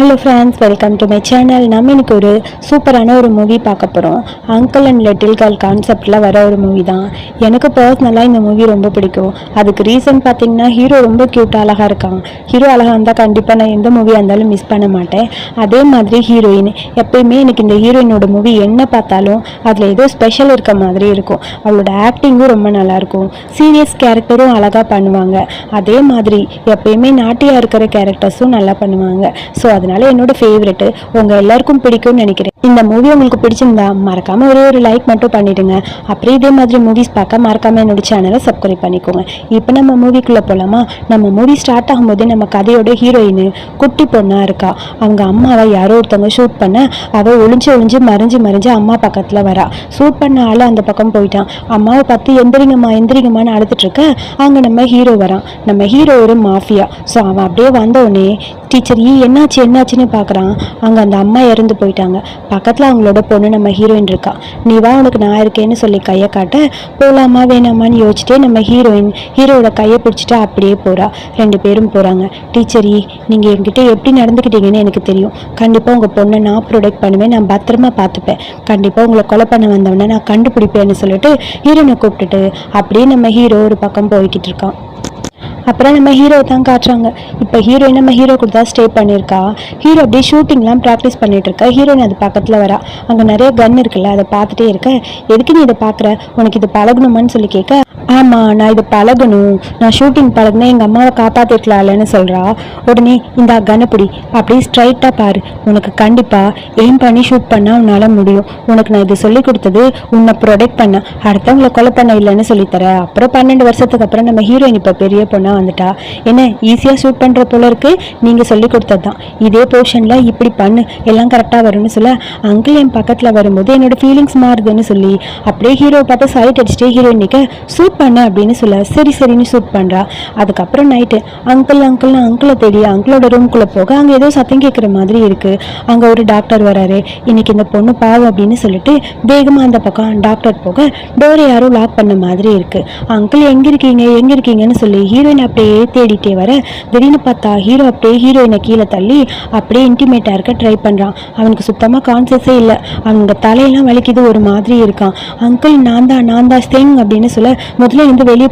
Hello friends, welcome to my channel. நம்ம இன்னைக்கு ஒரு சூப்பரான ஒரு மூவி பார்க்க போகிறோம். அங்கிள் அண்ட் லிட்டில் கேர்ள் கான்செப்டில் வர ஒரு மூவி தான். எனக்கு பர்சனலாக இந்த மூவி ரொம்ப பிடிக்கும். அதுக்கு ரீசன் பார்த்தீங்கன்னா, ஹீரோ ரொம்ப க்யூட்டாக அழகாக இருக்கான். ஹீரோ அழகாக இருந்தால் கண்டிப்பாக நான் எந்த மூவியாக இருந்தாலும் மிஸ் பண்ண மாட்டேன். அதே மாதிரி ஹீரோயின், எப்பயுமே எனக்கு இந்த ஹீரோயினோட மூவி என்ன பார்த்தாலும் அதில் ஏதோ ஸ்பெஷல் இருக்க மாதிரி இருக்கும். அவளோட ஆக்டிங்கும் ரொம்ப நல்லாயிருக்கும். சீரியஸ் கேரக்டரும் அழகாக பண்ணுவாங்க. அதே மாதிரி எப்பயுமே நாட்டியாக இருக்கிற கேரக்டர்ஸும் நல்லா பண்ணுவாங்க. ஸோ அதனால என்னோட ஃபேவரெட்டு, உங்கள் எல்லாருக்கும் பிடிக்கும்னு நினைக்கிறேன். இந்த மூவி உங்களுக்கு பிடிச்சிருந்தா மறக்காமல் ஒரே ஒரு லைக் மட்டும் பண்ணிவிடுங்க. அப்புறம் இதே மாதிரி மூவிஸ் பார்க்க மறக்காமல் என்னோட சேனலை சப்ஸ்கிரைப் பண்ணிக்கோங்க. இப்போ நம்ம மூவிக்குள்ளே போகலாமா? நம்ம மூவி ஸ்டார்ட் ஆகும்போது நம்ம கதையோட ஹீரோயின் குட்டி பொண்ணாக இருக்கா. அவங்க அம்மாவை யாரோ ஒருத்தவங்க ஷூட் பண்ண, அவள் ஒளிஞ்சு மறைஞ்சு அம்மா பக்கத்தில் வரா. ஷூட் பண்ண ஆள் அந்த பக்கம் போயிட்டான். அம்மாவை பார்த்து எந்திரிங்கம்மான்னு அழுதுட்டு இருக்க, அங்கே நம்ம ஹீரோ வரான். நம்ம ஹீரோ ஒரு மாஃபியா. ஸோ அவன் அப்படியே வந்தோடனே, டீச்சர் என்னாச்சுன்னு பார்க்குறான். அங்கே அந்த அம்மா இறந்து போயிட்டாங்க. பக்கத்தில் அவங்களோட பொண்ணு நம்ம ஹீரோயின் இருக்கா. நீ வா, உனக்கு நான் இருக்கேன்னு சொல்லி கையை காட்ட, போகலாமா வேணாமான்னு யோசிச்சுட்டே நம்ம ஹீரோவோட கையை பிடிச்சிட்டு அப்படியே போகிறா. ரெண்டு பேரும் போகிறாங்க. டீச்சர், நீங்கள் என்கிட்ட எப்படி நடந்துக்கிட்டீங்கன்னு எனக்கு தெரியும். கண்டிப்பாக உங்கள் பொண்ணை நான் ப்ரொடெக்ட் பண்ணுவேன், நான் பத்திரமா பார்த்துப்பேன். கண்டிப்பாக உங்களை கொலை பண்ண வந்தவொடனே நான் கண்டுபிடிப்பேன்னு சொல்லிட்டு ஹீரோயினை கூப்பிட்டுட்டு அப்படியே நம்ம ஹீரோ ஒரு பக்கம் போய்கிட்டு இருக்கான். அப்புறம் நம்ம ஹீரோ தான் காட்டுறாங்க. இப்போ ஹீரோயின் நம்ம ஹீரோ கூட தான் ஸ்டே பண்ணியிருக்கா. ஹீரோ அப்படியே ஷூட்டிங்லாம் ப்ராக்டிஸ் பண்ணிட்டு இருக்கா. ஹீரோயின் அது பக்கத்தில் வரா. அங்கே நிறைய கன் இருக்குல்ல, அதை பார்த்துட்டே இருக்க, எதுக்கு நீ இதை பார்க்குற, உனக்கு இது பழகணுமான்னு சொல்லி கேட்க, ஆமாம் நான் இது பழகணும், நான் ஷூட்டிங் பழகுனா எங்கள் அம்மாவை காப்பாற்றிக்கலாம்லன்னு சொல்கிறா. உடனே இந்த கனப்பிடி அப்படியே ஸ்ட்ரைட்டாக பாரு, உனக்கு கண்டிப்பாக எய்ம் பண்ணி ஷூட் பண்ணால் உன்னால் முடியும். உனக்கு நான் இது சொல்லி கொடுத்தது உன்னை ப்ரொடெக்ட் பண்ண, அடுத்தவங்களை கொலை பண்ண இல்லைன்னு சொல்லித்தரேன். அப்புறம் 12 வருஷத்துக்கு அப்புறம் நம்ம ஹீரோயின் இப்போ பெரிய பொண்ணாக வந்துட்டா. என்ன ஈஸியாக ஷூட் பண்ணுற போல இருக்கு, நீங்கள் சொல்லி கொடுத்தது தான், இதே போர்ஷனில் இப்படி பண்ணு, எல்லாம் கரெக்டாக வரும்னு சொல்ல, அங்கிள் என் பக்கத்தில் வரும்போது என்னோட ஃபீலிங்ஸ் மாறுதுன்னு சொல்லி அப்படியே ஹீரோ பார்த்து சைட் அடிச்சுட்டே ஹீரோயின் நிற்க, ஷூட் பண்ண அப்படின்னு சொல்ல சரின்னு ஷூட் பண்ணுறா. அதுக்கப்புறம் நைட்டு அங்கிளை தேடி அங்கிளோட ரூம்குள்ளே போக, அங்கே ஏதோ சத்தம் கேட்குற மாதிரி இருக்குது. அங்கே ஒரு டாக்டர் வராரு. இன்னைக்கு இந்த பொண்ணு பாவம் அப்படின்னு சொல்லிட்டு வேகமாக அந்த பக்கம் டாக்டர் போக, டோரை யாரும் லாக் பண்ண மாதிரி இருக்குது. அங்கிள் எங்கே இருக்கீங்கன்னு சொல்லி ஹீரோயின் அப்படியே தேடிட்டே வர, திடீர்னு பார்த்தா ஹீரோ அப்படியே ஹீரோயினை கீழே தள்ளி அப்படியே இன்டிமேட்டாக இருக்க ட்ரை பண்ணுறான். அவனுக்கு சுத்தமாக கான்சியஸே இல்லை. அவனோட தலையெல்லாம் வலிக்குது, ஒரு மாதிரி இருக்கான். அங்கிள் நான் தான் ஸ்டேங் அப்படின்னு சொல்ல, முதல்ல இருந்து வெளியே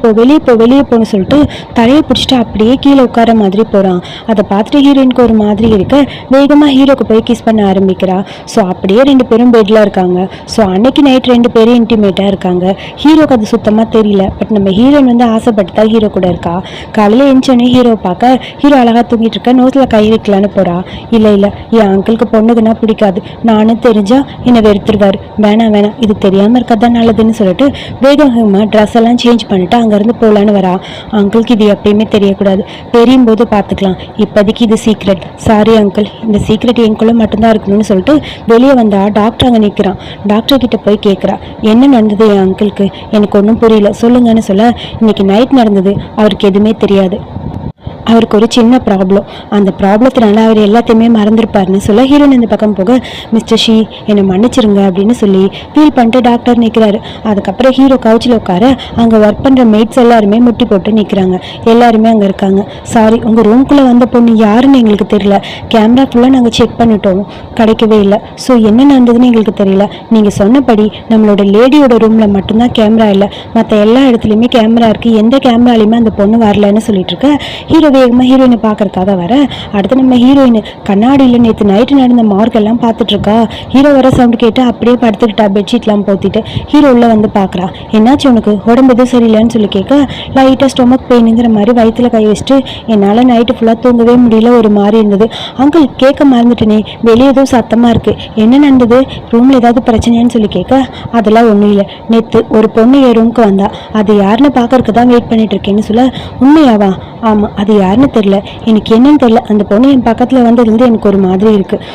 போன்னு சொல்லிட்டு தலையை பிடிச்சிட்டு அப்படியே கீழே உட்கார மாதிரி போகிறான். அதை பார்த்துட்டு ஹீரோயினுக்கு ஒரு மாதிரி இருக்க, வேகமாக ஹீரோக்கு போய் கிஸ் பண்ண ஆரம்பிக்கிறா. ஸோ அப்படியே ரெண்டு பேரும் பெட்டில் இருக்காங்க. ஸோ அன்னைக்கு நைட் ரெண்டு பேரும் இன்டிமேட்டாக இருக்காங்க. ஹீரோக்கு அது சுத்தமாக தெரியல. பட் நம்ம ஹீரோயின் வந்து ஆசைப்பட்டு தான் ஹீரோ கூட இருக்கா. காலையில் எழுந்தோடனே ஹீரோ பார்க்க, ஹீரோ அழகாக தூங்கிட்டு இருக்க, நோஸில் கை வைக்கலான்னு போகிறா. இல்லை என் அங்கிளுக்கு பொண்ணுக்குன்னா பிடிக்காது, நானும் தெரிஞ்சா என்னை வெறுத்துருவார், வேணாம் இது தெரியாமல் இருக்கதான் நல்லதுன்னு சொல்லிட்டு வேகமாக ட்ரெஸ் எல்லாம் சேஞ்ச் பண்ணிட்டு அங்கேருந்து போகலான்னு வரா. அங்கிளுக்கு இது எப்பயுமே தெரியக்கூடாது, தெரியும் போது பார்த்துக்கலாம், இப்போதைக்கு இது சீக்ரெட், சாரி அங்கிள், இந்த சீக்ரெட் என்குள்ள மட்டும்தான் இருக்கணும்னு சொல்லிட்டு வெளியே வந்தா டாக்டர் அங்கே நிற்கிறான். டாக்டர் கிட்ட போய் கேட்குறா, என்ன நடந்தது என் அங்கிளுக்கு, எனக்கு ஒன்றும் புரியல சொல்லுங்கன்னு சொல்ல, இன்னைக்கு நைட் நடந்தது அவருக்கு எதுவுமே தெரியாது, அவருக்கு ஒரு சின்ன ப்ராப்ளம், அந்த ப்ராப்ளத்தினால அவர் எல்லாத்தையுமே மறந்துருப்பாருன்னு சொல்ல, ஹீரோயின் இந்த பக்கம் போக, மிஸ்டர் ஷீ என்னை மன்னிச்சிருங்க அப்படின்னு சொல்லி ஃபீல் பண்ணிட்டு டாக்டர் நிற்கிறாரு. அதுக்கப்புறம் ஹீரோ கவுச்சில் உட்கார, அங்கே ஒர்க் பண்ணுற மேட்ஸ் எல்லாருமே முட்டி போட்டு நிற்கிறாங்க. எல்லாருமே அங்கே இருக்காங்க. சாரி, உங்கள் ரூம்குள்ளே வந்த பொண்ணு யாருன்னு எங்களுக்கு தெரியல, கேமரா ஃபுல்லாக நாங்கள் செக் பண்ணிட்டோம், கிடைக்கவே இல்லை. ஸோ என்ன நடந்ததுன்னு எங்களுக்கு தெரியல, நீங்கள் சொன்னபடி நம்மளோட லேடியோட ரூமில் மட்டும்தான் கேமரா இல்லை, மற்ற எல்லா இடத்துலையுமே கேமரா இருக்குது, எந்த கேமராலையுமே அந்த பொண்ணு வரலன்னு சொல்லிட்டு இருக்க, ஹீரோ வேகமாக ஹீரோயினை பார்க்கறதுக்காக வர, அடுத்து நம்ம ஹீரோயின் கண்ணாடியில் நேற்று நைட்டு நடந்த மார்க் எல்லாம் பார்த்துட்டு இருக்கா. ஹீரோ வர சவுண்டு கேட்டு அப்படியே படுத்துக்கிட்டா, பெட்ஷீட்லாம் போத்திட்டு. ஹீரோ உள்ள வந்து பார்க்குறா. என்னாச்சு உனக்கு, உடம்பு எதுவும் சரியில்லைன்னு சொல்லி கேட்க, லைட்டாக ஸ்டொமக் பெயினுங்கிற மாதிரி வயிற்றுல கை வச்சுட்டு, என்னால் நைட்டு ஃபுல்லாக தூங்கவே முடியல, ஒரு மாதிரி இருந்தது அங்கிள், கேட்க மறந்துட்டேனே, வெளியே எதுவும் சத்தமாக இருக்குது, என்ன நடந்தது, ரூமில் ஏதாவது பிரச்சனையான்னு சொல்லி கேட்க, அதெல்லாம் ஒன்றும் இல்லை, நேற்று ஒரு பொண்ணு என் ரூமுக்கு வந்தா, அது யாருன்னு பார்க்கறதுக்கு தான் வெயிட் பண்ணிட்டு இருக்கேன்னு சொல்ல, உண்மையாவா, ஆமாம் அது யாருன்னு தெரியல, எனக்கு என்னன்னு தெரியல, அந்த பொண்ணு என் பக்கத்தில் வந்ததுலேருந்து எனக்கு ஒரு மாதிரி இருக்குது.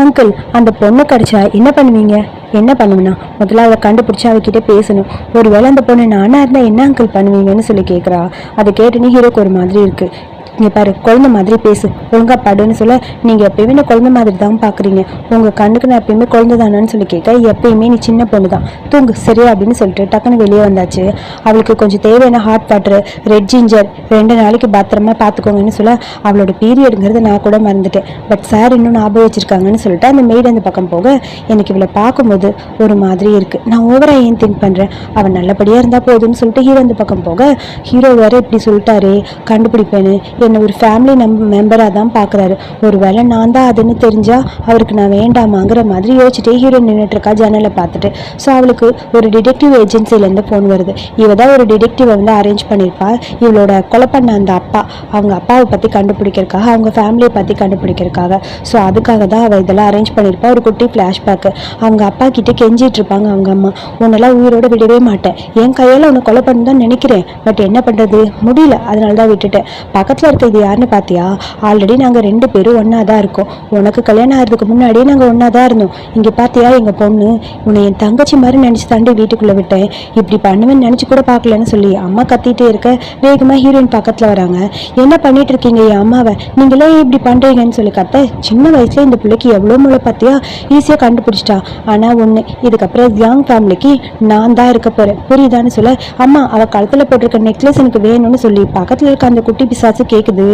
அங்கிள், அந்த பொண்ணு கிடைச்சா என்ன பண்ணுவீங்க, என்ன பண்ணுவேன்னா முதல்ல அவளை கண்டுபிடிச்சி அவகிட்ட பேசணும், ஒருவேளை அந்த பொண்ணு நானாக இருந்தால் என்ன அங்கிள் பண்ணுவீங்கன்னு சொல்லி கேட்குறா. அதை கேட்டுன்னு ஹீரோக்கு ஒரு மாதிரி இருக்குது. இங்கே பாரு, குழந்தை மாதிரி பேசு, ஒழுங்கா படுன்னு சொல்ல, நீங்கள் எப்பயுமே நான் குழந்தை மாதிரி தான் பார்க்குறீங்க, உங்கள் கண்ணுக்கு நான் எப்பயுமே குழந்தை தானேன்னு சொல்லி கேட்க, எப்பயுமே நீ சின்ன பொண்ணு தான், தூங்கு சரியா அப்படின்னு சொல்லிட்டு டக்குன்னு வெளியே வந்தாச்சு. அவளுக்கு கொஞ்சம் தேவையான ஹாட் வாட்டர், ரெட் ஜிஞ்சர் 2 நாளைக்கு பத்திரமா பார்த்துக்கோங்கன்னு சொல்ல, அவளோட பீரியடுங்கிறது நான் கூட மறந்துட்டேன், பட் சார் இன்னும் ஞாபகம் வச்சிருக்காங்கன்னு சொல்லிட்டு அந்த மெய்டு அந்த பக்கம் போக, எனக்கு இவளை பார்க்கும்போது ஒரு மாதிரி இருக்கு, நான் ஓவரா ஏன் திங்க் பண்றேன், அவன் நல்லபடியா இருந்தா போதும்னு சொல்லிட்டு ஹீரோ அந்த பக்கம் போக, ஹீரோ வேற இப்படி சொல்லிட்டாரு கண்டுபிடிப்பேன்னு, என்னை ஒரு ஃபேமிலி மெம்பராக தான் பார்க்குறாரு, ஒரு வேளை நான் தான் அதுன்னு தெரிஞ்சா அவருக்கு நான் வேண்டாமாங்கிற மாதிரி யோசிச்சுட்டே ஹீரோ நின்றுட்டு இருக்கா ஜன்னலை பார்த்துட்டு. ஸோ அவளுக்கு ஒரு டிடெக்டிவ் ஏஜென்சிலேருந்து ஃபோன் வருது. இவ தான் ஒரு டிடெக்டிவை வந்து அரேஞ்ச் பண்ணியிருப்பா, இவளோட கொலை பண்ண அந்த அப்பா, அவங்க அப்பாவை பற்றி கண்டுபிடிக்கிறதுக்காக, அவங்க ஃபேமிலியை பற்றி கண்டுபிடிக்கிறதுக்காக. ஸோ அதுக்காக தான் அவள் இதெல்லாம் அரேஞ்ச் பண்ணியிருப்பா. ஒரு குட்டி ஃப்ளாஷ்பேக்கு, அவங்க அப்பா கிட்டே கெஞ்சிட்டு இருப்பாங்க அவங்க அம்மா, உன்னெல்லாம் உயிரோடு விடவே மாட்டேன், என் கையால் உன்னை கொலை பண்ண தான் நினைக்கிறேன், பட் என்ன பண்ணுறது முடியல, அதனால தான் விட்டுட்டேன். பக்கத்தில் இருக்க இது யாருன்னு பார்த்தியா, ஆல்ரெடி நாங்கள் 2 பேரும் ஒன்றா தான் இருக்கோம், உனக்கு கல்யாணம் ஆகிறதுக்கு முன்னாடியே நாங்கள் ஒன்றா தான் இருந்தோம், இங்கே பார்த்தியா எங்கள் பொண்ணு, உன்னை என் தங்கச்சி மாதிரி நினச்சி தாண்டி வீட்டுக்குள்ளே விட்டேன், இப்படி பண்ணுவேன்னு நினச்சி கூட பார்க்கலன்னு சொல்லி அம்மா கத்திட்டே இருக்க, வேகமாக ஹீரோயின் பக்கத்தில் வராங்க. என்ன பண்ணிட்டு இருக்கீங்க என் அம்மாவை, நீங்களே இப்படி பண்ணுறீங்கன்னு சொல்லி கத்த, சின்ன வயசுல இந்த பிள்ளைக்கு எவ்வளோ மூளை பார்த்தியா, ஈஸியாக கண்டுபிடிச்சிட்டா, ஆனால் ஒன்று, இதுக்கப்புறம் யங் ஃபேமிலிக்கு நான் தான் இருக்க போகிறேன் புரியுதான்னு சொல்ல, அம்மா அவள் கழுத்தில் போட்டிருக்க நெக்லஸ் எனக்கு வேணும்னு சொல்லி பக்கத்தில் இருக்க அந்த குட்டி பிசாசு கேட்குது.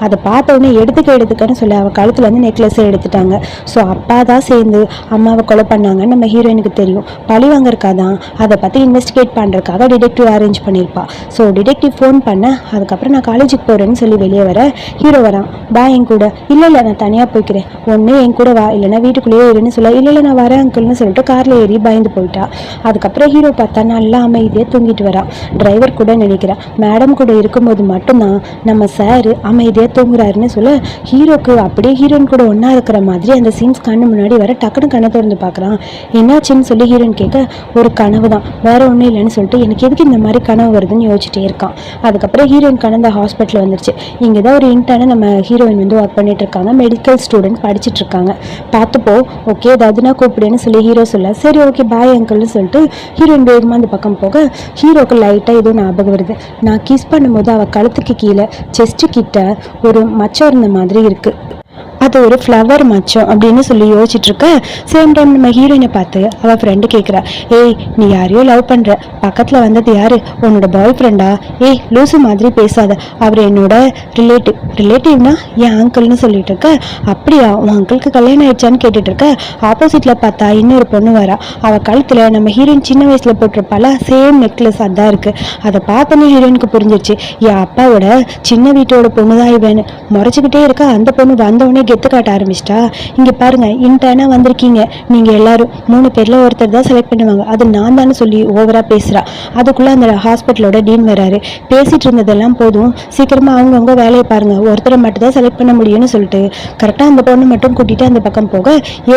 அதை பார்த்த உடனே எடுத்துக்கன்னு சொல்லி அவள் கழுத்தில் வந்து நெக்லஸை எடுத்துட்டாங்க. ஸோ அப்பா தான் சேர்ந்து அம்மாவை கொலை பண்ணாங்கன்னு நம்ம ஹீரோயினுக்கு தெரியும். பழி வாங்கறக்காதான் அதை பற்றி இன்வெஸ்டிகேட் பண்ணுறதுக்காக டிடெக்டிவ் அரேஞ்ச் பண்ணியிருப்பா. ஸோ டிடெக்டிவ் ஃபோன் பண்ண, அதுக்கப்புறம் நான் காலேஜுக்கு போகிறேன்னு சொல்லி வெளியே வர, ஹீரோ வரான், பா என் கூட, இல்லை நான் தனியாக போய்க்கிறேன், ஒன்று என் கூட வா, இல்லைனா வீட்டுக்குள்ளேயே இருன்னு சொல்ல, இல்லை நான் வரேன் அங்கிள்னு சொல்லிட்டு காரில் ஏறி பயந்து போயிட்டா. அதுக்கப்புறம் ஹீரோ பார்த்தா நல்லா அமைதியாக தூங்கிட்டு வரான். டிரைவர் கூட நினைக்கிறா, மேடம் கூட இருக்கும்போது மட்டும்தான் நம்ம சார் அமைதியாக தூங்குறாருன்னு சொல்ல, ஹீரோக்கு அப்படியே ஹீரோயின் கூட ஒன்றா இருக்கிற மாதிரி அந்த சீன்ஸ் கண்ணு முன்னாடி வர, டக்குன்னு கண்ணை திறந்து பார்க்குறான். என்னாச்சுன்னு சொல்லி ஹீரோயின் கேட்க, ஒரு கனவு தான், வேற ஒன்றும் இல்லைன்னு சொல்லிட்டு, எனக்கு எதுக்கு இந்த மாதிரி கனவு வருதுன்னு யோசிச்சுட்டே இருக்கான். அதுக்கப்புறம் ஹீரோயின் கனந்த ஹாஸ்பிட்டல் வந்துருச்சு. இங்கே தான் ஒரு இன்டர்னை நம்ம ஹீரோயின் வந்து ஒர்க் பண்ணிட்டு இருக்காங்க, மெடிக்கல் ஸ்டூடெண்ட் படிச்சுட்டு இருக்காங்க, பார்த்துப்போ ஓகே ஏதாவதுனா கூப்பிடுன்னு சொல்லி ஹீரோ சொல்ல, சரி ஓகே பாய் அங்கிள்னு சொல்லிட்டு ஹீரோயின் வேகமாக அந்த பக்கம் போக, ஹீரோக்கு லைட்டாக ஏதோ ஞாபகம் வருது. நான் கிஸ் பண்ணும்போது அவள் கழுத்துக்கு கீழே செஸ்ட்டு கிட்ட ஒரு மச்சம் இருந்த மாதிரி இருக்கு, அது ஒரு ஃப்ளவர் மச்சம் அப்படின்னு சொல்லி யோசிச்சுட்டு இருக்க, சேம் டைம் நம்ம ஹீரோயினை பார்த்து அவள் ஃப்ரெண்டு கேட்குறா, ஏய் நீ யாரையோ லவ் பண்ணுற, பக்கத்தில் வந்தது யாரு, உன்னோட பாய் ஃப்ரெண்டா, ஏய் லூசு மாதிரி பேசாத, அவர் என்னோட ரிலேட்டிவ்னா என் அங்கிள்னு சொல்லிட்டு இருக்க, அப்படியா உன் அங்கிளுக்கு கல்யாணம் ஆயிடுச்சான்னு கேட்டுட்டு இருக்க, ஆப்போசிட்டில் பார்த்தா இன்னொரு பொண்ணு வரா, அவள் கழுத்தில் நம்ம ஹீரோயின் சின்ன வயசில் போட்டிருப்பால சேம் நெக்லஸ் அதான் இருக்குது. அதை பார்த்தோன்னே ஹீரோயினுக்கு புரிஞ்சிருச்சு, என் அப்பாவோட சின்ன வீட்டோட பொண்ணு தான் இவன்னு முறைச்சிக்கிட்டே இருக்கா. அந்த பொண்ணு வந்தவொடனே கெத்து காட்ட ஆரம்பிச்சிட்டா, இங்கே பாருங்க இன்டர்னா வந்திருக்கீங்க, நீங்கள் எல்லாரும் 3 பேரில் ஒருத்தர் தான் செலக்ட் பண்ணுவாங்க, அது நான் தானே சொல்லி ஓவராக பேசுகிறா. அதுக்குள்ளே அந்த ஹாஸ்பிட்டலோட டீன் வராரு, பேசிகிட்டு இருந்ததெல்லாம் போதும், சீக்கிரமாக அவங்கவுங்க வேலையை பாருங்கள், ஒருத்தரை மட்டும் தான் செலக்ட் பண்ண முடியும்னு சொல்லிட்டு கரெக்டாக அந்த பொண்ணு மட்டும் கூட்டிகிட்டு அந்த பக்கம் போக,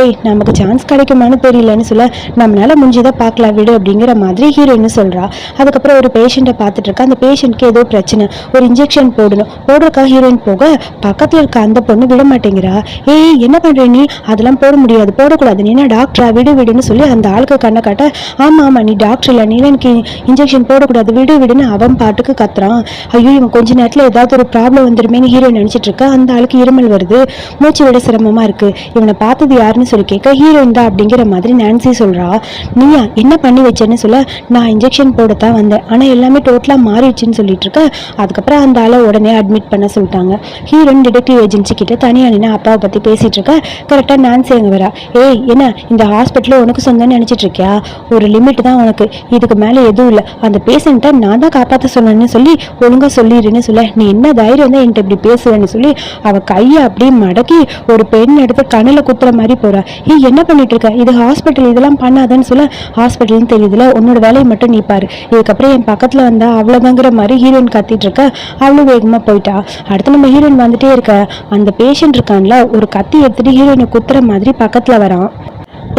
ஏய் நமக்கு சான்ஸ் கிடைக்குமான்னு தெரியலன்னு சொல்ல, நம்மளால முடிஞ்சதை பார்க்கலாம் விடு அப்படிங்கிற மாதிரி ஹீரோயின்னு சொல்கிறா. அதுக்கப்புறம் ஒரு பேஷண்ட்டை பார்த்துட்டு இருக்கா, அந்த பேஷண்ட்க்கு ஏதோ பிரச்சனை, ஒரு இன்ஜெக்ஷன் போடுறதுக்காக ஹீரோயின் போக, பக்கத்தில் இருக்க அந்த பொண்ணு விட மாட்டேங்கிறா. ஏய் என்ன பண்ற நீ, அதெல்லாம் போட முடியாது, போடக்கூடாது, நீ என்ன டாக்டரா, விடுன்னு சொல்லி அந்த ஆளுக்கு கண்ணை காட்ட, ஆமா நீ டாக்டர் இல்லை, நீ எனக்கு இன்ஜெக்ஷன் போடக்கூடாது, விடுன்னு அவன் பாட்டுக்கு கத்துறான். ஐயோ இவன் கொஞ்ச நேரத்தில் ஏதாவது ஒரு ப்ராப்ளம் வந்துருமேன்னு ஹீரோ நினைச்சிட்டு இருக்க, அந்த ஆளுக்கு இருமல் வருது, மூச்சு விட சிரமமா இருக்கு, இவனை பார்த்தது யாருன்னு சொல்லி கேட்க, ஹீரோயின் தான் அப்படிங்கிற மாதிரி நான்சி சொல்றா. நீயா என்ன பண்ணி வச்சேன்னு சொல்ல, நான் இன்ஜெக்ஷன் போடத்தான் வந்தேன், ஆனா எல்லாமே டோட்டலா மாறிடுச்சுன்னு சொல்லிட்டு இருக்க. அதுக்கப்புறம் அந்த ஆளை உடனே அட்மிட் பண்ண சொல்லிட்டாங்க. ஹீரோயின் டிடெக்டிவ் ஏஜென்சி கிட்ட தனியாக நின்று அப்பாவை பற்றி பேசிகிட்டு இருக்க, கரெக்டாக நான்சி அங்கே வரா. ஏய் என்ன இந்த ஹாஸ்பிட்டலில் உனக்கு சொந்தம்னு நினச்சிட்டு இருக்கியா, ஒரு லிமிட் தான் உனக்கு, இதுக்கு மேலே எதுவும் இல்லை, அந்த பேஷண்ட்டை நான் தான் காப்பாற்ற சொன்னேன்னு சொல்லி ஒழுங்காக சொல்லிடுன்னு சொல்ல, நீ என்ன தைரியம் தான் என்கிட்ட இப்படி பேசுவேன்னு சொல்லி அவள் கையை அப்படியே மடக்கி ஒரு பெண் எடுத்து கண்ணில் குத்துற மாதிரி போகிறா. ஏய் என்ன பண்ணிட்டு இருக்க, இது ஹாஸ்பிட்டல், இதெல்லாம் பண்ணாதன்னு சொல்ல, ஹாஸ்பிட்டல்னு தெரியுதுல, உன்னோட வேலையை மட்டும் நீ பாரு, இதுக்கப்புறம் என் பக்கத்தில் வந்தா அவ்வளோதாங்கிற மாதிரி ஹீரோயின் கத்திட்டு இருக்க. அவளும் வேகமாக போயிட்டா. அடுத்து நம்ம ஹீரோயின் வந்துட்டே இருக்க, அந்த பேஷண்ட் இருக்கான்ல ஒரு கத்தி எடுத்துட்டு ஹீரோயினை குத்துற மாதிரி பக்கத்துல வரான்.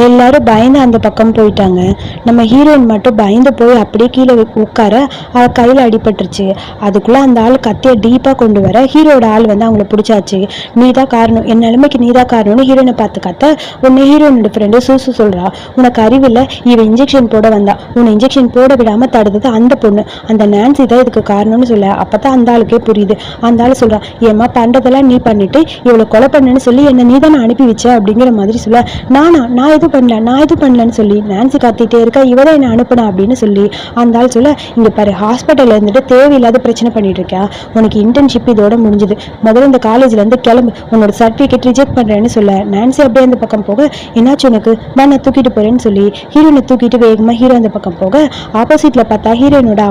எல்லாரும் பயந்து அந்த பக்கம் போயிட்டாங்க. நம்ம ஹீரோயின் மட்டும் பயந்து போய் அப்படியே கீழே உட்கார அவ கையில அடிபட்டுருச்சு. அதுக்குள்ள அந்த ஆள் கத்திய டீப்பா கொண்டு வர ஹீரோட ஆள் வந்து அவங்கள பிடிச்சாச்சு. நீதான் காரணம், என் நிலைமைக்கு நீதான் காரணம்னு ஹீரோயினை பார்த்து கத்த உன்னை ஹீரோயினோட ஃப்ரெண்டு சூசு சொல்றா, உனக்கு அறிவில்ல, இவ இன்ஜெக்ஷன் போட வந்தா, உன்னை இன்ஜெக்ஷன் போட விடாம தடுத்தது அந்த பொண்ணு, அந்த நான்சி தான் இதுக்கு காரணம்னு சொல்ல. அப்பதான் அந்த ஆளுக்கே புரியுது. அந்த ஆளு சொல்றான், ஏமா பண்றதெல்லாம் நீ பண்ணிட்டு இவளை கொலை பண்ணுன்னு சொல்லி என்ன நீ தானே அனுப்பி வச்ச அப்படிங்கிற மாதிரி சொல்ல. நான் எதுவும் பண்ணலன்னு சொல்லி நான்சி கத்திட்டே இருக்கா, இவதான் என்ன அனுப்புனா அப்படின்னு சொல்லி அந்த ஆள் சொல்ல, இங்க பாரு, ஹாஸ்பிட்டல்ல இருந்துட்டு தேவையில்லாத பிரச்சனை பண்ணிட்டு இருக்கா, உனக்கு இன்டர்ன்ஷிப் இதோட முடிஞ்சது, முதல்ல இந்த காலேஜ்ல இருந்து கிளம்பு, உன்னோட சர்டிபிகேட் ரிஜெக்ட் பண்றேன்னு சொல்ல. நான்சி அப்படியே அந்த பக்கம் போக, என்னாச்சு உனக்கு, நான் தூக்கிட்டு போறேன்னு சொல்லி ஹீரோயினை தூக்கிட்டு வேகமா ஹீரோ அந்த பக்கம் போக, ஆப்போசிட்ல பார்த்தா ஹீரோயினோட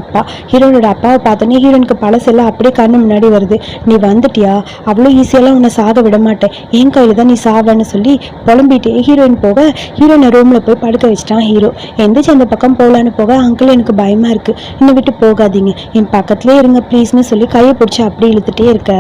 அப்பாவை பார்த்தோன்னே ஹீரோயினுக்கு பழசெல்லாம் அப்படியே கண்ணு முன்னாடி வருது. நீ வந்துட்டியா, அவ்வளோ ஈஸியெல்லாம் உன்னை சாக விட மாட்டேன், என் கையில தான் நீ சாவன்னு சொல்லி புலம்பிட்டே ஹீரோயின் போக ஹீரோயினை ரூம்ல போய் படுக்க வச்சிட்டான் ஹீரோ. எந்திரிச்சு அந்த பக்கம் போகலான்னு போக, அங்கிள் எனக்கு பயமா இருக்கு, என்னை விட்டு போகாதீங்க, என் பக்கத்துலேயே இருங்க ப்ளீஸ்னு சொல்லி கையை பிடிச்சி அப்படியே இழுத்துட்டே இருக்க.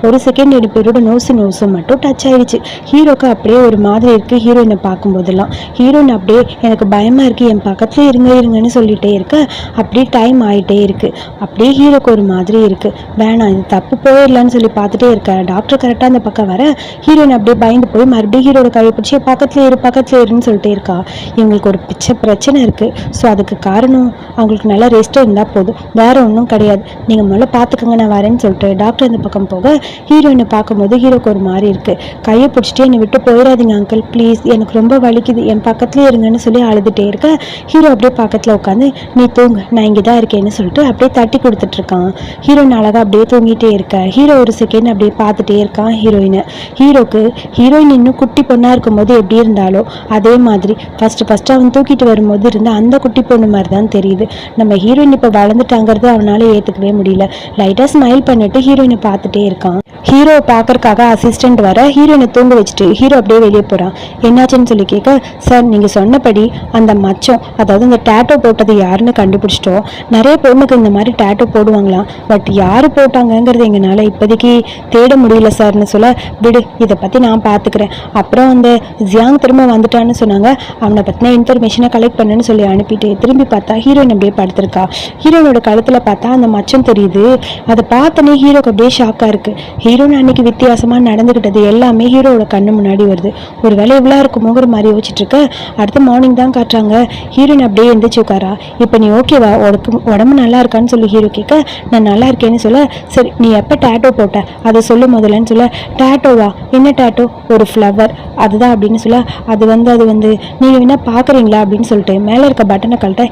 ஒரு செகண்ட் 2 பேரோட நோசு மட்டும் டச் ஆயிடுச்சு. ஹீரோக்கு அப்படியே ஒரு மாதிரி இருக்கு ஹீரோயினை பார்க்கும்போதெல்லாம். ஹீரோயின் அப்படியே எனக்கு பயமா இருக்கு, என் பக்கத்துல இருங்கன்னு சொல்லிட்டே இருக்க. அப்படியே டைம் ஆயிட்டே இருக்கு. அப்படியே ஹீரோக்கு ஒரு மாதிரி இருக்கு, வேணாம் இது தப்பு போயிடலான்னு சொல்லி பார்த்துட்டே இருக்க. டாக்டர் கரெக்டா அந்த பக்கம் வர ஹீரோயின் அப்படியே பயந்து போய் மறுபடியும் ஹீரோட கையை பிடிச்சி பக்கத்துல இருன்னு சொல்லிட்டே இருக்கா. இவங்களுக்கு ஒரு பிரச்சனை இருக்கு. ஸோ அதுக்கு காரணம் அவங்களுக்கு நல்லா ரெஸ்ட் இருந்தா போதும், வேற ஒன்றும் கிடையாது, நீங்க முதல்ல பார்த்துக்கோங்க, நான் வரேன்னு சொல்லிட்டு டாக்டர் அந்த பக்கம் போக ஹீரோயினை பார்க்கும்போது ஹீரோக்கு ஒரு மாதிரி இருக்கு. கையை பிடிச்சிட்டு என்னை விட்டு போயிடாதீங்க அங்கிள் ப்ளீஸ், எனக்கு ரொம்ப வலிக்குது, என் பக்கத்துலேயே இருங்கன்னு சொல்லி அழுதுட்டே இருக்க. ஹீரோ அப்படியே பக்கத்தில் உட்காந்து நீ தூங்கு, நான் இங்கே தான் இருக்கேன்னு சொல்லிட்டு அப்படியே தட்டி கொடுத்துட்டு இருக்கான். ஹீரோயின் அழகா அப்படியே தூங்கிட்டே இருக்க. ஹீரோ ஒரு செகண்ட் அப்படியே பார்த்துட்டே இருக்கான் ஹீரோயினை. ஹீரோயின் இன்னும் குட்டி பொண்ணா இருக்கும்போது எப்படி இருந்தாலோ அதே மாதிரி ஃபர்ஸ்ட் அவன் தூக்கிட்டு வரும்போது இருந்த அந்த குட்டி பொண்ணு மாதிரி தான் தெரியுது. நம்ம ஹீரோயின் இப்போ வளர்ந்துட்டாங்கிறது அவனால ஏற்றுக்கவே முடியல. லைட்டாக ஸ்மைல் பண்ணிட்டு ஹீரோயினை பார்த்துட்டே இருக்கான். ஹீரோவை பார்க்கறக்காக அசிஸ்டன்ட் வர ஹீரோயினை தூங்க வச்சுட்டு ஹீரோ அப்படியே வெளியே போகிறான். என்னாச்சுன்னு சொல்லி கேட்க, சார் நீங்கள் சொன்னபடி அந்த மச்சம், அதாவது இந்த டேட்டோ போட்டது யாருன்னு கண்டுபிடிச்சிட்டோம். நிறைய பொண்ணுக்கு இந்த மாதிரி டேட்டோ போடுவாங்களாம், பட் யார் போட்டாங்கங்கிறது எங்களால் இப்போதைக்கு தேட முடியல சார்னு சொல்ல, விடு இதை பற்றி நான் பார்த்துக்கிறேன். அப்புறம் அந்த ஜியாங் திரும்ப வந்துட்டான்னு சொன்னாங்க, அவனை பற்றின இன்ஃபர்மேஷனை கலெக்ட் பண்ணுன்னு சொல்லி அனுப்பிட்டு திரும்பி பார்த்தா ஹீரோயின் அப்படியே படுத்திருக்கா. ஹீரோனோட கழுத்தில் பார்த்தா அந்த மச்சம் தெரியுது. அதை பார்த்தோன்னே ஹீரோக்கு அப்படியே ஷாக்காக இருக்குது. ஹீரோயின் அன்னைக்கு வித்தியாசமாக நடந்துக்கிட்டது எல்லாமே ஹீரோவோட கண்ணு முன்னாடி வருது. ஒரு வேலை இவ்வளோ இருக்குமோங்கிற மாதிரி யோசிச்சுட்டு இருக்க. அடுத்த மார்னிங் தான் காட்டுறாங்க. ஹீரோயின் அப்படியே எந்திரிச்சு உட்காரா. இப்போ நீ ஓகேவா, உடம்பு நல்லா இருக்கான்னு சொல்லி ஹீரோ கேட்க, நான் நல்லா இருக்கேன்னு சொல்ல, சரி நீ எப்போ டேட்டோ போட்ட அதை சொல்லு முதல்லன்னு சொல்ல. டேட்டோவா, என்ன டேட்டோ, ஒரு ஃப்ளவர் அதுதான் அப்படின்னு சொல்ல, அது வந்து நீங்கள் வேணா பார்க்குறீங்களா அப்படின்னு சொல்லிட்டு மேலே இருக்க பட்டனை கழட்ட,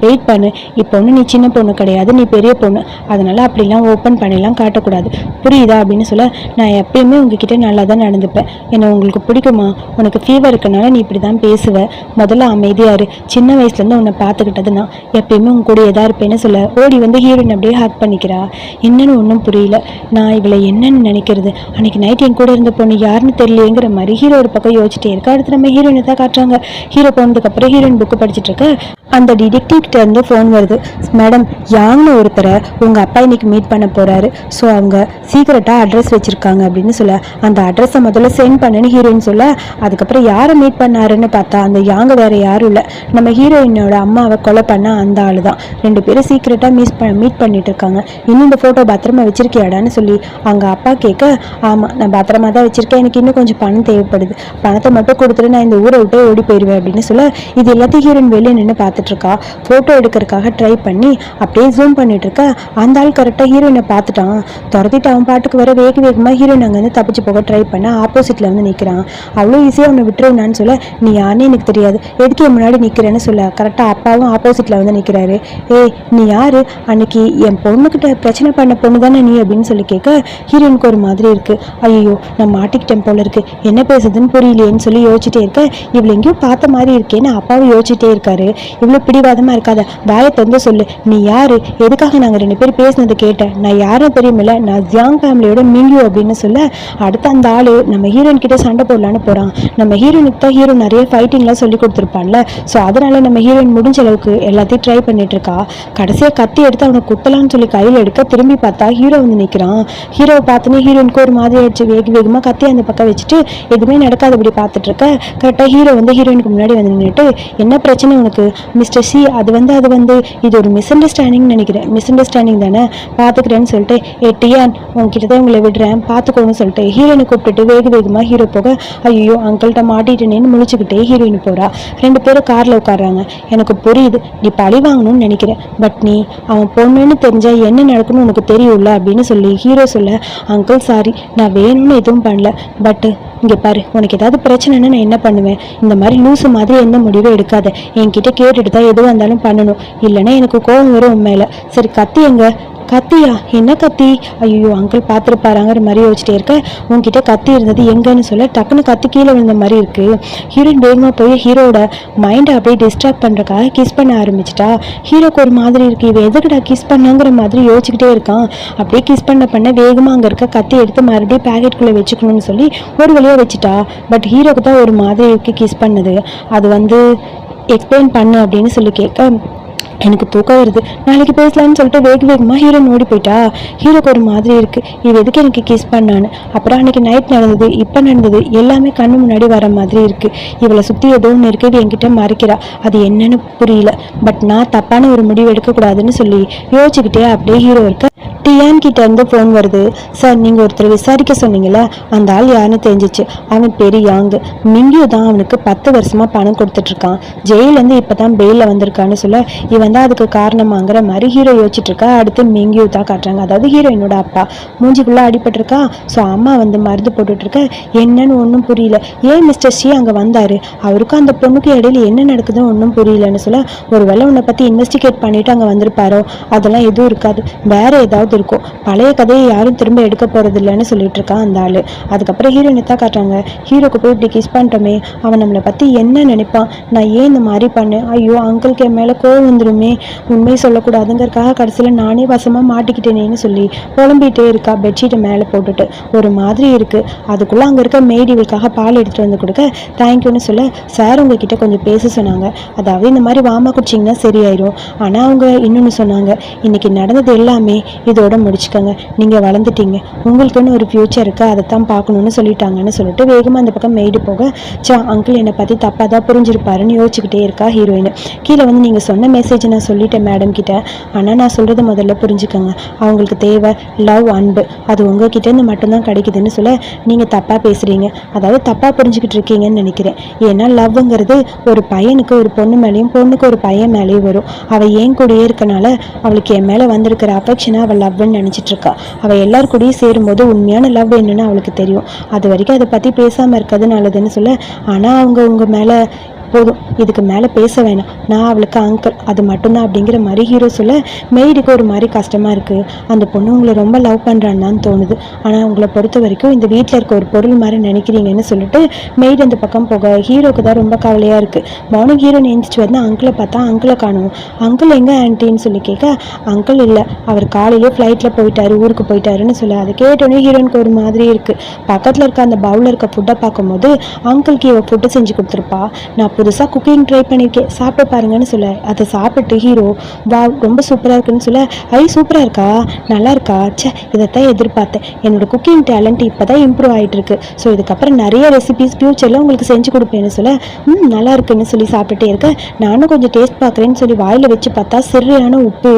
வெயிட் பண்ணு, இப்போ ஒன்றும் நீ சின்ன பொண்ணு கிடையாது, நீ பெரிய பொண்ணு, அதனால அப்படிலாம் ஓப்பன் பண்ணிலாம் காட்டக்கூடாது, புரியுதா அப்படின்னு சொல்ல, நான் எப்பயுமே உங்ககிட்ட நல்லா தான் நடந்துப்பேன், என்னை உங்களுக்கு பிடிக்குமா, உனக்கு ஃபீவர் இருக்கனால நீ இப்படி தான் பேசுவேன், முதல்ல அமைதியாரு, சின்ன வயசுலேருந்து உன்னை பார்த்துக்கிட்டது நான் எப்பயுமே உங்க கூட எதா இருப்பேன்னு சொல்ல, ஓடி வந்து ஹீரோயின் அப்படியே ஹக் பண்ணிக்கிறா. என்னன்னு ஒன்றும் புரியல, நான் இவளை என்னன்னு நினைக்கிறது, அன்னைக்கு நைட் என் கூட இருந்த பொண்ணு யாருன்னு தெரியலேங்கிற மாதிரி ஹீரோ ஒரு பக்கம் யோசிச்சிட்டே இருக்கா. அடுத்து நம்ம ஹீரோயினை தான் காட்டுறாங்க. ஹீரோ போனதுக்கப்புறம் ஹீரோயின் புக்கு படிச்சுட்டு இருக்க. அந்த டிடெக்டிவ் கிட்ட இருந்து ஃபோன் வருது. மேடம், யாங்னு ஒருத்தரை உங்கள் அப்பா இன்னைக்கு மீட் பண்ண போகிறாரு, ஸோ அவங்க சீக்கிரட்டாக அட்ரஸ் வச்சுருக்காங்க அப்படின்னு சொல்ல, அந்த அட்ரஸை முதல்ல சென்ட் பண்ணுன்னு ஹீரோயின் சொல்ல, அதுக்கப்புறம் யாரை மீட் பண்ணாருன்னு பார்த்தா அந்த யாங்க வேறு யாரும் இல்லை, நம்ம ஹீரோயினோட அம்மாவை கொலை பண்ண அந்த ஆள் தான். 2 பேரும் சீக்கிரட்டாக மீட் பண்ணிட்டு இருக்காங்க. இன்னும் இந்த ஃபோட்டோ பத்திரமா வச்சிருக்கியாடான்னு சொல்லி அவங்க அப்பா கேட்க, ஆமாம் நான் பத்திரமா தான் வச்சுருக்கேன், எனக்கு இன்னும் கொஞ்சம் பணம் தேவைப்படுது, பணத்தை மட்டும் கொடுத்துட்டு நான் இந்த ஊரை விட்டு ஓடி போயிடுவேன் அப்படின்னு சொல்ல, இது எல்லாத்தையும் ஹீரோயின் வெளியே நின்று பார்த்துட்டு இருக்கா. ஃபோட்டோ எடுக்கிறதுக்காக ட்ரை பண்ணி அப்படியே ஜூம் பண்ணிட்டு இருக்கா. அந்த ஆள் கரெக்டாக ஹீரோயினை பார்த்துட்டான். துரத்திட்டு அவன் பாட்டுக்கு வர வேகமாக ஹீரோயின் அங்கேருந்து தப்பிச்சு போக ட்ரை பண்ண ஆப்போசிட்டில் வந்து நிற்கிறான். அவ்வளோ ஈஸியாக அவனை விட்டுருவான்னு சொல்ல, நீ யாருன்னு எனக்கு தெரியாது, எதுக்கு என் முன்னாடி நிற்கிறேன்னு சொல்ல, கரெக்டாக அப்பாவும் ஆப்போசிட்டில் வந்து நிற்கிறாரு. நீ யாரு, அன்னைக்கு என் பொண்ணுக்கிட்ட பிரச்சனை பண்ண பொண்ணு தானே நீ அப்படின்னு சொல்லி கேட்க, ஹீரோயினுக்கு ஒரு மாதிரி இருக்கு. ஐயோ நான் மாட்டிக்கிட்டேன் போல இருக்கு, என்ன பேசுதுன்னு புரியலையேன்னு சொல்லி யோசிச்சுட்டே இருக்க. இவ்வளோ எங்கேயும் பார்த்த மாதிரி இருக்கேன்னு அப்பாவும் யோசிச்சுட்டே இருக்காரு. இவ்வளோ பிடிவாதமா இருக்காத, வாயை தந்து சொல்லு, நீ யாரு, எதுக்காக நாங்கள் 2 பேரும் பேசினது கேட்டேன், நான் யாரும் தெரியுமில்ல, நான் ஜியாங் ஃபேமிலியோட மிங்யூ அப்படின்னு சொல்ல, அடுத்து அந்த ஆளு நம்ம ஹீரோயின் கிட்ட சண்டை போடலான்னு போறான். நம்ம ஹீரோயினுக்கு தான் ஹீரோ நிறைய ஃபைட்டிங்லாம் சொல்லி கொடுத்துருப்பான்ல, ஸோ அதனால நம்ம ஹீரோயின் முடிஞ்ச அளவுக்கு எல்லாத்தையும் ட்ரை பண்ணிட்டு இருக்கா. கடைசியாக கத்தி எடுத்து அவனை குத்தலான்னு சொல்லி கையில் எடுக்க திரும்பி பார்த்தா ஹீரோ வந்து நிற்கிறான். ஹீரோவை பார்த்தோன்னே ஹீரோயினுக்கு ஒரு மாதிரி ஆயிடுச்சு. வேகமாக கத்தி அந்த பக்கம் வச்சுட்டு எதுவுமே நடக்காதபடி பார்த்துட்டு இருக்க. கரெக்டாக ஹீரோ வந்து ஹீரோயினுக்கு முன்னாடி வந்து நின்றுட்டு, என்ன பிரச்சனை உனக்கு மிஸ்டர் சி? அது வந்து இது ஒரு மிஸ் அண்டர்ஸ்டாண்டிங் நினைக்கிறேன். மிஸ் அண்டர்ஸ்டாண்டிங் தானே, பார்த்துக்கிறேன்னு சொல்லிட்டு, டியான் உங்ககிட்ட தான் உங்களை விடுறேன் பார்த்துக்கோன்னு சொல்லிட்டு ஹீரோயினை கூப்பிட்டுட்டு வேகமாக ஹீரோ போக, ஐயோ அங்கிள்கிட்ட மாட்டிட்டேனேன்னு முழிச்சுக்கிட்டே ஹீரோயின் போறா. 2 பேரும் கார்ல உட்காடுறாங்க. எனக்கு புரியுது நீ பழி வாங்கணும்னு நினைக்கிறேன், பட் நீ அவன் பொண்ணுன்னு தெரிஞ்சா என்ன நடக்கும்னு உனக்கு தெரியும்ல அப்படின்னு சொல்லி ஹீரோ சொல்ல, அங்கிள் சாரி நான் வேணும்னு எதுவும் பண்ணல, பட் இங்கே பாரு உனக்கு ஏதாவது பிரச்சனைன்னு நான் என்ன பண்ணுவேன்? இந்த மாதிரி லூசு மாதிரி எந்த முடிவும் எடுக்காத, என்கிட்ட கேட்டுட்டு தான் எதுவாக இருந்தாலும் பண்ணணும், இல்லைன்னா எனக்கு கோவம் வரும் உன் மேலே. சரி கத்தி எங்க? கத்தியா? என்ன கத்தி? ஐயோ அங்கிள் பார்த்துருப்பாராங்கிற மாதிரி யோசிச்சிட்டே இருக்க, உன்கிட்ட கத்தி இருந்தது எங்கன்னு சொல்ல டக்குன்னு கத்தி கீழே விழுந்த மாதிரி இருக்கு. ஹீரோயின் வேகமாக போய் ஹீரோட மைண்டை அப்படியே டிஸ்ட்ராக்ட் பண்ணுறக்காக கிஸ் பண்ண ஆரம்பிச்சிட்டா. ஹீரோக்கு ஒரு மாதிரி இருக்கு, இவன் எதுக்குடா கிஸ் பண்ணாங்கிற மாதிரி யோசிச்சுக்கிட்டே இருக்கான். அப்படியே கிஸ் பண்ண வேகமாக அங்கே இருக்க கத்தி எடுத்து மறுபடியும் பேக்கெட்டுக்குள்ளே வச்சுக்கணும்னு சொல்லி ஒரு வழியாக வச்சுட்டா. பட் ஹீரோக்கு தான் ஒரு மாதிரி இருக்கு கிஸ் பண்ணது. அது எக்ஸ்பிளைன் பண்ணு அப்படின்னு சொல்லி கேட்க, எனக்கு தூக்கம் வருது நாளைக்கு பேசலான்னு சொல்லிட்டு வேகமாக ஹீரோயின் ஓடி போயிட்டா. ஹீரோக்கு ஒரு மாதிரி இருக்கு, இவ எதுக்கு எனக்கு கிஸ் பண்ணான்னு. அப்புறம் அன்னைக்கு நைட் நடந்தது இப்போ நடந்தது எல்லாமே கண்ணு முன்னாடி வர மாதிரி இருக்கு. இவளை சுற்றி ஏதோ ஒன்று இருக்கு, இது என்கிட்ட மறைக்கிறா, அது என்னன்னு புரியல. பட் நான் தப்பான ஒரு முடிவு எடுக்கக்கூடாதுன்னு சொல்லி யோசிச்சுக்கிட்டே அப்படியே ஹீரோ இருக்க, டியான் கிட்ட இருந்து ஃபோன் வருது. சார் நீங்கள் ஒருத்தர் விசாரிக்க சொன்னீங்களா, அந்த ஆள் யாருன்னு தெரிஞ்சிச்சு. அவன் பேர் யாங்கு, மிங்கியூ தான் அவனுக்கு 10 வருஷமா பணம் கொடுத்துட்ருக்கான். ஜெயிலேருந்து இப்போ தான் பெயிலில் வந்திருக்கான்னு சொல்ல, இவன் தான் அதுக்கு காரணமாங்கிற மாதிரி ஹீரோ யோசிச்சுட்டு இருக்கா. அடுத்து மிங்கியூ தான் காட்டுறாங்க, அதாவது ஹீரோயினோட அப்பா. மூஞ்சிக்குள்ளே அடிபட்டிருக்கா. ஸோ அம்மா மருந்து போட்டுட்ருக்க, என்னன்னு ஒன்றும் புரியல. ஏன் மிஸ்டர் ஷி அங்கே வந்தார், அவருக்கும் அந்த பொண்ணுக்கு இடையில என்ன நடக்குதுன்னு ஒன்றும் புரியலன்னு சொல்ல, ஒரு வேளை உன்னை பற்றி இன்வெஸ்டிகேட் பண்ணிட்டு அங்கே வந்திருப்பாரோ, அதெல்லாம் எதுவும் இருக்காது, வேற ஏதாவது இருக்கும், பழைய கதையை யாரும் திரும்ப எடுக்க போறது இல்லைன்னு சொல்லிட்டு இருக்கான் அந்த ஆளு. அதுக்கப்புறம் ஹீரோயினை தான் காட்டுறாங்க. ஹீரோக்கு போய் இப்படி கிஸ் பண்ணிட்டோமே, அவன் நம்மளை பத்தி என்ன நினைப்பான், நான் ஏன் இந்த மாதிரி பண்ணேன், ஐயோ அங்கிளுக்கு என் மேல கோவம் வந்துருமே, உண்மையை சொல்லக்கூடாதுங்கிறதுக்காக கடைசியில நானே வசமா மாட்டிக்கிட்டேனேன்னு சொல்லி புலம்பிகிட்டே இருக்கா. பெட்ஷீட்டை மேலே போட்டுட்டு ஒரு மாதிரி இருக்கு. அதுக்குள்ள அங்க இருக்க மெய்டு இவளுக்காக பால் எடுத்துட்டு வந்து கொடுக்க, தேங்க்யூன்னு சொல்ல, சார் உங்ககிட்ட கொஞ்சம் பேச சொன்னாங்க, அதாவது இந்த மாதிரி வாமா குடிச்சிங்கன்னா சரியாயிரும். ஆனா அவங்க இன்னொன்னு சொன்னாங்க, இன்னைக்கு நடந்தது எல்லாமே இதோட முடிச்சுக்கோங்க, நீங்கள் வளர்ந்துட்டீங்க, உங்களுக்குன்னு ஒரு ஃப்யூச்சர் இருக்குது, அதை தான் பார்க்கணுன்னு சொல்லிட்டாங்கன்னு சொல்லிட்டு வேகமாக அந்த பக்கம் மெய்டு போக, அங்கிள் என்னை பற்றி தப்பாக தான் புரிஞ்சிருப்பாருன்னு யோசிச்சுக்கிட்டே இருக்கா ஹீரோயின். கீழே நீங்கள் சொன்ன மெசேஜ் நான் சொல்லிட்டேன் மேடம் கிட்ட, ஆனால் நான் சொல்கிறத முதல்ல புரிஞ்சுக்கோங்க, அவங்களுக்கு தேவை லவ், அன்பு, அது உங்ககிட்டேருந்து மட்டும்தான் கிடைக்குதுன்னு சொல்ல, நீங்கள் தப்பாக பேசுகிறீங்க, அதாவது தப்பாக புரிஞ்சுக்கிட்டு இருக்கீங்கன்னு நினைக்கிறேன். ஏன்னா லவ்ங்கிறது ஒரு பையனுக்கு ஒரு பொண்ணு மேலேயும் பொண்ணுக்கு ஒரு பையன் மேலேயும் வரும். அவள் ஏன் கூடயே இருக்கனால அவளுக்கு என் மேலே வந்திருக்கிற அஃபெக்ஷனை அவள் லவ்ன்னு நினச்சிட்டு இருக்கா. அவள் எல்லார் கூடயும் சேரும்போது உண்மையான லவ் என்னன்னு அவளுக்கு தெரியும். அது வரைக்கும் அதை பற்றி பேசாமல் இருக்கிறது நல்லதுன்னு சொல்ல, ஆனால் அவங்க உங்கள் மேலே போதும், இதுக்கு மேலே பேச வேணாம், நான் அவளுக்கு அங்கிள், அது மட்டும்தான் அப்படிங்கிற மாதிரி ஹீரோ சொல்ல, மெய்டுக்கு ஒரு மாதிரி கஷ்டமாக இருக்குது. அந்த பொண்ணு உங்களை ரொம்ப லவ் பண்ணுறான்னு தோணுது, ஆனால் உங்களை பொறுத்த வரைக்கும் இந்த வீட்டில் இருக்க ஒரு பொருள் மாதிரி நினைக்கிறீங்கன்னு சொல்லிட்டு மெய்டு அந்த பக்கம் போக, ஹீரோக்கு தான் ரொம்ப கவலையாக இருக்குது. மார்னிங் ஹீரோ எழுந்திரிச்சு வந்து அங்கிளை பார்த்தா அங்கிளை காணும். அங்கிள் எங்கே ஆன்ட்டின்னு சொல்லி கேட்க, அங்கிள் இல்லை, அவர் காலையிலே ஃப்ளைட்டில் போயிட்டாரு, ஊருக்கு போயிட்டாருன்னு சொல்ல, அதை கேட்டோன்னே ஹீரோனுக்கு ஒரு மாதிரி இருக்குது. பக்கத்தில் இருக்க அந்த பவுலில் இருக்க ஃபுட்டை பார்க்கும்போது அங்கிளுக்கு இவ ஃபுட்டு செஞ்சு கொடுத்துருப்பா, நான் புதுசாக குக்கிங் ட்ரை பண்ணியிருக்கேன், சாப்பிட்டு பாருங்கன்னு சொல்ல, அதை சாப்பிட்டு ஹீரோ வா ரொம்ப சூப்பராக இருக்குன்னு சொல்ல, சூப்பராக இருக்கா, நல்லா இருக்கா, இதைத்தான் எதிர்பார்த்தேன், என்னோட குக்கிங் டேலண்ட் இப்போ தான் இம்ப்ரூவ் ஆகிட்டு இருக்கு, ஸோ இதுக்கப்புறம் நிறைய ரெசிபிஸ் ஃபியூச்சரில் உங்களுக்கு செஞ்சு கொடுப்பேன்னு சொல்ல, நல்லா இருக்குன்னு சொல்லி சாப்பிட்டுட்டே இருக்க, நானும் கொஞ்சம் டேஸ்ட் பார்க்குறேன்னு சொல்லி வாயில் வச்சு பார்த்தா சரியான உப்பு,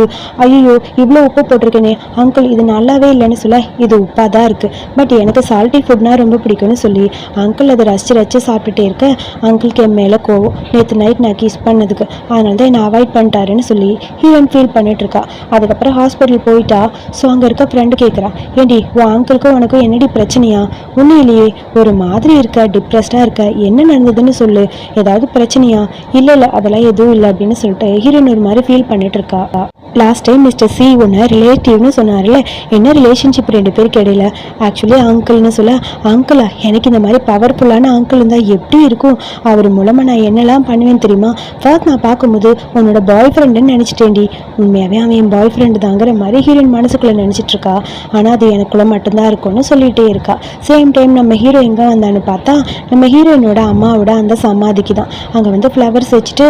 ஐயோ இவ்வளோ உப்பு போட்டிருக்கேனே அங்கிள், இது நல்லாவே இல்லைன்னு சொல்ல, இது உப்பாக தான் இருக்குது, பட் எனக்கு சால்ட்டி ஃபுட்னா ரொம்ப பிடிக்கும்னு சொல்லி அங்கிள் அதை ரசித்து சாப்பிட்டுட்டே இருக்க, அங்கிளுக்கு என் மேலே கோவம், நேற்று நைட் நான் கிஸ் பண்ணதுக்கு, அதனால தான் என்னை அவாய்ட் பண்ணிட்டாருன்னு சொல்லி ஹீரோயின் ஃபீல் பண்ணிட்டு இருக்கா. அதுக்கப்புறம் ஹாஸ்பிட்டல் போயிட்டா. ஸோ அங்கே இருக்க ஃப்ரெண்டு கேட்குறா, ஏண்டி உன் அங்கிளுக்கும் உனக்கும் என்னடி பிரச்சனையா, ஒன்றும் இல்லையே, ஒரு மாதிரி இருக்க, டிப்ரெஸ்டாக இருக்க, என்ன நடந்ததுன்னு சொல்லு, ஏதாவது பிரச்சனையா, இல்லை அதெல்லாம் எதுவும் இல்லை அப்படின்னு சொல்லிட்டு ஹீரோயின் ஒரு மாதிரி ஃபீல் பண்ணிட்டு இருக்கா. லாஸ்ட் டைம் மிஸ்டர் சி ஒன்று ரிலேட்டிவ்னு சொன்னார்ல, என்ன ரிலேஷன்ஷிப் 2 பேருக்கு இடையில, ஆக்சுவலி அங்கிள்னு சொல்ல, அங்கிளா, எனக்கு இந்த மாதிரி பவர்ஃபுல்லான அங்கிள் இருந்தால் எப்படி இருக்கும், அவர் மூலமாக நான் என்னெல்லாம் பண்ணுவேன் தெரியுமா, ஃபர்ஸ்ட் நான் பார்க்கும்போது உன்னோட பாய் ஃப்ரெண்டுன்னு நினச்சிட்டேன்டி, உண்மையாகவே அவன் என் பாய் ஃப்ரெண்டு தாங்கிற மாதிரி ஹீரோயின் மனசுக்குள்ளே நினச்சிட்டு இருக்கா. ஆனால் அது எனக்குள்ளே மட்டும்தான் இருக்கும்னு சொல்லிகிட்டே இருக்கா. சேம் டைம் நம்ம ஹீரோ எங்கே வந்தான்னு பார்த்தா நம்ம ஹீரோயினோட அம்மாவோட அந்த சமாதிக்கு தான். அங்கே ஃப்ளவர்ஸ் வச்சுட்டு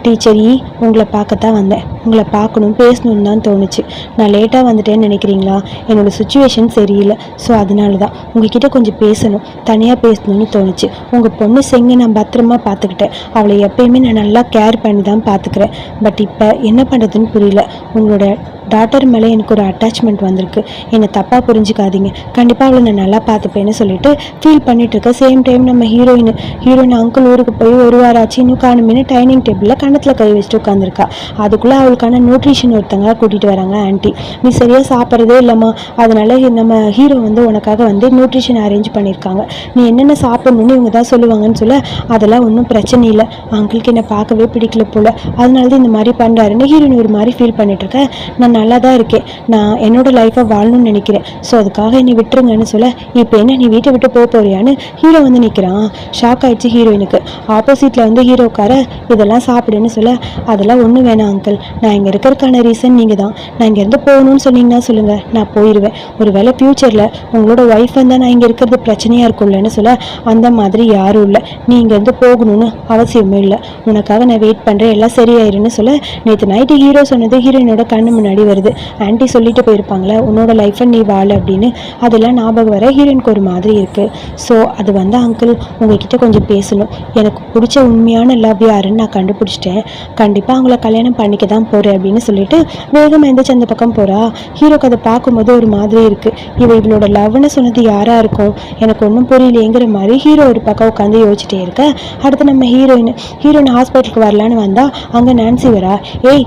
டீச்சர் உங்களை பார்க்கத்தான் வந்தேன். உங்களை பார்க்கணும் பேசணும்னு தான் தோணுச்சு. நான் லேட்டாக வந்துட்டேன்னு நினைக்கிறீங்களா? என்னோடய சுச்சுவேஷன் சரியில்லை. ஸோ அதனால தான் உங்ககிட்ட கொஞ்சம் பேசணும், தனியாக பேசணும்னு தோணுச்சு. உங்கள் பொண்ணு செங்க நான் பத்திரமா பார்த்துக்கிட்டேன். அவளை எப்பயுமே நான் நல்லா கேர் பண்ணி தான் பார்த்துக்கிறேன். பட் இப்போ என்ன பண்ணுறதுன்னு புரியல. உங்களோட டாட்டர் மேலே எனக்கு ஒரு அட்டாச்மெண்ட் வந்திருக்கு. என்னை தப்பாக புரிஞ்சுக்காதீங்க. கண்டிப்பாக அவளை நான் நல்லா பார்த்துப்பேன்னு சொல்லிட்டு ஃபீல் பண்ணிட்டு இருக்கேன். சேம் டைம் நம்ம ஹீரோயின் அங்கிள் ஊருக்கு போய் ஒரு வாரம் ஆச்சு, இன்னும் காணுமேனு டைனிங் டேபிளில் கணத்தில் கை வச்சுட்டு உட்காந்துருக்கா. அதுக்குள்ளே அவளுக்கான நியூட்ரிஷன் ஒருத்தங்க கூட்டிகிட்டு வராங்க. ஆன்ட்டி, நீ சரியாக சாப்பிட்றதே இல்லைம்மா, அதனால நம்ம ஹீரோ உனக்காக நியூட்ரிஷன் அரேஞ்ச் பண்ணியிருக்காங்க. நீ என்னென்ன சாப்பிடணும்னு இவங்க தான் சொல்லுவாங்கன்னு சொல்ல, அதெல்லாம் ஒன்றும் பிரச்சனை இல்லை, அங்கிளுக்கு என்னை பார்க்கவே பிடிக்கல போல், அதனால தான் இந்த மாதிரி பண்ணுறாருன்னு ஹீரோயின் ஒரு மாதிரி ஃபீல் பண்ணிட்டுருக்கேன். நான் நல்லா தான் இருக்கேன், நான் என்னோட லைஃப்பை வாழணும்னு நினைக்கிறேன், ஸோ அதுக்காக என்னை விட்டுருங்கன்னு சொல்ல, இப்போ என்ன நீ வீட்டை விட்டு போறியான்னு ஹீரோ நிற்கிறான். ஷாக் ஆயிடுச்சு ஹீரோயினுக்கு. ஆப்போசிட்டில் ஹீரோக்கார இதெல்லாம் சாப்பிடுன்னு சொல்ல, அதெல்லாம் ஒன்றும் வேணாம் அங்கிள், நான் இங்கே இருக்கிறதுக்கான ரீசன் நீங்கள் தான். நான் இங்கேருந்து போகணும்னு சொன்னீங்கன்னா சொல்லுங்கள், நான் போயிடுவேன். ஒரு வேளை ஃப்யூச்சரில் உங்களோட ஒய்ஃப் வந்தால் நான் இங்கே இருக்கிறது பிரச்சனையாக இருக்கும்லன்னு சொல்ல, அந்த மாதிரி யாரும் இல்லை, நீ இங்கேருந்து போகணும்னு அவசியமே இல்லை, உனக்காக நான் வெயிட் பண்ணுறேன், எல்லாம் சரியாயிருன்னு சொல்ல, நேற்று நைட்டு ஹீரோ சொன்னது ஹீரோயினோட கண்ணு முன்னாடி வருது. ஆன்ட்டி சொல்லிட்டு போயிருப்பாங்களே உன்னோட லைஃப்பை நீ வாழ அப்படின்னு, அதெல்லாம் ஞாபகம் வர ஹீரோயினுக்கு ஒரு மாதிரி இருக்குது. ஸோ அது அங்கிள் உங்ககிட்ட கொஞ்சம் பேசணும், எனக்கு பிடிச்ச உண்மையான லவ் யாருன்னு நான் கண்டுபிடிச்சிட்டேன், கண்டிப்பாக அவங்கள கல்யாணம் பண்ணிக்க தான் போகிறேன் அப்படின்னு சொல்லிட்டு வேகமாக எந்த அந்த பக்கம் போகிறா. ஹீரோக்கு அதை பார்க்கும்போது ஒரு மாதிரி இருக்குது. இவளோட லவ்னு சொன்னது யாராக இருக்கும், எனக்கு ஒன்றும் புரியலையேங்கிற மாதிரி ஹீரோ ஒரு பக்கம் உட்காந்து யோசிச்சுட்டே இருக்க. அடுத்து நம்ம ஹீரோயின் ஹாஸ்பிட்டலுக்கு வரலான்னு வந்தால் அங்கே நான்சி வரா. ஏய்,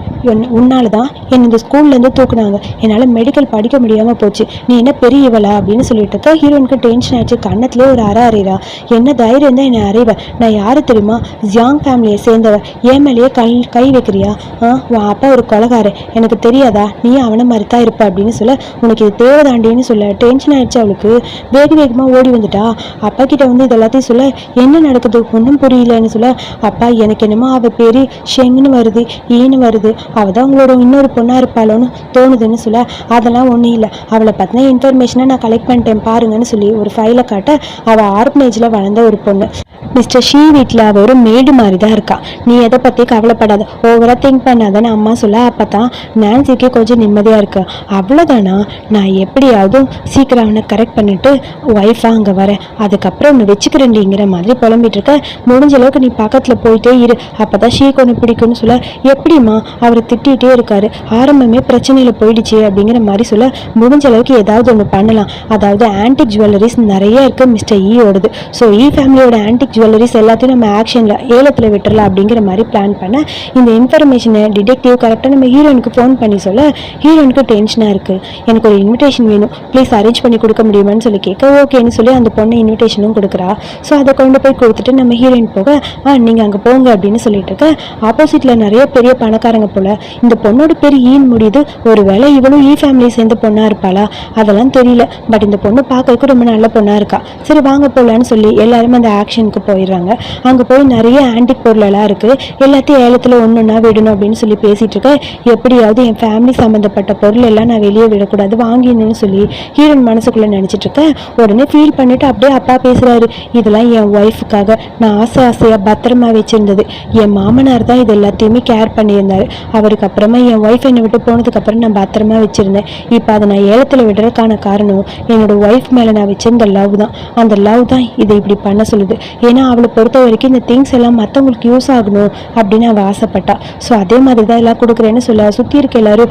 உன்னால தான் என்னை இந்த ஸ்கூல்லேருந்து தூக்குனாங்க, என்னால் மெடிக்கல் படிக்க முடியாமல் போச்சு, நீ என்ன பெரியவளா அப்படின்னு சொல்லிட்டு இருக்க. ஹீரோயினுக்கு டென்ஷன் ஆயிடுச்சு. கண்ணத்துலேயே ஒரு அறையிறா. என்ன தைரியம் தான் என்னை அறைவ, நான் யாரு தெரியுமா, ஜியாங் ஃபேமிலியை சேர்ந்தவ, ஏன் மேலேயே கை வைக்கிறியா, உன் அப்பா ஒரு கொலகாரன், எனக்கு தெரியாதா, நீ அவனை மாதிரி தான் இருப்ப அப்படின்னு சொல்ல, உனக்கு இது தேவைதாண்டின்னு சொல்ல டென்ஷன் ஆயிடுச்சு அவளுக்கு. வேகமாக ஓடி வந்துட்டா. அப்பா கிட்ட இது எல்லாத்தையும் சொல்ல, என்ன நடக்குது ஒன்றும் புரியலன்னு சொல்ல, அப்பா எனக்கு என்னமோ அவள் பேர் ஷெங்னு வருது, ஈன்னு வருது, அவள் தான் உங்களோட இன்னொரு பொண்ணாக இருப்பாளோன்னு தோணுதுன்னு சொல்ல, அதெல்லாம் ஒன்றும் இல்லை, அவளை பற்றின இன்ஃபர்மேஷனை நான் கலெக்ட் பண்ணிட்டேன் பாருங்கன்னு சொல்லி ஒரு ஃபைலை காட்ட, அவள் ஆர்ஃபனேஜில் வளர்ந்த ஒரு பொண்ணு. மிஸ்டர் ஷீ வீட்டில் அவள் ஒரு மேடு மாதிரி தான் இருக்கா, நீ எதை பற்றி கவலைப்படாத, ஓவராக திங்க் பண்ணாதானே அம்மா சொல்ல. அப்போ தான் நான்சிக்கு கொஞ்சம் நிம்மதியாக இருக்கு. அவ்வளோதானா, நான் எப்படியாவது சீக்கிரம் அவனை கரெக்ட் பண்ணிட்டு ஒய்ஃபாக அங்கே வரேன், அதுக்கப்புறம் ஒன்று வச்சுக்கிறேன்டிங்கிற மாதிரி புலம்பிட்டு இருக்க. முடிஞ்ச அளவுக்கு நீ பக்கத்தில் போயிட்டே இரு, அப்போ தான் ஷீக்கு ஒன்று பிடிக்கும்னு சொல்ல. எப்படிம்மா, அவர் திட்டிகிட்டே இருக்காரு, ஆரம்பமே பிரச்சனையில் போயிடுச்சு அப்படிங்கிற மாதிரி சொல்ல, முடிஞ்ச அளவுக்கு ஏதாவது ஒன்று பண்ணலாம். அதாவது ஆன்டிக் ஜுவல்லரிஸ் நிறைய இருக்குது மிஸ்டர் ஈயோடது, ஸோ ஃபேமிலியோட ஆன்டிக் ஜுவல்லரிஸ் எல்லாத்தையும் நம்ம ஆக்ஷனில் ஏலத்தில் விட்டுறலாம் அப்படிங்கிற மாதிரி பிளான் பண்ண, இந்த இன்ஃபர்மேஷனை டிடெக்டிவ் கரெக்டாக நம்ம ஹீரோயினுக்கு ஃபோன் பண்ணி சொல்ல, ஹீரோயினுக்கு டென்ஷனாக இருக்குது. எனக்கு ஒரு இன்விடேஷன் வேணும், ப்ளீஸ் அரேஞ்ச் பண்ணி கொடுக்க முடியுமான்னு சொல்லி கேட்க, ஓகேன்னு சொல்லி அந்த பொண்ணு இன்விடேஷனும் கொடுக்குறா. ஸோ அதை கொண்டு போய் கொடுத்துட்டு நம்ம ஹீரோயின் போக, நீங்கள் அங்கே போங்க அப்படின்னு சொல்லிட்டு இருக்க. ஆப்போசிட்டில் நிறைய பெரிய பணக்காரங்க போல். இந்த பொண்ணோட பேர் ஈன் முடியுது. ஒரு வேளை இவளும் ஃபேமிலியை சேர்ந்த பொண்ணாக இருப்பாளா, அதெல்லாம் தெரியல. பட் இந்த பொண்ணு பார்க்கறதுக்கு ரொம்ப நல்ல பொண்ணாக இருக்கா. சரி வாங்க போகலான்னு சொல்லி எல்லாருமே அந்த ஆக்ஷனுக்கு போயிடுறாங்க. அங்கே போய் நிறைய ஆன்டிக் பொருளெல்லாம் இருக்குது, எல்லாத்தையும் ஏலத்தில் ஒன்றுன்னா விடணும் அப்படின்னு சொல்லி பேசிகிட்டு இருக்க. எப்படியாவது என் ஃபேமிலி சம்மந்தப்பட்ட பொருள் எல்லாம் நான் வெளியே விடக்கூடாது, வாங்கிடணும்னு சொல்லி ஹீரோயின் மனசுக்குள்ளே நினச்சிட்டு இருக்கேன். உடனே ஃபீல் பண்ணிவிட்டு அப்படியே அப்பா பேசுகிறாரு, இதெல்லாம் என் ஒய்ஃபுக்காக நான் ஆசையாக பத்திரமா வச்சுருந்தது, என் மாமனார் தான் இது எல்லாத்தையுமே கேர் பண்ணியிருந்தார், அவருக்கு அப்புறமா என் ஒய்ஃப் என்னை விட்டு போனதுக்கப்புறம் நான் பத்திரமா வச்சுருந்தேன். இப்போ அதை நான் ஏலத்தில் விடுறதுக்கான காரணம் என்னோட ஒய்ஃப் மேலே நான் வச்சிருந்த லவ் தான். அந்த லவ் தான் இதை இப்படி பண்ண சொல்லுது. ஏன்னா அவளை பொறுத்த வரைக்கும் இந்த திங்ஸ் எல்லாம் மற்றவங்களுக்கு யூஸ் ஆகணும் அப்படின்னு அவள் ஆசைப்பட்டா. ஸோ அதே மாதிரி தான் எல்லாம் கொடுக்குறேன்னு சொல்ல, சுற்றி இருக்க எல்லாரும்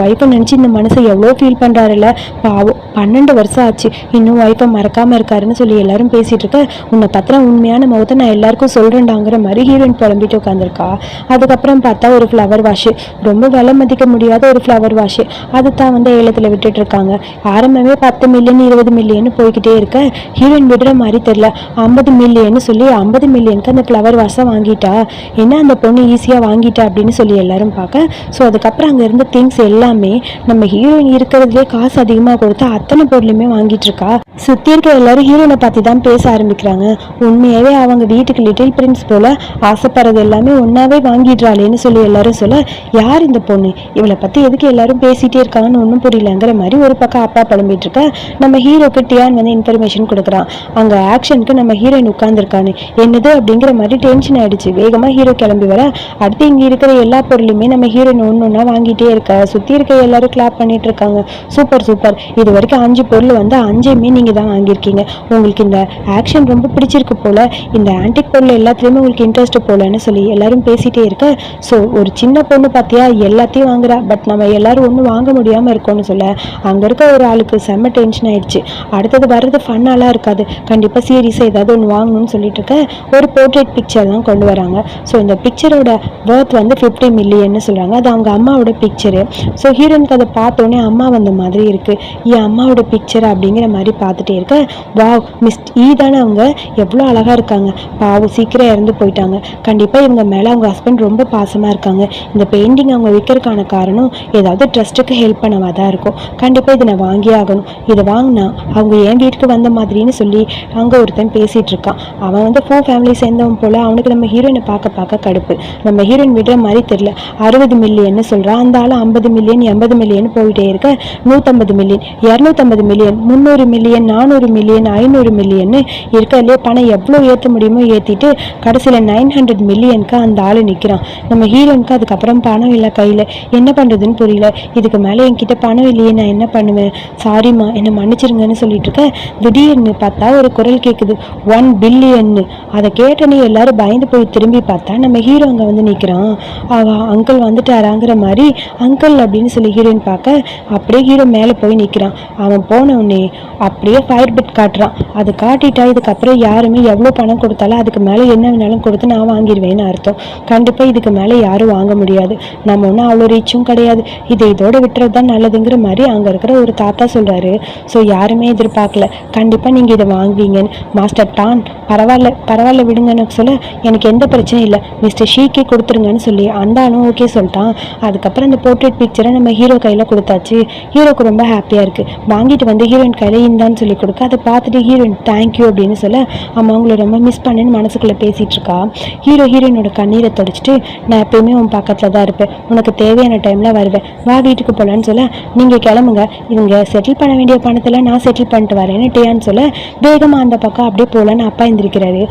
ஒய்ஃபை நினச்சி இந்த மனசை எவ்வளோ ஃபீல் பண்ணுறாருல்ல, பாவம் 12 வருஷம் ஆச்சு இன்னும் ஒய்ஃபை மறக்காமல் இருக்காருன்னு சொல்லி எல்லாரும் பேசிகிட்டு இருக்க. உன்னை பத்திர உண்மையான முகத்தை நான் எல்லாருக்கும் சொல்கிறேன்டாங்கிற மாதிரி ஹீரோயின் புலம்பிட்டு உட்காந்துருக்கா. அதுக்கப்புறம் பார்த்தா ஒரு ஃப்ளவர் வாஷ், ரொம்ப விலை மதிக்க முடியாத ஒரு ஃப்ளவர் வாஷ், அது தான் ஏலத்தில் விட்டுட்டு இருக்காங்க. ஆரம்பமே 10 மில்லியன் 20 மில்லியன் போய்கிட்டே இருக்க, ஹீரோயின் விடுற மாதிரி தெரியல. 50 மில்லியன் சொல்லி 50 மில்லியனுக்கு அந்த ஃப்ளவர் வாஷை வாங்கிட்டா. என்ன அந்த பொண்ணு ஈஸியாக வாங்கிட்டா அப்படின்னு சொல்லி எல்லாரும் பார்க்க. ஸோ அதுக்கப்புறம் அங்கே இருந்த திங்ஸ் எல்லாமே நம்ம ஹீரோயின் இருக்கிறதுலே காசு அதிகமாக கொடுத்தா அத்தனை பொருளுமே வாங்கிட்டு இருக்கா. சுற்றி இருக்க எல்லாரும் ஹீரோனை பற்றி தான் பேச ஆரம்பிக்கிறாங்க. உண்மையாகவே அவங்க வீட்டுக்கு லிட்டில் பிரின்ஸ் போல ஆசைப்படுறது எல்லாமே ஒன்றாவே வாங்கிடுறாளேன்னு சொல்லி எல்லாரும் சொல்ல, யார் இந்த பொண்ணு, இவளை பற்றி எதுக்கு எல்லாரும் பேசிகிட்டே இருக்காங்கன்னு ஒன்றும் புரியலங்கிற மாதிரி ஒரு பக்கம் அப்பா புலம்பிட்டு இருக்க. நம்ம ஹீரோக்கு டியான் இன்ஃபர்மேஷன் கொடுக்குறான். அங்கே ஆக்ஷனுக்கு நம்ம ஹீரோயின் உட்காந்துருக்கா சொல்கிறான்னு. என்னது அப்படிங்கிற மாதிரி டென்ஷன் ஆகிடுச்சு. வேகமாக ஹீரோ கிளம்பி வர அடுத்து இங்கே இருக்கிற எல்லா பொருளையுமே நம்ம ஹீரோயின் ஒன்று ஒன்றா வாங்கிட்டே இருக்கா. சுற்றி இருக்க எல்லாரும் கிளாப் பண்ணிட்டு இருக்காங்க. சூப்பர் சூப்பர், இது வரைக்கும் 5 பொருள் வந்து 5மே நீங்கள் தான் வாங்கியிருக்கீங்க. உங்களுக்கு இந்த ஆக்ஷன் ரொம்ப பிடிச்சிருக்கு போல, இந்த ஆன்டிக் பொருள் எல்லாத்துலேயுமே உங்களுக்கு இன்ட்ரெஸ்ட் போலன்னு சொல்லி எல்லாரும் பேசிகிட்டே இருக்க, ஸோ ஒரு சின்ன பொண்ணு பார்த்தியா எல்லாத்தையும் வாங்குறா, பட் நம்ம எல்லாரும் ஒன்றும் வாங்க முடியாமல் இருக்கோன்னு சொல்ல அங்கே இருக்க ஒரு ஆளுக்கு செம்ம டென்ஷன் ஆயிடுச்சு. அடுத்தது வர்றது ஃபன்னாலாம் இருக்காது, கண்டிப்பாக சீரியஸாக ஏதாவது ஒன்று வாங்கணும்னு சொல்லிட்டு இருக்க ஒரு போர்ட்ரேட் பிக்சர் தான் கொண்டு வராங்க. ஸோ இந்த பிக்சரோட ஒர்த் வந்து 50 மில்லியன்னு சொல்கிறாங்க. அது அவங்க அம்மாவோட பிக்சரு. ஸோ ஹீரோனுக்கு அதை பார்த்தோன்னே அம்மா வந்த மாதிரி இருக்குது, என் அம்மாவோட பிக்சர் அப்படிங்கிற மாதிரி பார்த்துட்டே இருக்க, வாவ் மிஸ் ஈ தானே அவங்க, எவ்வளோ அழகாக இருக்காங்க, பாவம் சீக்கிரம் இறந்து போயிட்டாங்க. கண்டிப்பாக இவங்க மேலே அவங்க ஹஸ்பண்ட் ரொம்ப பாசமாக இருக்காங்க. இந்த பெயிண்டிங் அவங்க விற்கிறதுக்கான காரணம் ஏதாவது ட்ரஸ்ட்டுக்கு ஹெல்ப் பண்ணவா தான் இருக்கும். கண்டிப்பாக இதை நான் வாங்கியே ஆகணும், இதை வாங்கினா அவங்க என் வீட்டுக்கு வந்த மாதிரின்னு சொல்லி அங்கே ஒருத்தன் பேசிகிட்டு இருக்கான். அவன் வந்து 4 ஃபேமிலி சேர்ந்தவன் போல். அவனுக்கு நம்ம ஹீரோயினை பார்க்க கடுப்பு. நம்ம ஹீரோயின் விடுற மாதிரி தெரியல. 60 மில்லியன்னு சொல்கிறான். அந்த ஆள் 50 மில்லியன் 80 மில்லியன் போயிட்டே இருக்க 150 million 250 million 300 million 400 million 500 million இருக்கிறதுலே பணம் எவ்வளோ ஏற்ற முடியுமோ ஏற்றிட்டு கடைசியில் 900 மில்லியனுக்கு அந்த ஆள் நிற்கிறான். நம்ம ஹீரோயினுக்கு அதுக்கப்புறம் பணம் இல்லை கையில், என்ன பண்ணுறதுன்னு புரியல. இதுக்கு மேலே என்கிட்ட பணம் இல்லையே, நான் என்ன பண்ணுவேன், சாரிம்மா என்னை மன்னிச்சிருங்கன்னு சொல்லிட்டு இருக்க, திடீர்னு பார்த்தா ஒரு குரல் கேட்குது, 1 பில்லியன்னு. அதை கேட்டனே எல்லாரும் பயந்து போய் திரும்பி பார்த்தா நம்ம ஹீரோ அங்கே வந்து நிற்கிறான். அங்கிள் வந்துட்டாராங்கிற மாதிரி அங்கிள் அப்படின்னு சொல்லி ஹீரோயின் பார்க்க அப்படியே ஹீரோ மேலே போய் நிற்கிறான். அவன் போன உடனே அப்படியே ஃபயர் பிட் காட்டுறான். அது காட்டிட்டா இதுக்கப்புறம் யாருமே எவ்வளோ பணம் கொடுத்தாலும் அதுக்கு மேலே என்ன வேணாலும் கொடுத்து நான் வாங்கிடுவேன்னு அர்த்தம். கண்டிப்பாக இதுக்கு மேலே யாரும் வாங்க முடியாது, நம்ம ஒன்றும் அவ்வளோ ரீச்சும் கிடையாது, இதோட விட்டுறது தான் நல்லதுங்கிற மாதிரி அங்கே இருக்கிற ஒரு தாத்தா சொல்கிறாரு. ஸோ யாருமே எதிர்பார்க்கல, கண்டிப்பாக நீங்கள் இதை வாங்குவீங்கன்னு. மாஸ்டர் டான் பரவாயில்ல விடுங்கன்னு சொல்ல, எனக்கு எந்த பிரச்சனையும் இல்லை, மிஸ்டர் ஷீக்கே கொடுத்துருங்கன்னு சொல்லி அந்த ஆளும் ஓகே சொல்லிட்டான். அதுக்கப்புறம் அந்த போர்ட்ரேட் பிக்சரை நம்ம ஹீரோ கையில் கொடுத்தாச்சு. ஹீரோக்கு ரொம்ப ஹாப்பியாக இருக்குது. வாங்கிட்டு வந்து ஹீரோயின் கையில் இந்தான்னு சொல்லி கொடுக்க, அதை பார்த்துட்டு ஹீரோயின் தேங்க்யூ அப்படின்னு சொல்ல, அம்மா அவங்கள ரொம்ப மிஸ் பண்ணேன்னு மனசுக்குள்ளே பேசிகிட்டு இருக்கா. ஹீரோயினோட கண்ணீரை தொடச்சிட்டு, நான் எப்பயுமே உன் பக்கத்தில் தான் இருப்பேன், உனக்கு தேவையான டைமில் வருவேன், வா வீட்டுக்கு போகலான்னு சொல்ல, நீங்கள் கிளம்புங்க, இவங்க செட்டில் பண்ண வேண்டிய பணத்தில் நான் செட்டில் பண்ணிட்டு வரேன்னு டேன்னு சொல்ல, வேகமாக அந்த பக்கம் அப்படியே போகலான்னு அப்பா எழுந்திருக்கிறாரு.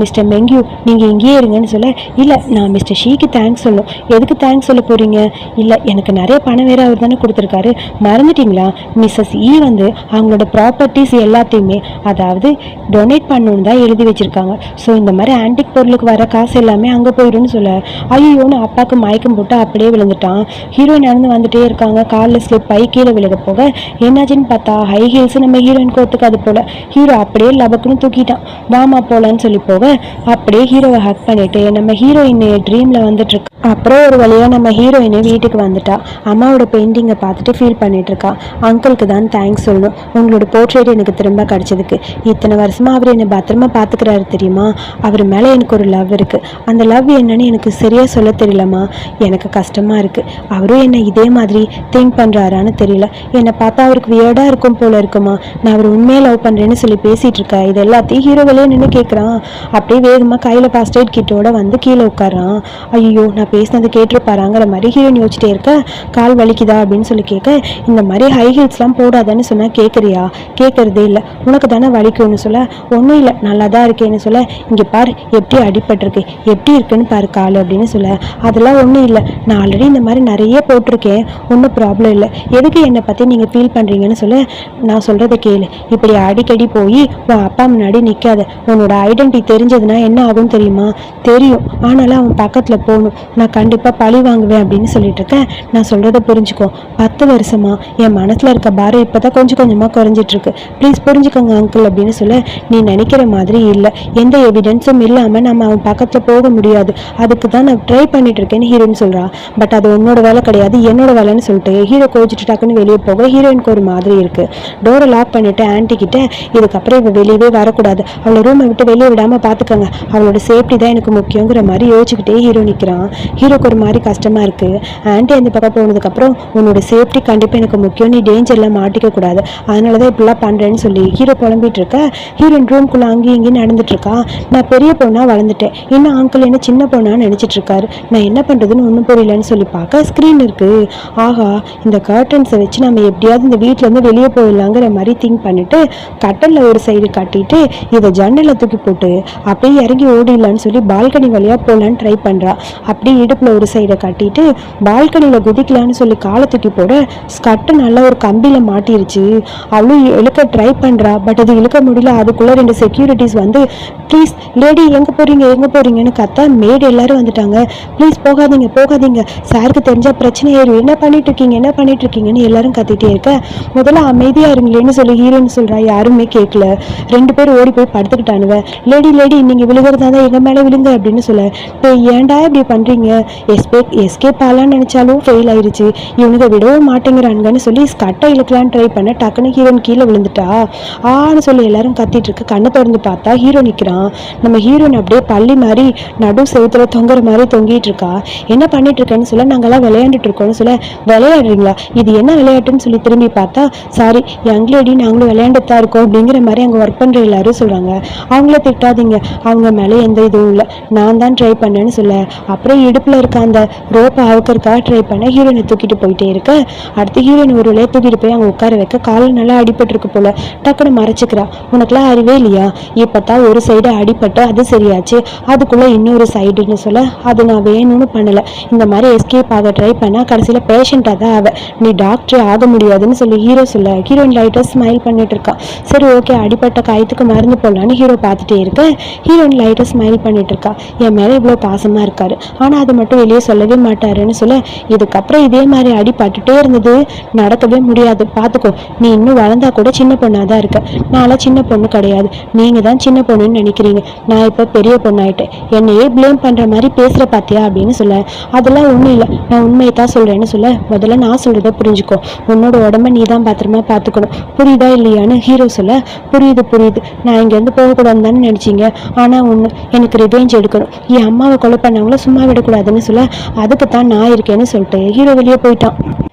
மிஸ்டர் மெங்கியூ நீங்கள் இங்கேயே இருங்கன்னு சொல்ல, இல்லை நான் மிஸ்டர் ஷீக்கு தேங்க்ஸ் சொல்லும். எதுக்கு தேங்க்ஸ் சொல்ல போகிறீங்க? இல்லை எனக்கு நிறைய பணம் வேறு அவர் தானே கொடுத்துருக்காரு, மறந்துட்டிங்களா? மிஸ்ஸஸ் வந்து அவங்களோட ப்ராப்பர்ட்டிஸ் எல்லாத்தையுமே அதாவது டொனேட் பண்ணணுன்னு தான் எழுதி வச்சுருக்காங்க. ஸோ இந்த மாதிரி ஆன்டிக் பொருளுக்கு வர காசு எல்லாமே அங்கே போயிடும்னு சொல்ல, ஐயோன்னு அப்பாவுக்கு மயக்கம் போட்டு அப்படியே விழுந்துட்டான். ஹீரோயின் நடந்து வந்துட்டே இருக்காங்க. காலில் ஸ்லிப் ஆகி கீழே விழுக போக என்னாச்சுன்னு பார்த்தா ஹை ஹீல்ஸ் நம்ம ஹீரோயினுக்கு ஒத்துக்காது போல. ஹீரோ அப்படியே லபக்குன்னு தூக்கிட்டான். வாமா போகலான்னு சொல்லி போக அப்படியே ஹீரோவை ஹக் பண்ணிட்டு நம்ம ஹீரோயின் ட்ரீமில் வந்துட்டு இருக்கு. அப்புறம் ஒரு வழியாக நம்ம ஹீரோயினே வீட்டுக்கு வந்துட்டா. அம்மாவோட பெயிண்டிங்கை பார்த்துட்டு ஃபீல் பண்ணிட்டு இருக்கா. அங்கிளுக்கு தான் தேங்க்ஸ் சொல்லணும், உங்களோட போர்ட்ரேட் எனக்கு திரும்ப கிடச்சதுக்கு. இத்தனை வருஷமாக அவர் என்னை பத்திரமா பார்த்துக்கிறாரு தெரியுமா. அவர் மேலே எனக்கு ஒரு லவ் இருக்குது. அந்த லவ் என்னன்னு எனக்கு சரியாக சொல்ல தெரியலம்மா, எனக்கு கஷ்டமாக இருக்குது. அவரும் என்னை இதே மாதிரி திங்க் பண்ணுறாரான்னு தெரியல. என்னை பார்த்தா அவருக்கு வியர்டாக இருக்கும் போல இருக்குமா. நான் அவர் உண்மையாக லவ் பண்ணுறேன்னு சொல்லி பேசிகிட்டு இருக்கேன். இது எல்லாத்தையும் ஹீரோ வெளியே நின்று கேட்குறான். அப்படியே வேகமாக கையில் ஃபர்ஸ்ட் எய்ட் கிட்டோட வந்து கீழே உட்காரான். ஐயோ நான் பேசினது கேட்டிருப்பாராங்கிற மாதிரி ஹீரோயின் யோசிச்சிட்டே இருக்க, கால் வலிக்குதா அப்படின்னு சொல்லி கேட்க, இந்த மாதிரி ஹை ஹீல்ஸ்லாம் போடாதான்னு சொன்னால் கேட்குறியா? கேட்குறதே இல்லை, உனக்கு தானே வலிக்கும்னு சொல்ல, ஒன்றும் இல்லை நல்லா தான் இருக்கேன்னு சொல்ல, இங்கே பாரு எப்படி அடிபட்டிருக்கு, எப்படி இருக்குன்னு பாரு கால் அப்படின்னு சொல்ல, அதெல்லாம் ஒன்றும் இல்லை, நான் ஆல்ரெடி இந்த மாதிரி நிறைய போட்டிருக்கேன், ஒன்றும் ப்ராப்ளம் இல்லை, எதுக்கு என்னை பற்றி நீங்கள் ஃபீல் பண்ணுறீங்கன்னு சொல்ல, நான் சொல்கிறத கேளு, இப்படி அடிக்கடி போய் உன் அப்பா முன்னாடி நிற்காத, உன்னோட ஐடென்டிட்டி தெரிஞ்சதுன்னா என்ன ஆகும் தெரியுமா? தெரியும், ஆனாலும் அவன் பக்கத்தில் போகணும், நான் கண்டிப்பாக பழி வாங்குவேன் அப்படின்னு சொல்லிட்டு இருக்கேன். நான் சொல்கிறத புரிஞ்சுக்கோ, 10 வருஷமா என் மனசில் இருக்க பாரம் இப்போ தான் கொஞ்சம் கொஞ்சமாக குறைஞ்சிட்ருக்கு, ப்ளீஸ் புரிஞ்சுக்கோங்க அங்கிள் அப்படின்னு சொல்ல, நீ நினைக்கிற மாதிரி இல்லை, எந்த எவிடன்ஸும் இல்லாமல் நம்ம அவன் பக்கத்தில் போக முடியாது, அதுக்கு தான் நான் ட்ரை பண்ணிட்டு இருக்கேன்னு ஹீரோயின் சொல்கிறா. பட் அது உன்னோட வேலை கிடையாது, என்னோட வேலைன்னு சொல்லிட்டு ஹீரோ கோச்சிட்டு டக்குன்னு வெளியே போக ஹீரோயினுக்கு ஒரு மாதிரி இருக்குது. டோரை லாக் பண்ணிவிட்டு ஆன்ட்டி கிட்ட, இதுக்கப்புறம் இவள் வெளியவே வரக்கூடாது, அவளை ரூமை விட்டு வெளியே விடாமல் பார்த்துக்கோங்க, அவளோட சேஃப்டி தான் எனக்கு முக்கியங்கிற மாதிரி யோசிச்சுக்கிட்டே ஹீரோ நிற்கிறான். ஹீரோக்கு ஒரு மாதிரி கஷ்டமாக இருக்குது. ஆன்ட்டி அந்த பக்கம் போனதுக்கப்புறம் உன்னோட சேஃப்டி கண்டிப்பாக எனக்கு முக்கியம், நீ டேஞ்சரில் மாட்டிக்க கூடாது, அதனால தான் இப்படிலாம் பண்ணுறேன்னு சொல்லி ஹீரோ புலம்பிட்டு இருக்க. ஹீரோயின் ரூம்குள்ளே அங்கேயும் இங்கேயும் நடந்துட்டு இருக்கா. நான் பெரிய பொண்ணாக வளர்ந்துட்டேன், இன்னும் அங்கிள் என்ன சின்ன பொண்ணாக நினச்சிட்டு இருக்காரு, நான் என்ன பண்ணுறதுன்னு ஒன்றும் புரியலன்னு சொல்லி பார்க்க ஸ்க்ரீன் இருக்குது. ஆஹா, இந்த கர்டன்ஸை வச்சு நம்ம எப்படியாவது இந்த வீட்டிலேருந்து வெளியே போயிடலாங்கிற மாதிரி திங்க் பண்ணிட்டு கட்டலில் ஒரு சைடு கட்டிட்டு இதை ஜன்னலில் தூக்கி போட்டு அப்படியே இறங்கி ஓடிடலான்னு சொல்லி பால்கனி வழியாக போகலான்னு ட்ரை பண்ணுறா. அப்படியே இடுப்பில் ஒரு சைடை கட்டிட்டு பால்கனியில் குதிக்கலான்னு சொல்லி காலை தூக்கி போட ஸ்கர்ட்டு நல்லா ஒரு கம்பியில் மாட்டிருச்சு. அவளும் இழுக்க ட்ரை பண்ணுறா, பட் அது இழுக்க முடியல. அதுக்குள்ளே 2 செக்யூரிட்டிஸ் வந்து ப்ளீஸ் லேடி எங்கே போகிறீங்கன்னு கத்த மேடு எல்லாரும் வந்துட்டாங்க. ப்ளீஸ் போகாதீங்க போகாதீங்க, சாருக்கு தெரிஞ்சால் பிரச்சனை ஆயிரும், என்ன பண்ணிட்டு இருக்கீங்கன்னு எல்லாரும் கத்திட்டே இருக்க. முதல்ல அமைதியாக இருங்களேன்னு சொல்லி ஹீரோன்னு சொல்கிறா. யாருமே கேட்கல. 2 பேர் ஓடி போய் படுத்துக்கிட்டானுவ. லேடி நீங்கள் விழுகிறதா தான் எங்கள் மேலே விழுங்க அப்படின்னு சொல்ல, இப்போ ஏன்டா இப்படி பண்ணுறீங்க, எஸ்கேப் ஆகலான்னு நினச்சாலும் ஃபெயில் ஆயிடுச்சு, இவனுங்க விடவும் மாட்டேங்கிறானுங்கன்னு சொல்லி ஸ்கட்டை இழுக்கலான்னு ட்ரை பண்ண டக்குன்னு ஹீரோயின் கீழே விழுந்துட்டா. ஆன்னு சொல்லி எல்லாரும் கத்திட்டு இருக்கு. கண்ணை திறந்து பார்த்தா ஹீரோ நிற்கிறான். நம்ம ஹீரோயின் அப்படியே பள்ளி மாதிரி நடு செவுத்துல தொங்குற மாதிரி தொங்கிட்டு இருக்கா. என்ன பண்ணிட்டு இருக்கேன்னு சொல்ல, நாங்கெல்லாம் விளையாண்டுட்டு இருக்கோம்னு சொல்ல, விளையாடுறீங்களா, இது என்ன விளையாட்டுன்னு சொல்லி திரும்பி பார்த்தா, சாரி யங் லேடி நாங்களும் விளையாண்டுட்டு தான் இருக்கோம் அப்படிங்கிற மாதிரி அங்கே ஒர்க் பண்ணுற எல்லாரும் சொல்கிறாங்க. அவங்கள திட்டாதீங்க, அவங்க மேலே எந்த இதுவும் இல்லை, நான் தான் ட்ரை பண்ணேன்னு சொல்ல, அப்புறம் இடுப்பில் இருக்க அந்த ரோப்பை அவுக்கறக்காக ட்ரை பண்ண ஹீரோயினை தூக்கிட்டு போயிட்டே இருக்க. அடுத்து ஹீரோயின் ஒரு வழியாக தூக்கிட்டு போய் அங்கே உட்கார வைக்க காலில் நல்லா அடிபட்டுருக்கு போல. டக்குன்னு மறைச்சிக்கிறா. உனக்குலாம் அறிவே இல்லையா, இப்போ தான் ஒரு சைடு அடிபட்டு அது சரியாச்சு, அதுக்குள்ளே இன்னொரு சைடுன்னு சொல்ல, அது நான் வேணும்னு பண்ணலை, இந்த மாதிரி எஸ்கேப் ஆக ட்ரை பண்ணால் கடைசியில் பேஷண்ட்டாக தான் ஆவ, நீ டாக்டரே ஆக முடியாதுன்னு சொல்லி ஹீரோ சொல்ல. ஹீரோயின் லைட்டாக ஸ்மைல் பண்ணிட்டு இருக்கா. சரி ஓகே, அடிப்பட்ட காயத்துக்கு மருந்து போடலான்னு ஹீரோ பார்த்துட்டே இருக்க. ஹீரோயின் லைட்டாக ஸ்மைல் பண்ணிட்டு இருக்கா. என் மேலே இவ்வளோ பாசமாக இருக்காரு, ஆனால் அது மட்டும் வெளியே சொல்லவே மாட்டாருன்னு சொல்ல, இதுக்கப்புறம் இதே மாதிரி அடிபட்டுட்டே இருந்தது நடக்கவே முடியாது, பார்த்துக்கோ, நீ இன்னும் வளர்ந்தா கூட சின்ன பொண்ணாக தான் இருக்க, நான்லாம் சின்ன பொண்ணு கிடையாது, நீங்கள் தான் சின்ன பொண்ணுன்னு நினைக்கிறீங்க, நான் இப்போ பெரிய பொண்ணாயிட்டேன், என்னையே ப்ளேம் பண்ணுற மாதிரி பேசுகிற பார்த்தியா அப்படின்னு சொல்ல, அதெல்லாம் ஒன்றும் இல்லை, நான் உண்மையை தான் சொல்கிறேன்னு சொல்ல, முதல்ல நான் சொல்கிறத புரிஞ்சுக்கோ, உன்னோட உடம்ப நீ தான் பத்திரமா பார்த்துக்கணும், புரியுதா இல்லையான்னு ஹீரோ சொல்ல, புரியுது நான் இங்கேருந்து போகக்கூடாதுன்னு தானே நினச்சிங்க, ஆனால் ஒன்று, எனக்கு ரிவெஞ்ச் எடுக்கணும், என் அம்மாவை கொலை பண்ணவங்கள சும்மா விடக்கூடாதுன்னு சொல்ல, அதுக்கு தான் நான் இருக்கேன்னு சொல்லிட்டு ஹீரோ வெளியே போயிட்டான்.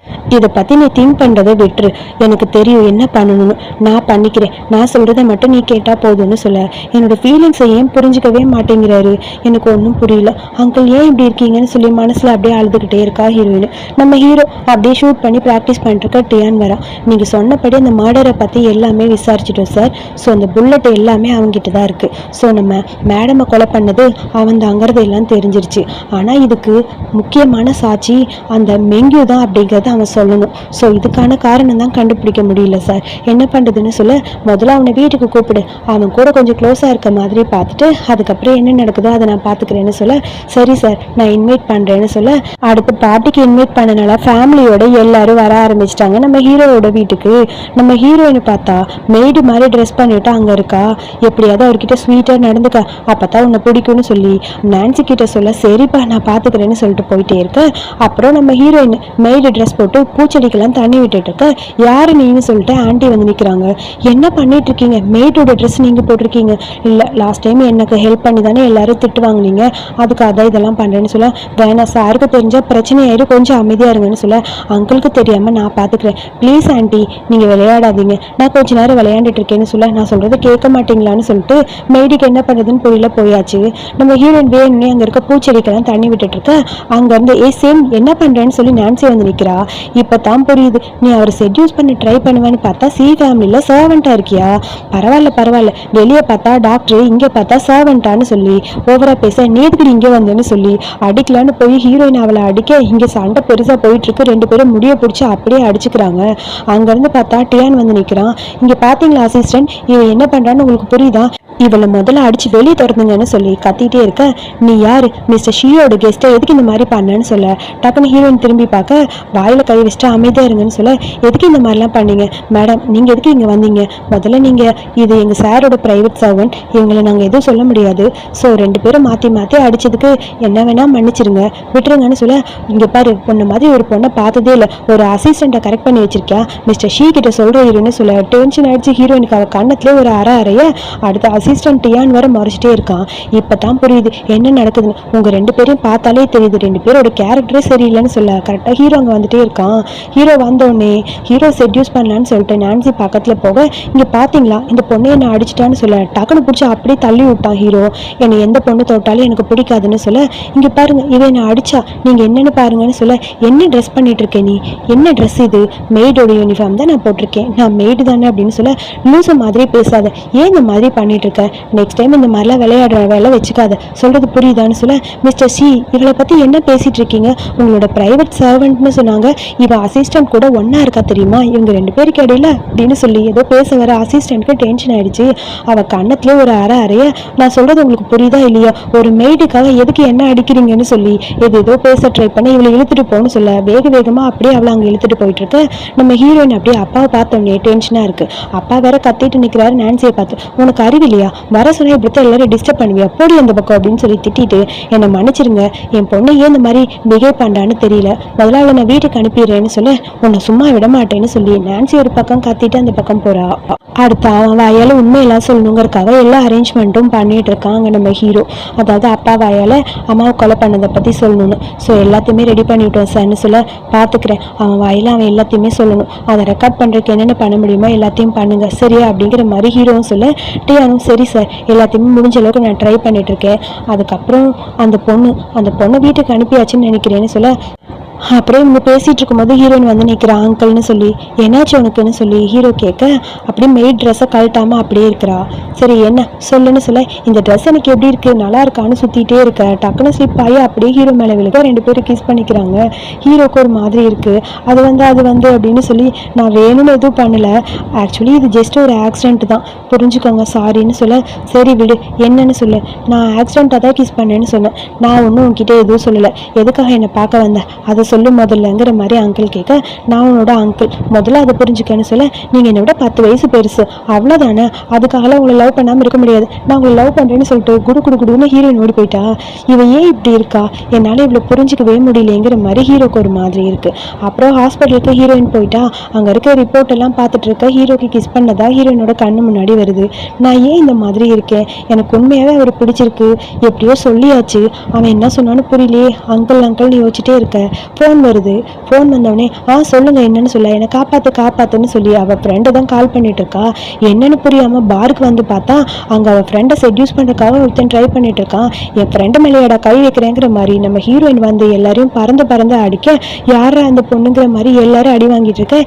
இதை பற்றி நீ திங்க் பண்ணுறதை விட்டுரு, எனக்கு தெரியும் என்ன பண்ணணும்னு, நான் பண்ணிக்கிறேன், நான் சொல்கிறத மட்டும் நீ கேட்டால் போதும்னு சொல்ல, என்னோட ஃபீலிங்ஸை ஏன் புரிஞ்சிக்கவே மாட்டேங்கிறாரு, எனக்கு ஒன்றும் புரியல, அங்கிள் ஏன் இப்படி இருக்கீங்கன்னு சொல்லி மனசில் அப்படியே அழுதுகிட்டே இருக்கா ஹீரோயின். நம்ம ஹீரோ அப்படியே ஷூட் பண்ணி ப்ராக்டிஸ் பண்ணிருக்க டியான் வரா. நீங்கள் சொன்னபடி அந்த மர்டரை பற்றி எல்லாமே விசாரிச்சிட்டோம் சார், ஸோ அந்த புல்லட் எல்லாமே அவங்ககிட்ட தான் இருக்குது, ஸோ நம்ம மேடமை கொலை பண்ணது அவன் தாங்கிறது எல்லாம் தெரிஞ்சிருச்சு, ஆனால் இதுக்கு முக்கியமான சாட்சி அந்த மெங்கியூ தான் அப்படிங்கிறது அவன் சொல்லணும், ஸோ இதுக்கான காரணம் தான் கண்டுபிடிக்க முடியல சார், என்ன பண்ணுறதுன்னு சொல்ல, முதல்ல அவனை வீட்டுக்கு கூப்பிடு, அவன் கூட கொஞ்சம் க்ளோஸாக இருக்க மாதிரி பார்த்துட்டு அதுக்கப்புறம் என்ன நடக்குதோ அதை நான் பார்த்துக்கிறேன்னு சொல்ல, சரி சார் நான் இன்வைட் பண்ணுறேன்னு சொல்ல, அடுத்த பார்ட்டிக்கு இன்வைட் பண்ணனால ஃபேமிலியோட எல்லாரும் வர ஆரம்பிச்சிட்டாங்க நம்ம ஹீரோவோட வீட்டுக்கு. நம்ம ஹீரோயினை பார்த்தா மெய்டு மாதிரி ட்ரெஸ் பண்ணிட்டு அங்கே இருக்கா. எப்படியாவது அவர்கிட்ட ஸ்வீட்டாக நடந்துக்க, அப்போ தான் உன்னை பிடிக்கும்னு சொல்லி நான்சி கிட்ட சொல்ல, சரிப்பா நான் பார்த்துக்கிறேன்னு சொல்லிட்டு போயிட்டே இருக்க. அப்புறம் நம்ம ஹீரோயின் மெய்டு ட்ரெஸ் போட்டு பூச்செடிக்கெல்லாம் தண்ணி விட்டுட்டு இருக்க. யாரு நீன்னு சொல்லிட்டு ஆண்டி வந்து நிற்கிறாங்க. என்ன பண்ணிட்டு இருக்கீங்க, மெய்டோட ட்ரெஸ் நீங்கள் போட்டிருக்கீங்க. இல்லை லாஸ்ட் டைம் எனக்கு ஹெல்ப் பண்ணி தானே எல்லாரும் திட்டு வாங்கினீங்க, அதுக்காக தான் இதெல்லாம் பண்ணுறேன்னு சொல்ல, வேணா சாருக்கு தெரிஞ்சால் பிரச்சனை ஆயிடும், கொஞ்சம் அமைதியாக இருங்கன்னு சொல்ல, அங்கிளுக்கு தெரியாமல் நான் பார்த்துக்கிறேன், ப்ளீஸ் ஆண்டி நீங்கள் விளையாடாதீங்க, நான் கொஞ்ச நேரம் விளையாண்டுட்டு இருக்கேன்னு சொல்ல, நான் சொல்கிறத கேட்க மாட்டீங்களான்னு சொல்லிட்டு மெய்டிக்கு என்ன பண்ணுறதுன்னு புரியல போயாச்சு. நம்ம ஹீரோயின் வேணும்னே அங்கே இருக்க பூச்செடிக்கெல்லாம் தண்ணி விட்டுட்டு இருக்க. அங்கேருந்து சேம் என்ன பண்ணுறேன்னு சொல்லி நான்சி வந்து நிற்கிறா. இப்போ தான் புரியுது, நீ அவரை செட்யூஸ் பண்ணி ட்ரை பண்ணுவேன்னு பார்த்தா சி ஃபேமிலியில் சர்வெண்ட்டாக இருக்கியா, பரவாயில்ல, வெளியே பார்த்தா டாக்டர், இங்கே பார்த்தா சர்வெண்ட்டான்னு சொல்லி ஓவரா பேச, நேத்துக்கு இங்கே வந்தேன்னு சொல்லி அடிக்கலான்னு போய் ஹீரோயின் அவளை அடிக்க, இங்கே சண்டை பெருசாக போயிட்டு இருக்கு. 2 பேரும் முடிய பிடிச்சி அப்படியே அடிச்சுக்கிறாங்க. அங்கேருந்து பார்த்தா டியான் வந்து நிற்கிறான். இங்கே பார்த்தீங்களா அசிஸ்டன்ட், இவன் என்ன பண்ணுறான்னு உங்களுக்கு புரியுதா, இவளை முதல்ல அடிச்சு வெளியே திறந்துங்கன்னு சொல்லி கத்திட்டே இருக்க. நீ யாரு, மிஸ்டர் ஷியோட கெஸ்ட்டை எதுக்கு இந்த மாதிரி பண்ணேன்னு சொல்ல, டக்குன்னு ஹீரோயின் திரும்பி பார்க்க, வாயில கை வச்சுட்டு அமைதியாக இருங்கன்னு சொல்ல, எதுக்கு இந்த மாதிரிலாம் பண்ணீங்க மேடம், நீங்கள் எதுக்கு இங்கே வந்தீங்க, முதல்ல நீங்கள் இது எங்கள் சாரோட ப்ரைவேட் சர்வெண்ட், இவங்களை நாங்கள் எதுவும் சொல்ல முடியாது, ஸோ 2 பேரும் மாற்றி அடிச்சதுக்கு என்ன வேணால் மன்னிச்சிருங்க, விட்டுருங்கன்னு சொல்ல, இங்கே பாரு பொண்ணு மாதிரி ஒரு பொண்ணை பார்த்ததே இல்லை, ஒரு அசிஸ்டண்ட்டை கரெக்ட் பண்ணி வச்சிருக்கா, மிஸ்டர் ஷீ கிட்ட சொல்கிற இருன்னு சொல்ல, டென்ஷன் ஆகிடுச்சு ஹீரோயினுக்கு. அவள் கண்ணத்துலேயே ஒரு அறைய அடுத்த அசிஸ்டன்ட் டியான் வேற முறைச்சிட்டே இருக்கான். இப்பதான் புரியுது என்ன நடக்குதுன்னு. உங்க 2 பேரையும் பார்த்தாலே தெரியுது 2 பேரோட கேரக்டரே சரியில்லைன்னு சொல்ல கரெக்டாக ஹீரோ அங்கே வந்துட்டே இருக்கான். ஹீரோ வந்தோடனே ஹீரோ செட்யூஸ் பண்ணலான்னு சொல்லிட்டு நான்சி பக்கத்தில் போக, இங்கே பார்த்தீங்களா இந்த பொண்ணை என்ன அடிச்சிட்டான்னு சொல்ல டக்குன்னு பிடிச்சி அப்படியே தள்ளி விட்டான் ஹீரோ. என்னை எந்த பொண்ணு தொட்டாலும் எனக்கு பிடிக்காதுன்னு சொல்ல, இங்கே பாருங்க இவன் என்னை அடிச்சா நீங்கள் என்னென்னு பாருங்கன்னு சொல்ல, என்ன ட்ரெஸ் பண்ணிட்டு இருக்கேன் நீ, என்ன ட்ரெஸ் இது, மெய்டோட யூனிஃபார்ம் தான் நான் போட்டிருக்கேன், நான் மெய்டு தானே அப்படின்னு சொல்ல, லூசு மாதிரி பேசாத, ஏன் இந்த மாதிரி பண்ணிட்டு இருக்க, நெக்ஸ்ட் டைம் இந்த மாதிரிலாம் விளையாடுற வேலை வச்சுக்காத, சொல்றது புரியுதான்னு சொல்ல, மிஸ்டர் சி இவளை பற்றி என்ன பேசிட்டு இருக்கீங்க, உங்களோட பிரைவேட் சர்வெண்ட்னு சொன்னாங்க, இவ அசிஸ்டன்ட் கூட ஒன்னா இருக்கா தெரியுமா, இவங்க 2 பேருக்கு இடையில அப்படின்னு சொல்லி ஏதோ பேச வர அசிஸ்டன்ட்க்கு டென்ஷன் ஆயிடுச்சு. அவ கண்ணத்துல ஒரு அறைய, நான் சொல்றது உங்களுக்கு புரியுதா இல்லையா, ஒரு மெய்டுக்காக எதுக்கு என்ன அடிக்கிறீங்கன்னு சொல்லி ஏதோ பேச ட்ரை பண்ணி இவளை இழுத்துட்டு போன்னு சொல்ல, வேகமா அப்படியே அவளை அங்கே இழுத்துட்டு போயிட்டு இருக்கு. நம்ம ஹீரோயின் அப்படியே அப்பாவை பார்த்தோன்னே டென்ஷனா இருக்கு. அப்பா வேற கத்திட்டு நிற்கிறாரு நான்சியை பார்த்து, உனக்கு அறிவு இல்லையா, வர சொன்னா இப்படித்தான் எல்லாரும் டிஸ்டர்ப் பண்ணுவியா, போடி அந்த பக்கம் அப்படின்னு சொல்லி திட்டிட்டு, என்னை மன்னிச்சிருங்க என் பொண்ணை ஏன் இந்த மாதிரி பிஹேவ் பண்றான்னு தெரியல, முதல்ல நான் வீட்டுக்கு அனுப்பிடுறேன்னு சொல்ல, உன்னை சும்மா விட மாட்டேன்னு சொல்லி நான்சி ஒரு பக்கம் கத்திட்டு அந்த பக்கம் போறா. அடுத்து அவன் வாயால உண்மையெல்லாம் சொல்லணுங்கிறதுக்காக எல்லா அரேஞ்ச்மெண்ட்டும் பண்ணிட்டு இருக்காங்க நம்ம ஹீரோ. அதாவது அப்பா வாயால அம்மாவை கொலை பண்ணதை பத்தி சொல்லணும்னு. ஸோ எல்லாத்தையுமே ரெடி பண்ணிவிட்டோம் சார்னு சொல்ல, பார்த்துக்கிறேன் அவன் வாயில அவன் எல்லாத்தையுமே சொல்லணும், அதை ரெக்கார்ட் பண்ணுறதுக்கு என்னென்ன பண்ண முடியுமோ எல்லாத்தையும் பண்ணுங்க சரியா அப்படிங்கிற மாதிரி ஹீரோவும் சொல்ல, டியானும் சரி சார் எல்லாத்தையுமே முடிஞ்ச அளவுக்கு நான் ட்ரை பண்ணிட்டு இருக்கேன். அதுக்கப்புறம் அந்த பொண்ணை வீட்டுக்கு அனுப்பியாச்சுன்னு நினைக்கிறேன்னு சொல்ல, அப்படியே இவங்க பேசிட்டு இருக்கும்போது ஹீரோயின் வந்து நிற்கிறா. அங்கிள்னு சொல்லி, என்னாச்சு உனக்குன்னு சொல்லி ஹீரோ கேட்க, அப்படியே மெய்ட் ட்ரெஸ்ஸை கழட்டாமல் அப்படியே இருக்கிறா. சரி என்ன சொல்லுன்னு சொல்ல, இந்த ட்ரெஸ் எனக்கு எப்படி இருக்கு நல்லா இருக்கான்னு சுற்றிட்டே இருக்க, டக்குன்னு ஸ்லிப் ஆகி அப்படியே ஹீரோ மேலே விழுக 2 பேரும் கிஸ் பண்ணிக்கிறாங்க. ஹீரோக்கு ஒரு மாதிரி இருக்கு. அது வந்து அப்படின்னு சொல்லி, நான் வேணும்னு எதுவும் பண்ணல, ஆக்சுவலி இது ஜஸ்ட் ஒரு ஆக்சிடென்ட் தான் புரிஞ்சுக்கோங்க சாரின்னு சொல்ல, சரி விடு என்னன்னு சொல்லு, நான் ஆக்சிடென்ட்டாக தான் கிஸ் பண்ணேன்னு சொன்னேன், நான் ஒன்றும் உன்கிட்ட எதுவும் சொல்லலை, எதுக்காக என்னை பார்க்க வந்தேன் அதை சொல்லு முதல்லங்கிற மாதிரி அங்கிள் கேட்க, நான் உன்னோட அங்கிள் முதல்ல அதை புரிஞ்சுக்கன்னு சொல்ல, நீங்கள் என்னை விட 10 வயசு பெருசு அவ்வளோதானே, அதுக்காகலாம் உங்களை லவ் பண்ணாமல் இருக்க முடியாது, நான் உங்களை லவ் பண்ணுறேன்னு சொல்லிட்டு குடுன்னு ஹீரோயின் ஓடி போயிட்டா. இவன் ஏன் இப்படி இருக்கா, என்னால் இவ்வளோ புரிஞ்சிக்கவே முடியலைங்கிற மாதிரி ஹீரோக்கு ஒரு மாதிரி இருக்குது. அப்புறம் ஹாஸ்பிட்டலுக்கு ஹீரோயின் போயிட்டா. அங்கே இருக்க ரிப்போர்ட் எல்லாம் பார்த்துட்டு இருக்க ஹீரோக்கு கிஸ் பண்ணதா ஹீரோயினோட கண்ணு முன்னாடி வருது. நான் ஏன் இந்த மாதிரி இருக்கேன், எனக்கு உண்மையாகவே அவர் பிடிச்சிருக்கு, எப்படியோ சொல்லியாச்சு, அவன் என்ன சொன்னான்னு புரியலையே, அங்கிள்னு யோசிச்சுட்டே இருக்க. ஃபோன் வருது. ஃபோன் வந்தோடனே சொல்லுங்க என்னன்னு சொல்ல, என்னை காப்பாத்துன்னு சொல்லி அவள் ஃப்ரெண்டை தான் கால் பண்ணிட்டு இருக்கா. என்னன்னு புரியாமல் பாருக்கு வந்து பார்த்தா அங்கே அவள் ஃப்ரெண்டை செட்யூஸ் பண்ணுறதுக்காக ஒருத்தன் ட்ரை பண்ணிட்டு இருக்கான். என் ஃப்ரெண்டு மேலேடா கை வைக்கிறேங்கிற மாதிரி நம்ம ஹீரோயின் வந்து எல்லாரையும் பறந்து அடிக்க, யாரா அந்த பொண்ணுங்கிற மாதிரி எல்லாரும் அடி வாங்கிட்டு இருக்க.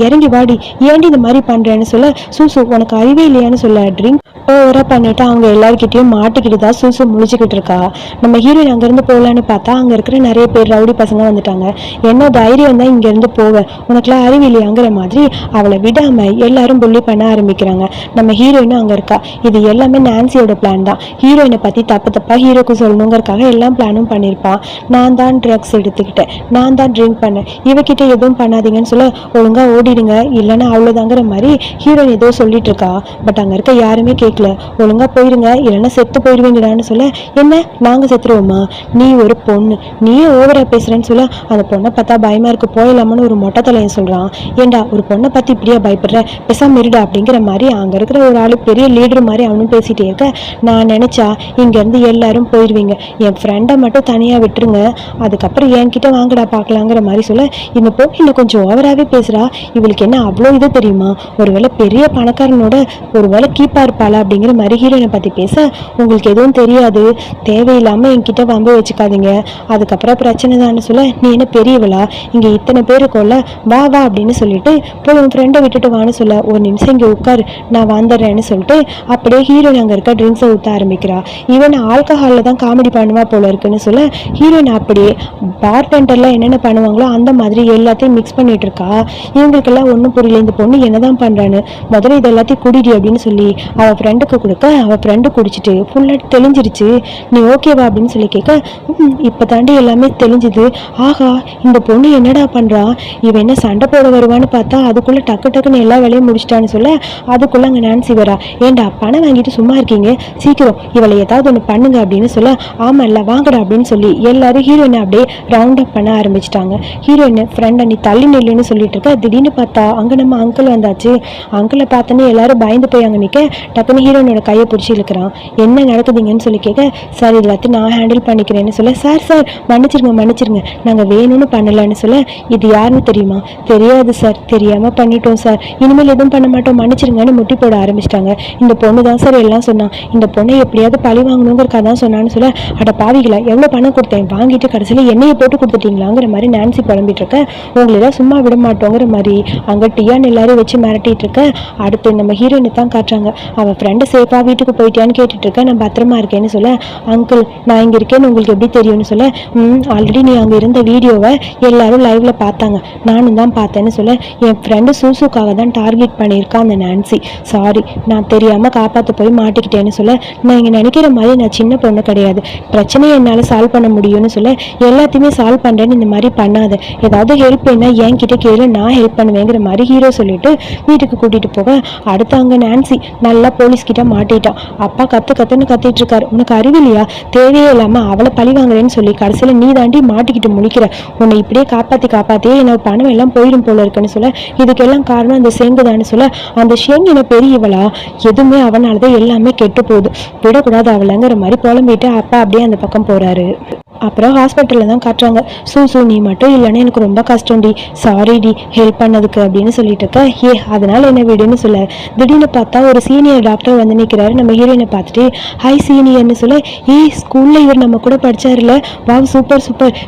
இறங்கி வாடி, ஏண்டி இந்த மாதிரி பண்ணுறேன்னு சொல்ல, சூசு உனக்கு அறிவே இல்லையான்னு சொல்ல, ட்ரிங்க் ஓவராக பண்ணிட்டு அவங்க எல்லாருக்கிட்டையும் மாட்டிக்கிட்டு தான் சூசு முழிச்சுக்கிட்டு இருக்கா. நம்ம ஹீரோயின் அங்கேருந்து போகலான்னு பார்த்தா அங்கே இருக்கிற நிறைய பேர் ரவுடி பசங்க வந்துட்டாங்க. என்ன தைரியம் தான் இங்கேருந்து போக, உனக்குலாம் அறிவில்லையாங்கிற மாதிரி அவளை விடாமல் எல்லாரும் புள்ளி பண்ண ஆரம்பிக்கிறாங்க. நம்ம ஹீரோயினும் அங்கே இருக்கா. இது எல்லாமே நான்சியோட பிளான் தான். ஹீரோயினை பற்றி தப்பாக ஹீரோக்கு சொல்லணுங்கிறதுக்காக எல்லாம் பிளானும் பண்ணியிருப்பான். நான் தான் ட்ரக்ஸ் எடுத்துக்கிட்டேன், நான் தான் ட்ரிங்க் பண்ணேன், இவகிட்ட எதுவும் பண்ணாதீங்கன்னு சொல்ல, ஒழுங்காக ஓடிடுங்க இல்லைன்னா அவ்வளோதாங்கிற மாதிரி ஹீரோயின் ஏதோ சொல்லிட்டு இருக்கா. பட் அங்கே இருக்க யாருமே கேட்கல. ஒழுங்காக போயிருங்க இல்லைன்னா செத்து போயிடுவீங்கடான்னு சொல்ல, என்ன நாங்கள் செத்துருவோமா, நீ ஒரு பொண்ணு நீயே ஓவரா பேசுறேன்னு சொல்ல, அந்த பொண்ணை பார்த்தா பயமா இருக்கு போயிடலாமனு ஒரு மொட்டை தலையை சொல்றான். ஏண்டா ஒரு பொண்ணை பத்தி இப்படியா பயப்படுற, பேசாம இருடா அப்படிங்கிற மாதிரி அங்க இருக்கிற ஒரு ஆளு பெரிய லீடர் மாதிரி அவனும் பேசிட்டே இருக்க, நான் நினைச்சா இங்க இருந்து எல்லாரும் போயிடுவீங்க, என் ஃப்ரெண்டை மட்டும் தனியா விட்டுருங்க, அதுக்கப்புறம் என்கிட்ட வாங்கடா பார்க்கலாங்கிற மாதிரி சொல்ல, இந்த பொண்ணு இன்னும் கொஞ்சம் ஓவராகவே பேசுறா, இவளுக்கு என்ன அவ்வளோ இது தெரியுமா, ஒருவேளை பெரிய பணக்காரனோட ஒருவேளை கீப்பா இருப்பாளா அப்படிங்கிற மாதிரி ஹீரோயினை பத்தி பேச, உங்களுக்கு எதுவும் தெரியாது, தேவையில்லாம என்கிட்ட வம்பு வச்சுக்காதீங்க, அதுக்கப்புறம் பிரச்சனை தான் சொல்ல, நீ என்ன பெரியவளா, இங்க இத்தனை பேரு கொள்ள, வா வா அப்படின்னு சொல்லிட்டு போய் உன் ஃப்ரெண்டை விட்டுட்டு வான்னு சொல்ல, ஒரு நிமிஷம் இங்க உட்காரு நான் வந்துடுறேன்னு சொல்லிட்டு அப்படியே ஹீரோயின் அங்க இருக்க ட்ரிங்க்ஸை ஊற்ற ஆரம்பிக்கிறா. ஈவன் ஆல்கஹாலில் தான் காமெடி பண்ணுவா போல இருக்குன்னு சொல்ல, ஹீரோயின் அப்படியே பார்டெண்டர்லாம் என்னென்ன பண்ணுவாங்களோ அந்த மாதிரி எல்லாத்தையும் மிக்ஸ் பண்ணிட்டு இருக்கா. இவங்களுக்கெல்லாம் ஒன்றும் புரியல, இந்த பொண்ணு என்னதான் பண்றான்னு, முதல்ல இது எல்லாத்தையும் குடிடி அப்படின்னு சொல்லி அவள் ஃப்ரெண்டுக்கு கொடுக்க, அவள் ஃப்ரெண்டு குடிச்சிட்டு ஃபுல்லாக தெளிஞ்சிருச்சு, நீ ஓகேவா அப்படின்னு சொல்லி கேட்க, இப்போ தாண்டி எல்லாமே தெளிஞ்சுது, ஆக ஆஹா இந்த பொண்ணு என்னடா பண்றா, இவன் என்ன சண்டை போட வருவான்னு பார்த்தா அதுக்குள்ள டக்குன்னு எல்லா வேலையும் முடிச்சிட்டான்னு சொல்ல, அதுக்குள்ள அங்க நான்சி வரா. ஏண்டா பணம் வாங்கிட்டு சும்மா இருக்கீங்க, சீக்கிரம் இவளை ஏதாவது ஒன்று பண்ணுங்க அப்படின்னு சொல்ல, ஆமா இல்ல வாங்கடா அப்படின்னு சொல்லி எல்லாரும் ஹீரோயினை அப்படியே ரவுண்ட் அப் பண்ண ஆரம்பிச்சிட்டாங்க. ஹீரோயின் ஃப்ரெண்டை நீ தள்ளி நில்லுன்னு சொல்லிட்டு இருக்க, திடீர்னு பார்த்தா அங்க நம்ம அங்கிள் வந்தாச்சு. அங்கிளை பார்த்தோன்னே எல்லாரும் பயந்து போய் அங்க நிக்க, டக்குன்னு ஹீரோயினோட கையை பிடிச்சி இழுக்கிறான். என்ன நடக்குதுங்கன்னு சொல்லி கேட்க, சார் இது எல்லாத்தையும் நான் ஹேண்டில் பண்ணிக்கிறேன்னு சொல்ல, சார் மன்னிச்சிருங்க நாங்க வேணும்னு பண்ணலன்னு சொல்ல, இது யாருன்னு தெரியுமா, தெரியாது சார், தெரியாம பண்ணிட்டோம் சார், இனிமேல் எதுவும் பண்ண மாட்டோம் மன்னிச்சிருங்கன்னு முட்டி போட ஆரம்பிச்சிட்டாங்க. இந்த பொண்ணு தான் சார் எல்லாம் சொன்னான், இந்த பொண்ணை எப்படியாவது பழி வாங்கணுங்கிறக்காக தான் சொன்னான்னு சொல்ல, அட பாவிகளா எவ்வளவு பணம் கொடுத்தேன், வாங்கிட்டு கடைசியில எண்ணெயை போட்டு கொடுத்துட்டீங்களாங்கிற மாதிரி நான்சி புலம்பிட்டு இருக்க, உங்களெல்லாம் சும்மா விட மாட்டோங்கிற மாதிரி அங்க டியான்னு எல்லாரும் வச்சு மிரட்டிட்டு இருக்க. அடுத்து நம்ம ஹீரோயினை தான் காட்டுறாங்க. அவன் ஃப்ரெண்டு சேஃபா வீட்டுக்கு போயிட்டான்னு கேட்டுட்டு இருக்க, நான் பத்திரமா இருக்கேன்னு சொல்ல, அங்கிள் நான் இங்க இருக்கேன்னு உங்களுக்கு எப்படி தெரியும்னு சொல்ல, ஆல்ரெடி நீ அங்க இருந்த வீடியோவை எல்லாரும் லைவ்ல பார்த்தாங்க, நானும் தான் பார்த்தேன்னு சொல்ல, என் ஃப்ரெண்டு சூசுக்காக தான் டார்கெட் பண்ணியிருக்கான் அந்த நான்சி, சாரி நான் தெரியாம காப்பாற்ற போய் மாட்டிக்கிட்டேன்னு சொல்ல, நான் இங்க நினைக்கிற மாதிரி நான் சின்ன பொண்ணு கிடையாது, பிரச்சனையை என்னால் சால்வ் பண்ண முடியும்னு சொல்ல, எல்லாத்தையுமே சால்வ் பண்ணுறேன்னு இந்த மாதிரி பண்ணாத, ஏதாவது ஹெல்ப் வேணா என்கிட்ட கேளு நான் ஹெல்ப் பண்ணுவேங்கிற மாதிரி ஹீரோ சொல்லிட்டு வீட்டுக்கு கூட்டிட்டு போக, அடுத்து அங்கே நான்சி நல்லா போலீஸ்கிட்ட மாட்டிட்டான். அப்பா கத்துன்னு கத்திட்டு இருக்காரு, உனக்கு அறிவில்லையா, தேவையே இல்லாமல் அவளை பழி வாங்குறேன்னு சொல்லி கடைசியில் நீ தாண்டி மாட்டிக்கிட்டு முழிக்கிற, உன்னை இப்படியே காப்பாற்றியே என்னோட பணம் எல்லாம் போயிடும் போல இருக்குன்னு சொல்ல, இதுக்கெல்லாம் காரணம் அந்த சேங்குதான்னு சொல்ல, அந்த ஷேங்கு என்ன பெரியவளா, எதுவுமே அவனாலதான் எல்லாமே கெட்டு போகுது, விடக்கூடாது அவளைங்கிற மாதிரி புலம்பிட்டு அப்பா அப்படியே அந்த பக்கம் போறாரு. அப்புறம் ஹாஸ்பிட்டலில் தான் காட்டுறாங்க. சூசு நீ மட்டும் இல்லைன்னா எனக்கு ரொம்ப கஷ்டம்டி, சாரிடி ஹெல்ப் பண்ணதுக்கு அப்படின்னு சொல்லிட்டு இருக்க, அதனால என்ன விடுன்னு சொல்ல, திடீர்னு பார்த்தா ஒரு சீனியர் டாக்டர் வந்து நிற்கிறாரு. நம்ம ஹீரோயினை பார்த்துட்டு ஹை சீனியர்னு சொல்ல, ஸ்கூலில் இவர் நம்ம கூட படிச்சாருல, வாவ் சூப்பர்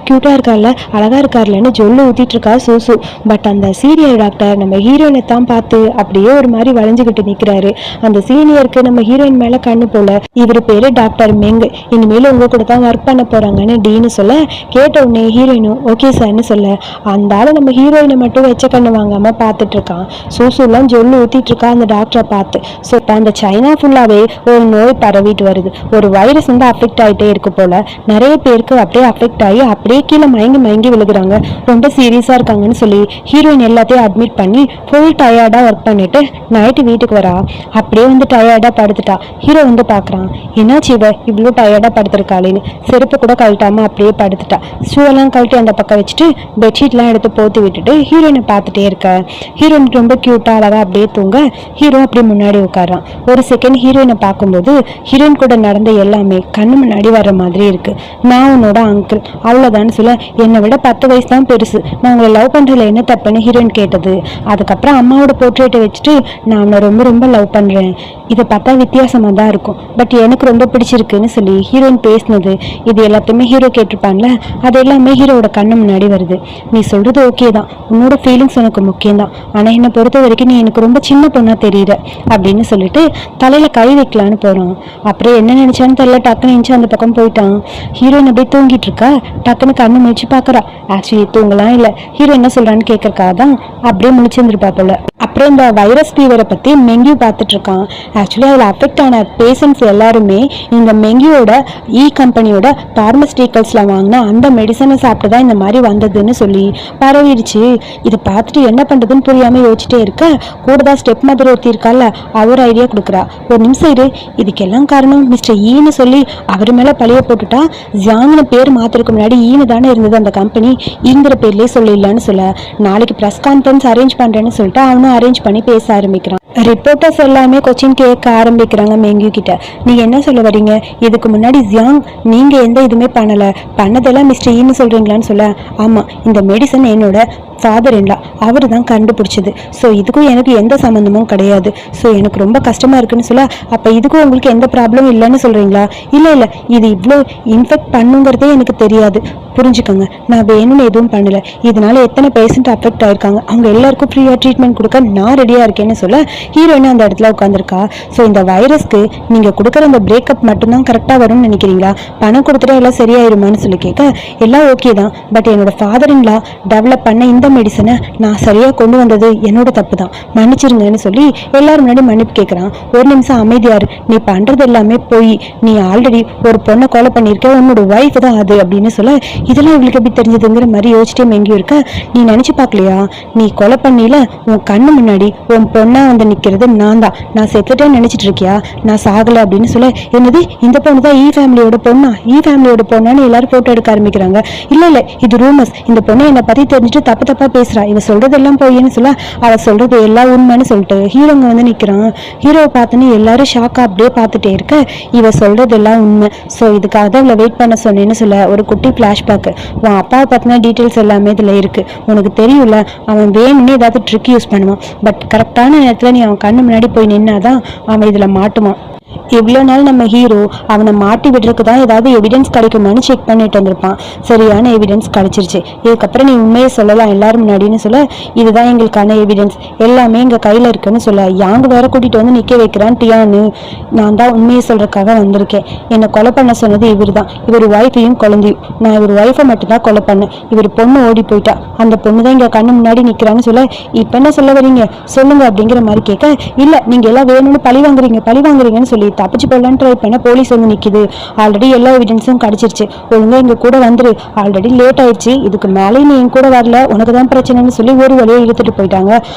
க்யூட்டாக இருக்கார்ல, அழகாக இருக்கார்லன்னு ஜொல்லு ஊற்றிட்டு இருக்கா சூசு. பட் அந்த சீனியர் டாக்டர் நம்ம ஹீரோயினை தான் பார்த்து அப்படியே ஒரு மாதிரி வளைஞ்சுக்கிட்டு நிற்கிறாரு. அந்த சீனியருக்கு நம்ம ஹீரோயின் மேலே கண்ணு போல, இவர் பேரு டாக்டர் மெங், இனிமேல் உங்க கூட தான் ஒர்க் பண்ண போறாங்கன்னு டீன்னு சொல்ல, கேட்ட உடனே ஹீரோயினும் ஓகே சார்னு சொல்ல, அந்த ஆளு நம்ம ஹீரோயினை மட்டும் வச்ச கண்ணு வாங்காம பார்த்துட்டு இருக்கான். சூசூலாம் ஜொல்லு ஊத்திட்டு இருக்கா அந்த டாக்டரை பார்த்து. ஸோ அந்த சைனா ஃபுல்லாவே ஒரு நோய் பரவிட்டு வருது, ஒரு வைரஸ் வந்து அஃபெக்ட் ஆகிட்டே இருக்கு போல, நிறைய பேருக்கு அப்படியே அஃபெக்ட் ஆகி அப்படியே கீழே மயங்கி விழுகுறாங்க, ரொம்ப சீரியஸா இருக்காங்கன்னு சொல்லி ஹீரோயின் எல்லாத்தையும் அட்மிட் பண்ணி ஃபுல் டயர்டா ஒர்க் பண்ணிட்டு நைட்டு வீட்டுக்கு வரா. அப்படியே வந்து டயர்டா படுத்துட்டா. ஹீரோ வந்து பாக்குறான், என்னாச்சு இவ இவ்வளோ டயர்டா படுத்திருக்காளேன்னு. செருப்பு கூட கழட்டாம அப்படியே படுத்துட்டா. ஷூவெல்லாம் கழட்டி அந்த பக்கம் வச்சுட்டு பெட்ஷீட்லாம் எடுத்து போத்தி விட்டுட்டு ஹீரோயினை பார்த்துட்டே இருக்க. ஹீரோயின் ரொம்ப கியூட்டா அழகா அப்படியே தூங்க, ஹீரோ அப்படியே முன்னாடி உட்காரான். ஒரு செகண்ட் ஹீரோயினை பார்க்கும்போது ஹீரோயின் கூட நடந்த எல்லாமே கண்ணு முன்னாடி வர்ற மாதிரி இருக்கு. நான் உன்னோட அங்கிள் அவ்வளோதான்னு சொல்ல, என்னை விட 10 வயசு தான் பெருசு, நான் உங்களை லவ் பண்றதுல என்ன தப்புன்னு ஹீரோயின் கேட்டது. அதுக்கப்புறம் அம்மாவோட போர்ட்ரேட்டை வச்சுட்டு நான் அவனை ரொம்ப லவ் பண்றேன், இதை பார்த்தா வித்தியாசமா தான் இருக்கும், பட் எனக்கு ரொம்ப பிடிச்சிருக்குன்னு சொல்லி ஹீரோயின் பேசினது, இது எல்லாத்தையுமே ஹீரோ கேட்டிருப்பான்ல, அது எல்லாமே ஹீரோட கண்ணு முன்னாடி வருது. நீ சொல்றது ஓகே தான், உன்னோட ஃபீலிங்ஸ் எனக்கு முக்கியம் தான், ஆனா என்னை பொறுத்த வரைக்கும் நீ எனக்கு ரொம்ப சின்ன பொண்ணா தெரியுற அப்படின்னு சொல்லிட்டு தலையில கை வைக்கலான்னு போறான். அப்புறம் என்ன நினைச்சான்னு தெரியல, டக்குன்னு நினைச்சு அந்த பக்கம் போயிட்டான். ஹீரோயின் அப்படியே தூங்கிட்டு இருக்கா, டக்குன்னு கண்ணு முழிச்சு பாக்குறா. ஆக்சுவலி தூங்கலாம் இல்ல, ஹீரோ என்ன சொல்றான்னு கேட்கறக்காக தான் அப்படியே முழிச்சிருந்துருப்பா போல. அப்புறம் இந்த வைரஸ் ஃபீவரை பத்தி மெங்கியூ பார்த்துட்டு இருக்கான். ஆக்சுவலி அதில் அஃபெக்ட் ஆன பேஷண்ட்ஸ் எல்லாருமே இந்த மெங்கியோட கம்பெனியோட பார்மஸ்டிக்கல்ஸ்ல வாங்கினா அந்த மெடிசனை சாப்பிட்டு தான் இந்த மாதிரி வந்ததுன்னு சொல்லி பரவிடுச்சு. இதை பார்த்துட்டு என்ன பண்றதுன்னு புரியாம யோசிச்சுட்டே இருக்க, கூட தான் ஸ்டெப் மதர் ஒருத்தி இருக்கால, அவர் ஐடியா கொடுக்குறா. ஒரு நிமிஷம் இரு, இதுக்கெல்லாம் காரணம் மிஸ்டர் ஈன்னு சொல்லி அவர் மேல பழிய போட்டுட்டா, ஜாங்கின பேர் மாத்திருக்கு முன்னாடி ஈனு தானே இருந்தது அந்த கம்பெனி, ஈங்கிற பேர்லயே சொல்லிடலான்னு சொல்ல, நாளைக்கு ப்ரெஸ் கான்ஃபரன்ஸ் அரேஞ்ச் பண்றேன்னு சொல்லிட்டு அவனும் அரேஞ்ச் பண்ணி பேச ஆரம்பிக்கிறான். ரிப்போர்ட்டர்ஸ் எல்லாமே கொச்சின் கேட்க ஆரம்பிக்கிறாங்க மெங்கியூ கிட்ட, நீங்க என்ன சொல்ல வரீங்க, இதுக்கு முன்னாடி ஜியாங் நீங்க எந்த இதுவுமே பண்ணதெல்லாம் மிஸ்டர் ஈன்னு சொல்றீங்களான்னு சொல்ல, ஆமா இந்த மெடிசன் என்னோட ஃபாதர் இல்லா அவரு தான் கண்டுபிடிச்சது, ஸோ இதுக்கும் எனக்கு எந்த சம்மந்தமும் கிடையாது, ஸோ எனக்கு ரொம்ப கஷ்டமா இருக்குன்னு சொல்ல, அப்ப இதுக்கும் உங்களுக்கு எந்த ப்ராப்ளமும் இல்லைன்னு சொல்றீங்களா, இல்ல இது இவ்வளோ இன்ஃபெக்ட் பண்ணுங்கிறதே எனக்கு தெரியாது, புரிஞ்சுக்கோங்க நான் வேணும்னு எதுவும் பண்ணல, இதனால எத்தனை பேஷண்ட் அஃபெக்ட் ஆயிருக்காங்க, அவங்க எல்லாருக்கும் ஃப்ரீயா ட்ரீட்மெண்ட் கொடுக்க நான் ரெடியா இருக்கேன்னு சொல்ல, ஹீரோயின் அந்த இடத்துல உட்காந்துருக்கா. ஸோ இந்த வைரஸ்க்கு நீங்க கொடுக்குற இந்த பிரேக்கப் மட்டும்தான் கரெக்டா வரும்னு நினைக்கிறீங்களா, பணம் கொடுத்துட்டா எல்லாம் சரியாயிருமான்னு சொல்லி கேட்க, எல்லாம் ஓகே தான், பட் என்னோட ஃபாதர் இன்லா டெவலப் பண்ண இந்த மெடிசனை நான் சரியா கொண்டு வந்தது என்னோட தப்பு தான், மன்னிச்சிருங்கன்னு சொல்லி எல்லாரும் முன்னாடி மன்னிப்பு கேட்கறான். ஒரு நிமிஷம் அமைதியாரு, நீ பண்றது எல்லாமே போய், நீ ஆல்ரெடி ஒரு பொண்ணை கொலை பண்ணிருக்க, உன்னோட ஒய்ஃப் தான் அது அப்படின்னு சொல்ல, இதெல்லாம் இவளுக்கு எப்படி தெரிஞ்சதுங்கிற மாதிரி யோசிச்சுட்டே மெங்கி இருக்க. நீ நினைச்சு பார்க்கலையா, நீ கொலை பண்ணில உன் கண்ணு முன்னாடி உன் பொண்ணா வந்து நிக்கிறது நான் தான். நான் செத்துட்டேன்னு நினைச்சிட்டு இருக்கியா? நான் சாகல அப்படின்னு சொல்ல, என்னது இந்த பொண்ணு தான் ஃபேமிலியோட பொண்ணா, ஃபேமிலியோட பொண்ணான்னு எல்லாரும் போட்டோ எடுக்க ஆரம்பிக்கிறாங்க. இல்ல இல்ல இது ரூமர்ஸ், இந்த பொண்ணை என்னை பத்தி தெரிஞ்சுட்டு தப்பு தப்பா பேசுறா, இவ சொல்றதெல்லாம் போயின்னு சொல்ல, அவ சொல்றது எல்லாம் உண்மைன்னு சொல்லிட்டு ஹீரோங்க வந்து நிக்கிறான். ஹீரோவை பார்த்துன்னு எல்லாரும் ஷாக்கா அப்படியே பார்த்துட்டே இருக்க, இவ சொல்றது எல்லாம் உண்மை. ஸோ இதுக்காக தான் இவ்வளோ வெயிட் பண்ண சொன்னேன்னு சொல்ல, ஒரு குட்டி ஃப்ளாஷ்பேக். உன் அப்பாவை பத்தின டீட்டெயில்ஸ் எல்லாமே இதுல இருக்கு. உனக்கு தெரியும்ல, அவன் வேணும்னு ஏதாவது ட்ரிக் யூஸ் பண்ணுவான். பட் கரெக்டான நேரத்துல நீ அவன் கண்ணு முன்னாடி போய் நின்னாதான் அவன் இதுல மாட்டுவான். இவ்வளோ நாள் நம்ம ஹீரோ அவனை மாட்டி விடுறதுக்கு தான் ஏதாவது எவிடன்ஸ் கிடைக்குமான்னு செக் பண்ணிட்டு வந்திருப்பான். சரியான எவிடன்ஸ் கிடைச்சிருச்சு. இதுக்கப்புறம் நீ உண்மையை சொல்லலாம் எல்லாரும் முன்னாடின்னு சொல்ல, இதுதான் எங்களுக்கான எவிடன்ஸ், எல்லாமே எங்க கையில இருக்குன்னு சொல்ல, யாங்க வேற கூட்டிட்டு வந்து நிக்க வைக்கிறான் டியான்னு. நான் தான் உண்மையை சொல்றதுக்காக வந்திருக்கேன். என்னை கொலை பண்ண சொன்னது இவர் தான், இவர் ஒய்ஃபையும் குழந்தையும். நான் இவர் ஒய்ஃபை மட்டும்தான் கொலை பண்ணேன். இவர் பொண்ணு ஓடி போயிட்டா, அந்த பொண்ணு தான் இங்க கண்ணு முன்னாடி நிக்கிறான்னு சொல்ல, இப்ப என்ன சொல்ல வரீங்க சொல்லுங்க அப்படிங்கிற மாதிரி கேட்க, இல்ல நீங்க எல்லாம் வேணும்னு பழி வாங்குறீங்கன்னு சொல்லி தப்பிச்சு போடலான்னு ட்ரை பண்ண போலீஸ் வந்து நிக்குது. ஆல்ரெடி எல்லா எவிடன்ஸும் கிடைச்சிருச்சு, ஒழுங்கா இங்க கூட வந்துரு, ஆல்ரெடி லேட் ஆயிடுச்சு, இதுக்கு மேலே நீ என் கூட வரல, உனக்கு தான் பிரச்சனைன்னு சொல்லி ஒரு வழியை இழுத்துட்டு போயிட்டாங்க.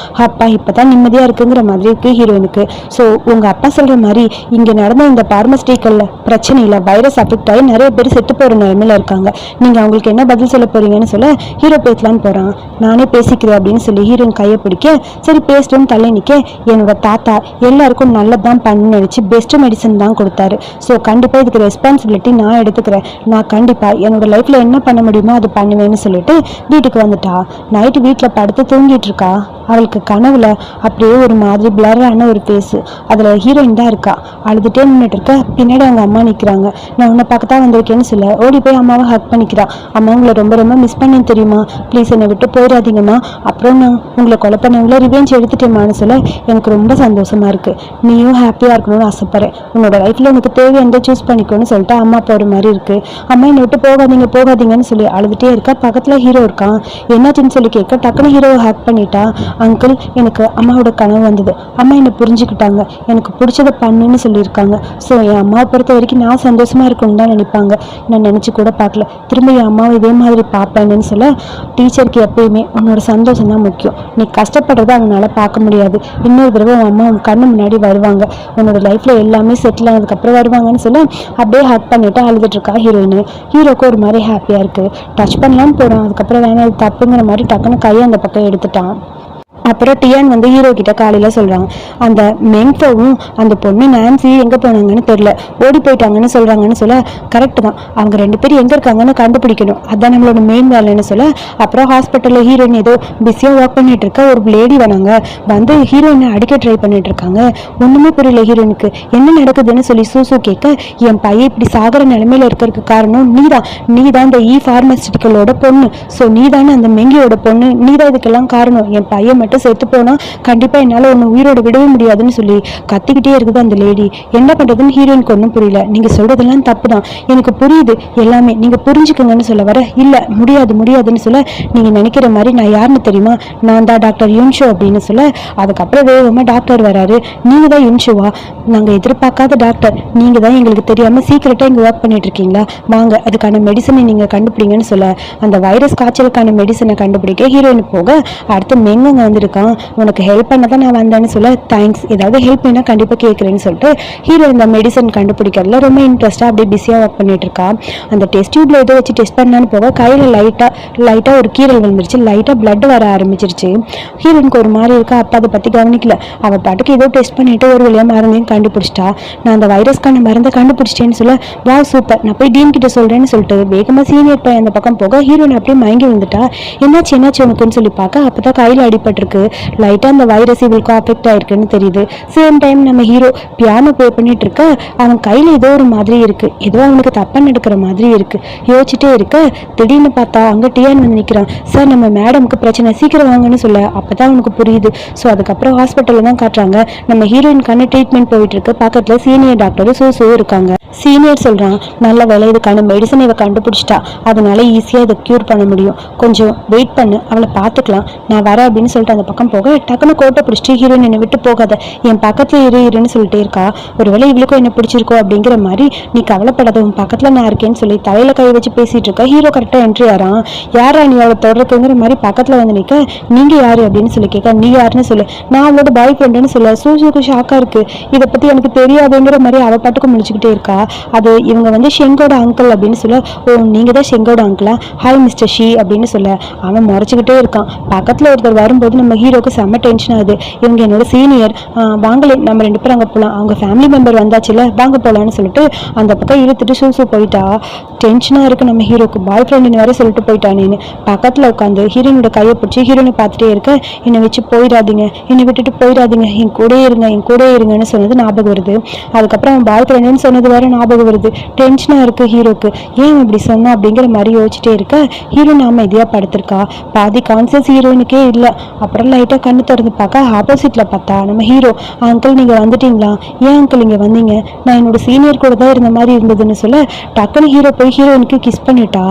அப்பா இப்பதான் நிம்மதியா இருக்குங்கிற மாதிரி இருக்கு ஹீரோயினுக்கு. ஸோ உங்க அப்பா சொல்ற மாதிரி இங்க நடந்த இந்த பார்மஸ்டிக்கல்ல பிரச்சனை இல்லை, வைரஸ் அஃபெக்ட் ஆகி நிறைய பேர் செத்து போற நிலைமையில இருக்காங்க. நீங்க அவங்களுக்கு என்ன பதில் சொல்ல போறீங்கன்னு சொல்ல, ஹீரோ பேசலான்னு போறான். நானே பேசிக்கிறேன் அப்படின்னு சொல்லி ஹீரோயின் கையை பிடிக்க, சரி பேசட்டும்னு தள்ளி நிக்க, என்னோட தாத்தா எல்லாருக்கும் நல்லதான் பண்ணு நினைச்சு பெஸ்ட் மெடிசன் தான் கொடுத்தாரு. ஸோ கண்டிப்பாக இதுக்கு ரெஸ்பான்சிபிலிட்டி நான் எடுத்துக்கிறேன். நான் கண்டிப்பாக என்னோட லைஃப்பில் என்ன பண்ண முடியுமோ அது பண்ணுவேன்னு சொல்லிட்டு வீட்டுக்கு வந்துட்டா. நைட்டு வீட்டில் படுத்து தூங்கிட்டு இருக்கா. அவளுக்கு கனவுல அப்படியே ஒரு மாதிரி பிளரான ஒரு ஃபேஸு, அதில் ஹீரோயின் தான் இருக்கா. அழுதுகிட்டே நின்றுட்டு இருக்க. பின்னாடி அவங்க அம்மா நிற்கிறாங்க. நான் உன்னை பார்க்க தான் வந்திருக்கேன்னு சொல்ல, ஓடி போய் அம்மாவை ஹக் பண்ணிக்கிறா. அம்மா உங்களை ரொம்ப ரொம்ப மிஸ் பண்ணேன்னு தெரியுமா, ப்ளீஸ் என்னை விட்டு போயிடாதீங்கம்மா, அப்புறம் நான் உங்களை கொலை பண்ணவங்கள ரிவெஞ்ச் எடுத்துட்டேம்மான்னு சொல்ல, எனக்கு ரொம்ப சந்தோஷமா இருக்கு, நீயும் ஹாப்பியாக இருக்கணும்னு ஆசைப்படுறேன், உன்னோட லைஃப்பில் உனக்கு தேவையானதை சூஸ் பண்ணிக்கோன்னு சொல்லிட்டு அம்மா போகிற மாதிரி இருக்கு. அம்மா என்னை விட்டு போகாதீங்கன்னு சொல்லி அழுதுகிட்டே இருக்கா. பக்கத்தில் ஹீரோ இருக்கான். என்னாச்சுன்னு சொல்லி கேட்க, டக்குன்னு ஹீரோவை ஹக் பண்ணிட்டா. அங்கிள் எனக்கு அம்மாவோட கனவு வந்தது, அம்மா என்னை புரிஞ்சுக்கிட்டாங்க, எனக்கு பிடிச்சதை பண்ணுன்னு சொல்லியிருக்காங்க. ஸோ என் அம்மாவை பொறுத்த வரைக்கும் நான் சந்தோஷமா இருக்கணும்னு தான் நினைப்பாங்க. நான் நினச்சி கூட பார்க்கல திரும்ப என் அம்மாவை இதே மாதிரி பார்ப்பேன்னு சொல்ல, டீச்சருக்கு எப்பயுமே உன்னோட சந்தோஷம் தான் முக்கியம், நீ கஷ்டப்படுறத அவங்களால பார்க்க முடியாது. இன்னொரு தடவை உன் அம்மா உன் கண்ணு முன்னாடி வருவாங்க, உன்னோட லைஃப்ல எல்லாமே செட்டில் ஆனதுக்கப்புறம் வருவாங்கன்னு சொல்ல, அப்படியே ஹக் பண்ணிட்டு அழுதுட்டு இருக்கா ஹீரோயின். ஹீரோக்கு ஒரு மாதிரி ஹாப்பியா இருக்கு. டச் பண்ணலான்னு போறான். அதுக்கப்புறம் வேணா இது தப்புங்கிற மாதிரி டக்குன்னு கையை அந்த பக்கம் எடுத்துட்டான். அப்புறம் டியான் வந்து ஹீரோ கிட்ட காலையில சொல்றான், அந்த மெங்ஃபோவும் அந்த பொண்ணு நான்சி எங்க போனாங்கன்னு தெரியல, ஓடி போயிட்டாங்கன்னு சொல்றாங்கன்னு சொல்ல, கரெக்ட் தான், அவங்க ரெண்டு பேரும் எங்க இருக்காங்கன்னு கண்டுபிடிக்கணும், அதான் நம்மளோட மெயின் வேலைன்னு சொல்ல, அப்புறம் ஹாஸ்பிட்டல்ல ஹீரோயின் ஏதோ பிஸியா ஒர்க் பண்ணிட்டு இருக்க ஒரு லேடி வராங்க, வந்து ஹீரோயினை அடிக்க ட்ரை பண்ணிட்டு இருக்காங்க. ஒண்ணுமே புரியல ஹீரோயினுக்கு, என்ன நடக்குதுன்னு சொல்லி சூசு கேட்க, என் பையன் இப்படி சாகர நிலைமையில இருக்கிறதுக்கு காரணம் நீதான் இந்த பார்மஸ்டிக்கலோட பொண்ணு, ஸோ நீதானே அந்த மெங்கியோட பொண்ணு, நீதான் இதுக்கெல்லாம் காரணம், என் பையன் மட்டும் செத்து போனா கண்டிப்பா என்னால ஒன்னு உயிரோட விடவே முடியாதுன்னு சொல்லி கத்திக்கிட்டே இருக்குது அந்த லேடி. என்ன பண்றதுன்னு ஹீரோயினுக்கு ஒன்றும் புரியல. நீங்க சொல்றதெல்லாம் தப்பு தான், எனக்கு புரியுது எல்லாமே, நீங்க புரிஞ்சுக்கோங்கன்னு சொல்ல வர, இல்ல முடியாதுன்னு சொல்ல, நீங்க நினைக்கிற மாதிரி நான் யாருன்னு தெரியுமா, நான் தான் டாக்டர் யுன்ஷோ அப்படின்னு சொல்ல, அதுக்கப்புறம் வேகமா டாக்டர் வராரு. நீங்க தான் யுன்ஷோவா, நாங்க எதிர்பார்க்காத டாக்டர், நீங்க தான் எங்களுக்கு தெரியாம சீக்கிரட்டா இங்க ஒர்க் பண்ணிட்டு இருக்கீங்களா, வாங்க அதுக்கான மெடிசனை நீங்க கண்டுபிடிங்கன்னு சொல்ல, அந்த வைரஸ் காய்ச்சலுக்கான மெடிசனை கண்டுபிடிக்க ஹீரோயின் போக, அடுத்து மெங்கங்க வந்திருக்கான். உனக்கு ஹெல்ப் பண்ண தான் நான் வந்தேன்னு சொல்ல, தேங்க்ஸ், ஏதாவது ஹெல்ப் வேணா கண்டிப்பா கேட்குறேன்னு சொல்லிட்டு ஹீரோ இந்த மெடிசன் கண்டுபிடிக்கிறதுல ரொம்ப இன்ட்ரெஸ்டா அப்படியே பிஸியா ஒர்க் பண்ணிட்டு இருக்கா. அந்த டெஸ்ட் டியூப்ல ஏதோ வச்சு டெஸ்ட் பண்ணான்னு போக கையில லைட்டா ஒரு கீரல் விழுந்துருச்சு, லைட்டா பிளட் வர ஆரம்பிச்சிருச்சு. ஹீரோனுக்கு ஒரு மாதிரி இருக்கா. அப்பா அதை பத்தி கவனிக்கல, அவ பாட்டுக்கு ஏதோ டெஸ்ட் பண்ணிட்டு ஒரு வழியா மருந்தையும் கண்டுபிடிச்சிட்டா. நான் அந்த வைரஸ்க்கான மருந்தை கண்டுபிடிச்சிட்டேன்னு சொல்ல, வா சூப்பர், நான் போய் டீன் கிட்ட சொல்றேன்னு சொல்லிட்டு வேகமா சீனியர் பையன் அந்த பக்கம் போக, ஹீரோயின் அப்படியே மயங்கி விழுந்துட்டா. என்னாச்சு உனக்குன்னு சொல்லி பார்க்க, அப்பதான் கையில அடிபட்டிருக்கு, லைட்டா அந்த வைரஸ் இவளுக்கு அஃபெக்ட் ஆயிருக்குன்னு தெரியுது. சேம் டைம் நம்ம ஹீரோ பியானோ ப்ளே பண்ணிட்டு இருக்க, அவன் கையில ஏதோ ஒரு மாதிரி இருக்கு, ஏதோ அவனுக்கு தப்பா நடக்கிற மாதிரி இருக்கு. யோசிச்சுட்டே இருக்க திடீர்னு பார்த்தா அங்க டியான் வந்து நிக்கிறான். சார் நம்ம மேடம்க்கு பிரச்சனை, சீக்கிரம் வாங்கன்னு சொல்ல, அப்பதான் அவனுக்கு புரியுது. ஸோ அதுக்கப்புறம் ஹாஸ்பிட்டல்ல தான் காட்டுறாங்க, நம்ம ஹீரோயின்கான ட்ரீட்மெண்ட் போயிட்டு இருக்கு. பக்கத்துல சீனியர் டாக்டர் சூசு இருக்காங்க. சீனியர் சொல்றான், நல்ல வேலை, இதுக்கான மெடிசன் இவ கண்டுபிடிச்சிட்டா, அதனால ஈஸியா இதை கியூர் பண்ண முடியும், கொஞ்சம் வெயிட் பண்ணு, அவளை பார்த்துக்கலாம், நான் வரேன் அப்படின்னு சொல்லிட்டு அந்த பக்கம் போக டக்குன்னு கோட்டை பிடிச்சிட்டு ஹீரோயின் என்னை விட்டு போகாத, என் பக்கத்துல இருன்னு சொல்லிட்டே இருக்கா. ஒருவேளை இவளுக்கும் என்ன பிடிச்சிருக்கோ அப்படிங்கிற மாதிரி, நீ கவலைப்படாத, உன் பக்கத்துல நான் இருக்கேன்னு சொல்லி தலையில கை வச்சு பேசிட்டு இருக்கா. ஹீரோ கரெக்டா என்ட்ரி ஆறான். யாரா நீ அவளை தொடர்க்குங்கிற மாதிரி பக்கத்துல வந்து நிக்க, நீங்க யாரு அப்படின்னு சொல்லி கேட்க, நீ யாருன்னு சொல்லு, நான் அவளோட பாய் ஃப்ரெண்டுன்னு சொல்ல. சூசுக்கு ஷாக்கா இருக்கு, இதை பத்தி எனக்கு தெரியாதுங்கிற மாதிரி அவ பாட்டுக்கு முடிச்சுக்கிட்டே இருக்கா. அது இவங்க வந்து ஷெங்கோட அங்கிள் அப்படின்னு சொல்ல, ஓ நீங்க தான் ஷெங்கோட அங்கிளா, ஹாய் மிஸ்டர் ஷி அப்படின்னு சொல்ல. அவன் முறைச்சிக்கிட்டே இருக்கான். பக்கத்துல ஒருத்தர் வரும்போது நம்ம ஹீரோக்கு செம்ம டென்ஷன் ஆகுது. இவங்க என்னோட சீனியர், வாங்கலே நம்ம 2 பேரும் அங்கே போகலாம், அவங்க ஃபேமிலி மெம்பர் வந்தாச்சுல, வாங்க போகலான்னு சொல்லிட்டு அந்த பக்கம் இழுத்துட்டு சூசு போயிட்டா. டென்ஷனாக இருக்கு நம்ம ஹீரோக்கு. பாய் ஃப்ரெண்டுன்னு வேற சொல்லிட்டு போயிட்டானேன்னு பக்கத்தில் உட்காந்து ஹீரோனோட கையை பிடிச்சி ஹீரோனை பார்த்துட்டே இருக்க, என்னை வச்சு போயிடாதீங்க, என்னை விட்டுட்டு போயிடாதீங்க, என் கூட இருங்க, என் கூட இருங்கன்னு சொன்னது ஞாபகம் வருது. அதுக்கப்புறம் அவன் பாய் ஃப்ரெண்டுன்னு சொன்னது வேற ஞாபகம் வருது. டென்ஷனாக இருக்கு ஹீரோக்கு. ஏன் இப்படி சொன்னா அப்படிங்கிற மாதிரி யோசிச்சுட்டே இருக்க, ஹீரோயின் அமைதியாக படுத்திருக்கா. பாதி கான்சியஸ் ஹீரோயினுக்கே இல்லை. அப்புறம் லைட்டாக கண்ணு திறந்து பார்க்க ஆப்போசிட்ல பார்த்தா நம்ம ஹீரோ. அங்கிள் நீங்க வந்துட்டீங்களா, ஏன் அங்கிள் இங்க வந்தீங்க, நான் என்னோட சீனியர் கூட தான் இருந்த மாதிரி இருந்ததுன்னு சொல்ல, டக்குன்னு ஹீரோ போய் ஹீரோயினுக்கு கிஸ் பண்ணிட்டா.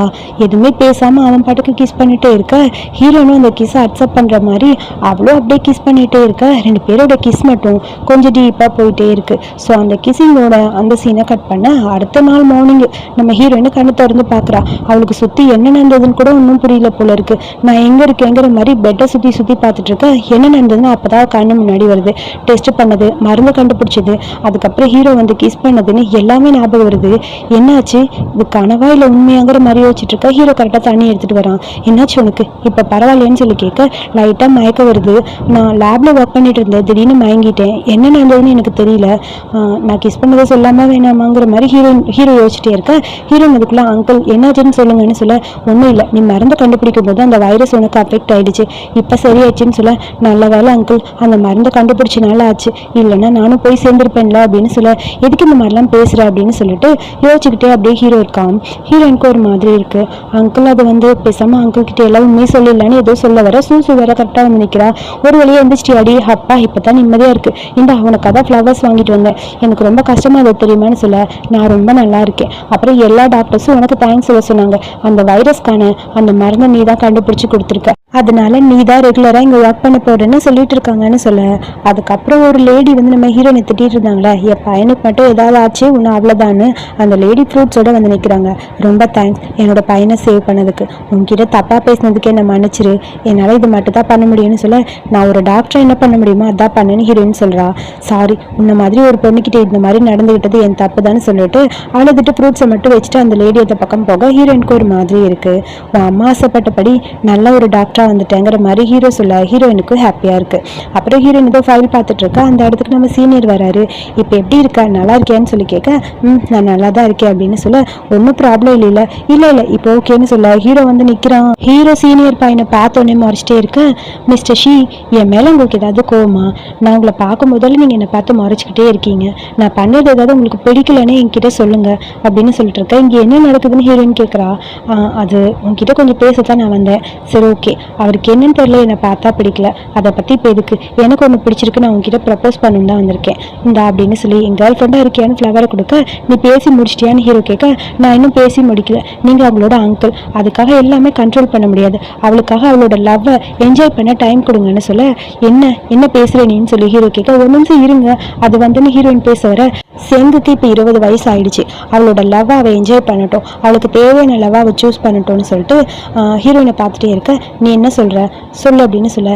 எதுவுமே பேசாம அவன் பாட்டுக்கு கிஸ் பண்ணிட்டே இருக்க, ஹீரோனும் அந்த கிஸ் அக்செப்ட் பண்ற மாதிரி அவளும் அப்படியே கிஸ் பண்ணிட்டே இருக்க. 2 பேரோட கிஸ் மட்டும் கொஞ்சம் டீப்பா போயிட்டே இருக்கு. ஸோ அந்த கிஸ்ஸிங்கோட அந்த சீனை கட் பண்ண அடுத்த நாள் மார்னிங் நம்ம ஹீரோயினை கண்ணு திறந்து பாக்குறா. அவளுக்கு சுத்தி என்ன நடந்ததுன்னு கூட ஒன்றும் புரியல போல இருக்கு. நான் எங்க இருக்கேங்கிற மாதிரி பெட்டை சுத்தி சுத்தி பார்த்துட்டு இருக்க. என்ன நடந்ததுன்னு அப்பதான் கண்ணு முன்னாடி வருது. டெஸ்ட் பண்ணது, மருந்து கண்டுபிடிச்சது, அதுக்கப்புறம் ஹீரோ வந்து கிஸ் பண்ணதுன்னு எல்லாமே ஞாபகம் வருது. என்னாச்சு, இது கனவா இல்லை உண்மையாங்கிற மாதிரி யோசிச்சுட்டு இருக்கா. ஹீரோ கரெக்டாக தண்ணி எடுத்துட்டு வரான். என்னாச்சு உனக்கு, இப்போ பரவாயில்லைன்னு சொல்லி கேட்க, லைட்டாக மயக்க வருது, நான் லேப்ல ஒர்க் பண்ணிட்டு இருந்தேன், திடீர்னு மயங்கிட்டேன், என்ன நடந்ததுன்னு எனக்கு தெரியல, நான் கிஸ் பண்ணதை சொல்லாம வேணாமாங்கிற மாதிரி ஹீரோ யோசிச்சுட்டே இருக்க. ஹீரோ அதுக்குள்ள அங்கிள் என்னாச்சுன்னு சொல்லுங்கன்னு சொல்ல, ஒன்றும் இல்லை, நீ மருந்து கண்டுபிடிக்கும் போது அந்த வைரஸ் உனக்கு அஃபெக்ட் ஆயிடுச்சு, இப்போ சரியாச்சுன்னு சொல்ல, நல்ல வேலை அங்கிள் அந்த மருந்து கண்டுபிடிச்ச நாள் ஆச்சு, இல்லைன்னா நானும் போய் சேர்ந்துருப்பேன்ல அப்படின்னு சொல்ல, எதுக்கு இந்த மாதிரிலாம் பேசுற அப்படின்னு சொல்லிட்டு யோசிச்சுக்கிட்டே அப்படியே ஹீரோ இருக்கான். ஹீரோயினுக்கு ஒரு மாதிரி இருக்கு. அங்கிள் அது வந்து பேசாம அங்கிள் கிட்ட எல்லாம் உண்மையே சொல்லிடலான்னு ஏதோ சொல்ல வர, சூசு வேற கரெக்டா வந்து நிக்கிறா. ஒரு வழியா எந்திரிச்சிட்டு, அடி அப்பா இப்பதான் நிம்மதியா இருக்கு, இந்த அவனுக்கு அதான் ஃப்ளவர்ஸ் வாங்கிட்டு வந்தேன், எனக்கு ரொம்ப கஷ்டமா அது தெரியுமான்னு சொல்ல, நான் ரொம்ப நல்லா இருக்கேன், அப்புறம் எல்லா டாக்டர்ஸும் உனக்கு தேங்க்ஸ் சொல்ல சொன்னாங்க, அந்த வைரஸ்க்கான அந்த மருந்தை நீ தான் கண்டுபிடிச்சு கொடுத்துருக்க, அதனால நீ தான் ரெகுலரா இங்க ஒர்க் பண்ண போறேன்னு சொல்லிட்டு இருக்காங்கன்னு சொல்ல, அதுக்கப்புறம் ஒரு லேடி வந்து நம்ம ஹீரோனை திட்டிட்டு இருந்தாங்களே, என் பையனுக்கு மட்டும் ஏதாவது ஆச்சு ஒன்று அவ்வளோதான்னு, அந்த லேடி ஃப்ரூட்ஸோட வந்து நிற்கிறாங்க. ரொம்ப தேங்க்ஸ் என்னோட பையனை சேவ் பண்ணதுக்கு, உங்ககிட்ட தப்பா பேசினதுக்கு என்ன மன்னிச்சிரு, என்னால் இது மட்டும் தான் பண்ண முடியும்னு சொல்ல, நான் ஒரு டாக்டரை என்ன பண்ண முடியுமோ அதான் பண்ணேன்னு ஹீரோயின் சொல்றா. சாரி, உன்ன மாதிரி ஒரு பொண்ணுக்கிட்ட இந்த மாதிரி நடந்துகிட்டது என் தப்பு தான் சொல்லிட்டு அழுதுட்டு ஃப்ரூட்ஸை மட்டும் வச்சுட்டு அந்த லேடி அந்த பக்கம் போக, ஹீரோயினுக்கு ஒரு மாதிரி இருக்கு. உன் அம்மா ஆசைப்பட்டபடி நல்ல ஒரு டாக்டரா வந்துட்டேங்கிற மாதிரி ஹீரோ சொல்ல, ஹீரோயினுக்கு ஹாப்பியா இருக்கு. அப்புறம் ஹீரோயின் ஏதோ ஃபைல் பார்த்துட்டு இருக்கா. அந்த இடத்துக்கு நம்ம சீனியர் வராரு. இப்போ எப்படி இருக்கா, நல்லா இருக்கியான்னு சொல்லி கேட்க, நான் நல்லா தான் இருக்கேன் அப்படின்னு சொல்ல, ஒன்றும் ப்ராப்ளம் இல்லை இல்லை இப்போ ஓகேன்னு சொல்ல, ஹீரோ வந்து நிற்கிறான். ஹீரோ சீனியர் பையனை பார்த்தோன்னே முறைச்சிட்டே இருக்க, மிஸ்டர் ஷி என் மேலே உங்களுக்கு ஏதாவது கோவமா, நான் உங்களை பார்க்கும் போதால நீங்கள் என்னை பார்த்து முறைச்சிக்கிட்டே இருக்கீங்க, நான் பண்ணது ஏதாவது உங்களுக்கு பிடிக்கலன்னு என்கிட்ட சொல்லுங்க அப்படின்னு சொல்லிட்டு இருக்கேன். இங்கே என்ன நடக்குதுன்னு ஹீரோயின் கேட்குறா. அது உங்ககிட்ட கொஞ்சம் பேசத்தான் நான் வந்தேன். சரி ஓகே, அவருக்கு என்னன்னு தெரியல, என்னை பார்த்தா பிடிக்கல, அதை பற்றி இப்போ எதுக்கு, எனக்கு ஒன்று பிடிச்சிருக்கு, நான் உங்ககிட்ட ப்ரப்போஸ் பண்ணணும் தான் வந்திருக்கேன் இந்தா அப்படின்னு சொல்லி என் கேர்ள் ஃப்ரெண்டாக இருக்கியான்னு ஃப்ளவரை கொடுக்க, நீ பேசி முடிச்சிட்டியான்னு ஹீரோ கேட்க, நான் இன்னும் பேசி முடிக்கல, நீங்கள் அவங்களோட அங்கிள், அதுக்காக எல்லாமே கண்ட்ரோல் பண்ண முடியாது, அவளுக்காக அவளோட லவ்வை என்ஜாய் பண்ண டைம் கொடுங்கன்னு சொல்ல, என்ன பேசுகிற நீன்னு சொல்லி ஹீரோ கேட்க, ஒரு நிமிஷம் இருங்க அது வந்துன்னு ஹீரோயின் பேச வர, செங்குக்கு இப்போ 20 வயசு ஆயிடுச்சு, அவளோட லவ்வை அவள் என்ஜாய் பண்ணட்டும், அவளுக்கு தேவையான லவ்வை அவள் சூஸ் பண்ணட்டும்னு சொல்லிட்டு ஹீரோயினை பார்த்துட்டே இருக்க, நீ என்ன சொல்கிற சொல்லு அப்படின்னு சொல்ல,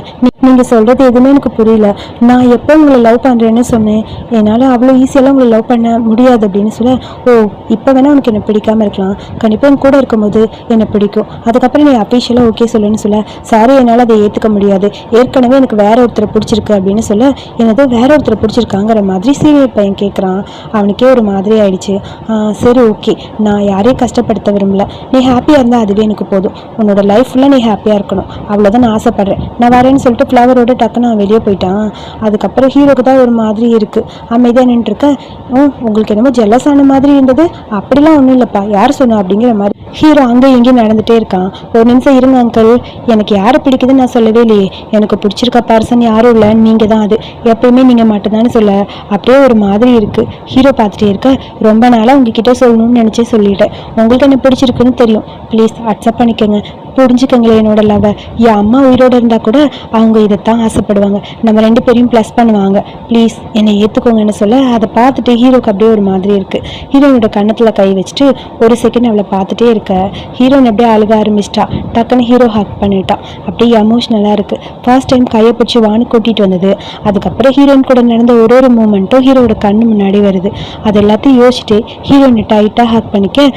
நீங்கள் சொல்கிறது எதுவுமே எனக்கு புரியல, நான் எப்போ உங்களை லவ் பண்ணுறேன்னு சொன்னேன், என்னால் அவ்வளோ ஈஸியெல்லாம் உங்களை லவ் பண்ண முடியாது அப்படின்னு சொல்ல, ஓ இப்போ வேணால் உனக்கு என்னை பிடிக்காமல் இருக்கலாம், கண்டிப்பாக என் கூட இருக்கும்போது என்னை பிடிக்கும், அதுக்கப்புறம் நீ அஃபீஷியலாக ஓகே சொல்லுன்னு சொல்ல, சாரி என்னால் அதை ஏற்றுக்க முடியாது, ஏற்கனவே எனக்கு வேற ஒருத்தரை பிடிச்சிருக்கு அப்படின்னு சொல்ல, எனது வேற ஒருத்தரை பிடிச்சிருக்காங்கிற மாதிரி சீனியர் பையன் கேட்குறான். அவனுக்கே ஒரு மாதிரி ஆயிடுச்சு. சரி ஓகே, நான் யாரையும் கஷ்டப்படுத்த விரும்பல, நீ ஹாப்பியாக இருந்தால் அதுவே எனக்கு போதும், உன்னோட லைஃப் ஃபுல்லாக நீ ஹாப்பியாக இருக்கணும், அவ்வளோதான் நான் ஆசைப்பட்றேன், நான் வரேன்னு சொல்லிட்டு ஃப்ளவரோட டக்குன்னு அவன் வெளியே போயிட்டான். அதுக்கப்புறம் ஹீரோக்கு தான் ஒரு மாதிரி இருக்கு. அமைதியாக நின்றுருக்க, உங்களுக்கு என்னமோ ஜெல்லஸ் ஆன மாதிரி இருந்தது, அப்படிலாம் ஒன்றும் இல்லைப்பா, யார் சொன்னா அப்படிங்கிற மாதிரி ஹீரோ அங்கே எங்கேயும் நடந்துகிட்டே இருக்கான். ஒரு நிமிஷம் இருங்க அங்கிள், எனக்கு யாரை பிடிக்குதுன்னு நான் சொல்லவே இல்லையே, எனக்கு பிடிச்சிருக்க பர்சன் யாரும் இல்லை, நீங்கள் தான் அது, எப்பயுமே நீங்கள் மட்டும்தான்னு சொல்ல, அப்படியே ஒரு மாதிரி இருக்கு. ஹீரோ பார்த்துட்டே இருக்க, ரொம்ப நாளாக உங்ககிட்ட சொல்லணும்னு நினச்சே சொல்லிட்டேன், உங்களுக்கு என்ன பிடிச்சிருக்குன்னு தெரியும், ப்ளீஸ் அக்செப்ட் பண்ணிக்கோங்க, புரிஞ்சுக்கங்களேன் என்னோட லவ். என் அம்மா உயிரோடு இருந்தால் கூட அவங்க இதைத்தான் ஆசைப்படுவாங்க, நம்ம 2 பேரையும் ப்ளஸ் பண்ணுவாங்க, ப்ளீஸ் என்னை ஏற்றுக்கோங்கன்னு சொல்ல அதை பார்த்துட்டு ஹீரோக்கு அப்படியே ஒரு மாதிரி இருக்குது. ஹீரோயினோட கன்னத்தில் கை வச்சுட்டு ஒரு செகண்ட் அவளை பார்த்துட்டே இருக்க ஹீரோயின் அப்படியே அழுக ஆரம்பிச்சிட்டா. டக்குன்னு ஹீரோ ஹக் பண்ணிட்டான். அப்படியே எமோஷ்னலாக இருக்குது. ஃபர்ஸ்ட் டைம் கையை பிடிச்சி வானு கூட்டிகிட்டு வந்தது. அதுக்கப்புறம் ஹீரோயின் கூட நடந்த ஒரு மூமெண்ட்டும் ஹீரோட கண்ணு முன்னாடி வருது. அது எல்லாத்தையும் யோசிச்சுட்டு ஹீரோயினை டைட்டாக ஹக் பண்ணிக்க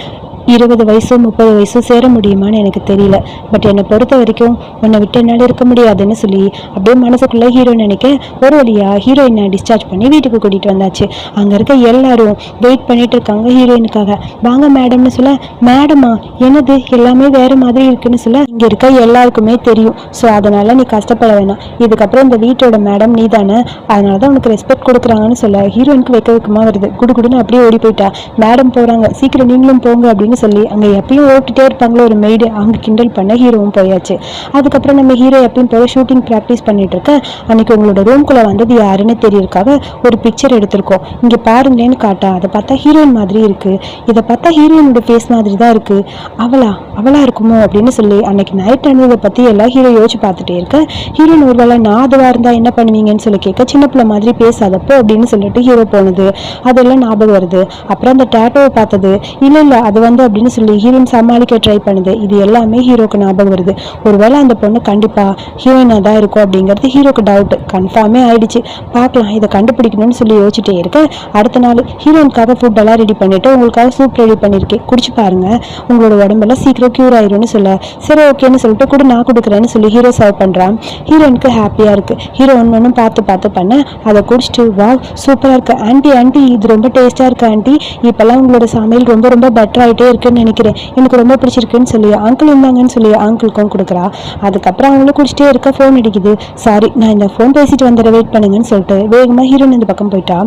20 வயசோ 30 வயசோ சேர முடியுமான்னு எனக்கு தெரியல, பட் என்னை பொறுத்த வரைக்கும் உன்னை விட்டு என்னால் இருக்க முடியாதுன்னு சொல்லி அப்படியே மனசுக்குள்ளே ஹீரோ நினைக்க ஒரு வழியாக ஹீரோயினை டிஸ்சார்ஜ் பண்ணி வீட்டுக்கு கூட்டிகிட்டு வந்தாச்சு. அங்கே இருக்க எல்லாரும் வெயிட் பண்ணிட்டு இருக்காங்க ஹீரோயினுக்காக. வாங்க மேடம்னு சொல்ல, மேடமா என்னது எல்லாமே வேறு மாதிரி இருக்குன்னு சொல்ல, இங்கே இருக்க எல்லாருக்குமே தெரியும், ஸோ அதனால் நீ கஷ்டப்பட வேணாம், இதுக்கப்புறம் இந்த வீட்டோட மேடம் நீ தானே, அதனால தான் உனக்கு ரெஸ்பெக்ட் கொடுக்குறாங்கன்னு சொல்ல ஹீரோயினுக்கு வைக்கமா வருது. குடுகுடுன்னு அப்படியே ஓடி போயிட்டா. மேடம் போகிறாங்க, சீக்கிரம் நீங்களும் போங்க அப்படின்னு சொல்லி அங்கே எப்பயும் ஓட்டிகிட்டே இருப்பாங்களோ ஒரு மெய்டு, அவங்க கிண்டல் பண்ண ஹீரோவும் போயாச்சு. அதுக்கப்புறம் நம்ம ஹீரோ எப்பயும் போல ஷூட்டிங் ப்ராக்டிஸ் பண்ணிட்டு இருக்க அன்னைக்கு உங்களோட ரூம்குள்ளே வந்தது யாருன்னு தெரியறதுக்காக ஒரு பிக்சர் எடுத்திருக்கோம், இங்கே பாருங்களேன்னு காட்டா. அதை பார்த்தா ஹீரோயின் மாதிரி இருக்கு, இதை பார்த்தா ஹீரோயினோட ஃபேஸ் மாதிரி தான் இருக்கு, அவளா இருக்குமோ அப்படின்னு சொல்லி அன்னைக்கு நைட் நடந்ததை பற்றி எல்லாம் ஹீரோ யோசிச்சு பார்த்துட்டே இருக்க ஹீரோயின் ஒருவேளை நான் அதுவாக இருந்தால் என்ன பண்ணுவீங்கன்னு சொல்லி கேட்க சின்ன பிள்ளை மாதிரி பேசாதப்போ அப்படின்னு சொல்லிட்டு ஹீரோ போனது அதெல்லாம் ஞாபகம் வருது. அப்புறம் அந்த டேட்டோவை பார்த்தது இல்லை அது வந்து அப்படின்னு சொல்லி ஹீரோயின் சமாளிக்க ட்ரை பண்ணுது. இது எல்லாமே ஹீரோக்கு ஞாபகம் வருது. ஒருவேளை அந்த பொண்ணு கண்டிப்பா ஹீரோயினா தான் இருக்கும் அப்படிங்கிறது ஹீரோக்கு டவுட் கன்ஃபார்மே ஆயிடுச்சு. பார்க்கலாம், இதை கண்டுபிடிக்கணும்னு சொல்லி யோசிச்சுட்டே இருக்க அடுத்த நாள் ஹீரோயினுக்காக ஃபுட் எல்லாம் ரெடி பண்ணிட்டு உங்களுக்காக சூப் ரெடி பண்ணியிருக்கேன், குடிச்சு பாருங்க, உங்களோட உடம்பெல்லாம் சீக்கிரம் கியூர் ஆயிரும்னு சொல்ல சரி ஓகேன்னு சொல்லிட்டு கூட நான் கொடுக்குறேன்னு சொல்லி ஹீரோ சர்வ் பண்றான். ஹீரோயினுக்கு ஹாப்பியா இருக்கு. ஹீரோ ஒன்று பார்த்து பண்ண அதை குடிச்சிட்டு வா சூப்பரா இருக்கு ஆன்ட்டி இது ரொம்ப டேஸ்டா இருக்கு ஆன்ட்டி, இப்பெல்லாம் உங்களோட சமையல் ரொம்ப ரொம்ப பெட்டர் ஆயிட்டே இருக்குன்னு நினைக்கிறேன், எனக்கு ரொம்ப பிடிச்சிருக்குன்னு சொல்லி அங்கிள் இருந்தாங்கன்னு சொல்லி அங்கிளுக்கும் கொடுக்குறா. அதுக்கப்புறம் அவங்களும் குடிச்சிட்டே இருக்க ஃபோன் அடிக்குது. சாரி நான் இந்த ஃபோன் பேசிட்டு வந்துட வெயிட் பண்ணுங்கன்னு சொல்லிட்டு வேகமாக ஹீரோயின் இந்த பக்கம் போயிட்டா.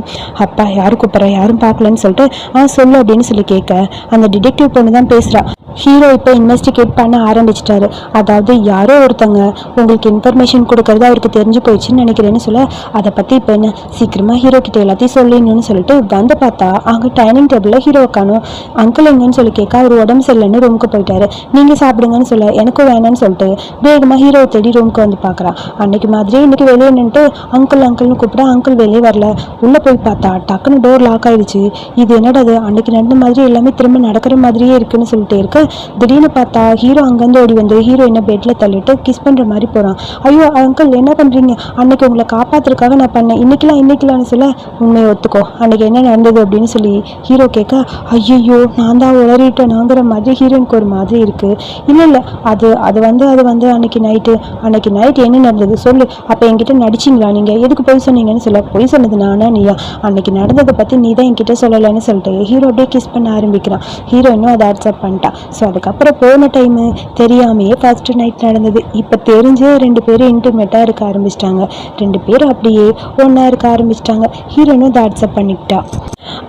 அப்பா யாரும் கூப்பிட்றா யாரும் பார்க்கலன்னு சொல்லிட்டு சொல்லு அப்படின்னு சொல்லி கேட்க அந்த டிடெக்டிவ் பொண்ணு தான் பேசுகிறா. ஹீரோ இப்போ இன்வெஸ்டிகேட் பண்ண ஆரம்பிச்சிட்டாரு. அதாவது யாரோ ஒருத்தங்க உங்களுக்கு இன்ஃபர்மேஷன் கொடுக்கறது அவருக்கு தெரிஞ்சு போயிடுச்சுன்னு நினைக்கிறேன்னு சொல்ல அதை பற்றி இப்போ என்ன சீக்கிரமாக ஹீரோ கிட்ட எல்லாத்தையும் சொல்லிடணும்னு சொல்லிட்டு வந்து பார்த்தா அங்கே டைனிங் டேபிளில் ஹீரோ உட்காணும். அங்கிள் எங்கன்னு சொல்லி கேட்க அவர் உடம்பு சரியில்லைன்னு ரூமுக்கு போயிட்டாரு, நீங்கள் சாப்பிடுங்கன்னு சொல்ல எனக்கும் வேணும்னு சொல்லிட்டு வேகமாக ஹீரோவை தேடி ரூமுக்கு வந்து பார்க்குறா. அன்னைக்கு மாதிரியே இன்னைக்கு வெளியே நின்றுட்டு அங்கிள்னு கூப்பிட அங்கிள் வெளியே வரல. உள்ளே போய் பார்த்தா டக்குன்னு டோர் லாக் ஆயிடுச்சு. இது என்னடாது அன்னைக்கு நடந்த மாதிரி எல்லாமே திரும்ப நடக்கிற மாதிரியே இருக்குன்னு சொல்லிட்டு இருக்க திடீர்னு பார்த்தா ஹீரோ அங்கேருந்து ஓடி வந்து ஹீரோயினை பெட்டில் தள்ளிட்டு கிஸ் பண்ணுற மாதிரி போகிறான். ஐயோ அங்கிள் என்ன பண்ணுறீங்க, அன்னைக்கு உங்களை காப்பாற்றுறதுக்காக நான் பண்ணேன், இன்னைக்கலாம்னு சொல்ல உண்மையை ஒத்துக்கோ அன்னைக்கு என்ன நடந்தது அப்படின்னு சொல்லி ஹீரோ கேட்க ஐயோ நான் தான் உளறிட்டேனாங்கிற மாதிரி ஹீரோயினுக்கு ஒரு மாதிரி இருக்குது. இல்லை அது வந்து அன்னைக்கு நைட்டு என்ன நடந்தது சொல்லு, அப்போ என்கிட்ட நடிச்சிங்களா நீங்கள், எதுக்கு போய் சொன்னீங்கன்னு சொல்ல போய் சொன்னது நானா நீயா, அன்னைக்கு நடந்ததை பற்றி நீ தான் என்கிட்ட சொல்லலைன்னு சொல்லிட்டு ஹீரோ அப்படியே கிஸ் பண்ண ஆரம்பிக்கிறான். ஹீரோயினும் அதை அக்செப்ட் பண்ணிட்டா. ஸோ அதுக்கப்புறம் போன டைமு தெரியாமையே ஃபர்ஸ்ட் நைட் நடந்தது. இப்போ தெரிஞ்சு 2 பேரும் இன்டிமேட்டாக இருக்க ஆரம்பிச்சிட்டாங்க. 2 பேரும் அப்படியே ஒன்றா இருக்க ஆரம்பிச்சிட்டாங்க. ஹீரோயினும் அதை அக்செப்ட் பண்ணிக்கிட்டா.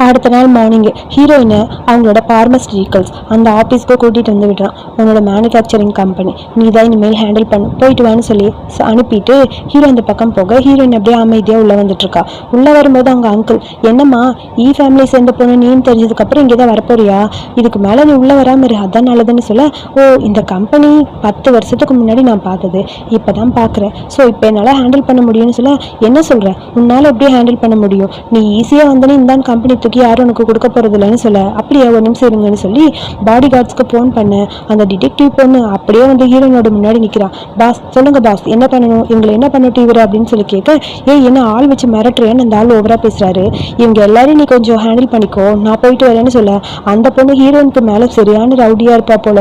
அடுத்த நாள் மார்னிங்கு ஹீரோயினை அவங்களோட பார்மஸ்டிக்கல்ஸ் அந்த ஆஃபீஸ்க்கு கூட்டிகிட்டு வந்து விடுறான். உன்னோட மேனுஃபேக்சரிங் கம்பெனி நீ தான் இனிமேல் ஹேண்டில் பண்ணு போயிட்டு வான்னு சொல்லி அனுப்பிட்டு ஹீரோ அந்த பக்கம் போக ஹீரோயின் அப்படியே அமைதியாக உள்ளே வந்துட்டுருக்கா. உள்ளே வரும்போது அவங்க அங்கிள் என்னம்மா ஃபேமிலி சேர்ந்த பொண்ணு நீன்னு தெரிஞ்சதுக்கப்புறம் இங்கே தான் வரப்போறியா, இதுக்கு மேலே நீ உள்ளே வராமல் இரு அதான் நல்லதுன்னு சொல்ல இந்த கம்பெனி 10 வருஷத்துக்கு முன்னாடி நான் பார்த்தது இப்போ தான் பார்க்குறேன், ஸோ இப்போ என்னால் ஹேண்டில் பண்ண முடியும்னு சொல்ல என்ன சொல்கிறேன் உன்னால் எப்படி ஹேண்டில் பண்ண முடியும், நீ ஈஸியாக வந்தோன்னே இந்த கம்பெனி தூக்கி யாரும் உனக்கு கொடுக்க போகிறது இல்லைன்னு சொல்ல அப்படியே ஒரு நிமிஷம் இருங்கன்னு சொல்லி பாடி கார்ட்ஸ்க்கு ஃபோன் பண்ண அந்த டிடெக்டிவ் பொண்ணு அப்படியே வந்து ஹீரோயினோட முன்னாடி நிற்கிறான். பாஸ் சொல்லுங்க பாஸ் என்ன பண்ணணும், இவங்களை என்ன பண்ணட்டும் இவர் அப்படின்னு சொல்லி கேட்க என்ன ஆள் வச்சு மிரட்டுறேன்னு அந்த ஆள் ஓவராக பேசுகிறாரு, இவங்க எல்லாரையும் நீ கொஞ்சம் ஹேண்டில் பண்ணிக்கோ நான் போயிட்டு வரேன்னு சொல்ல அந்த பொண்ணு ஹீரோயினுக்கு மேலே சரியான ரவுடியாக இருப்பா போல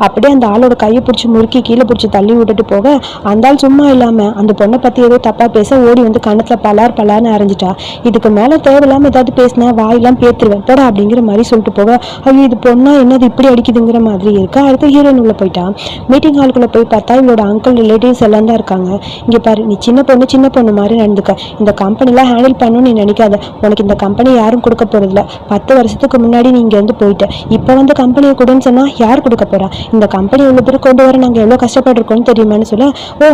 அப்படியே அந்த ஆளோட கையை பிடிச்சி முறுக்கி கீழே பிடிச்சி தள்ளி விட்டுட்டு போக அந்த ஆள் சும்மா இல்லாமல் அந்த பொண்ணை பற்றி ஏதோ தப்பாக பேச ஓடி வந்து கணத்தில் பலார்னு அரைஞ்சிட்டா. இதுக்கு மேலே தேவையில்லாமல் ஏதாவது பேசினா வாயெல்லாம் பேத்துருவேன் போடா அப்படிங்கிற மாதிரி சொல்லிட்டு போக ஐயோ இது பொண்ணா என்னது இப்படி அடிக்குதுங்கிற மாதிரி இருக்கா. அடுத்து ஹீரோயின் உள்ள போயிட்டா. மீட்டிங் ஹாலுக்குள்ளே போய் பார்த்தா இவளோட அங்கிள் ரிலேட்டிவ்ஸ் எல்லாம் தான் இருக்காங்க. இங்கே பாரு நீ சின்ன பொண்ணு மாதிரி நடந்துக்க, இந்த கம்பெனிலாம் ஹேண்டில் பண்ணணும்னு நீ நினைக்காத, உனக்கு இந்த கம்பெனி யாரும் கொடுக்க போகிறதில்ல, 10 வருஷத்துக்கு முன்னாடி நீ இங்கேருந்து போயிட்ட, இப்போ வந்து கம்பெனியை கொடுன்னு சொன்னால் யார் கொடுக்க போகிறா, இந்த கம்பெனி இவ்வளோ பேர் கொண்டு வர நாங்கள் எவ்வளோ கஷ்டப்பட்டிருக்கோம்னு தெரியுமான்னு சொல்ல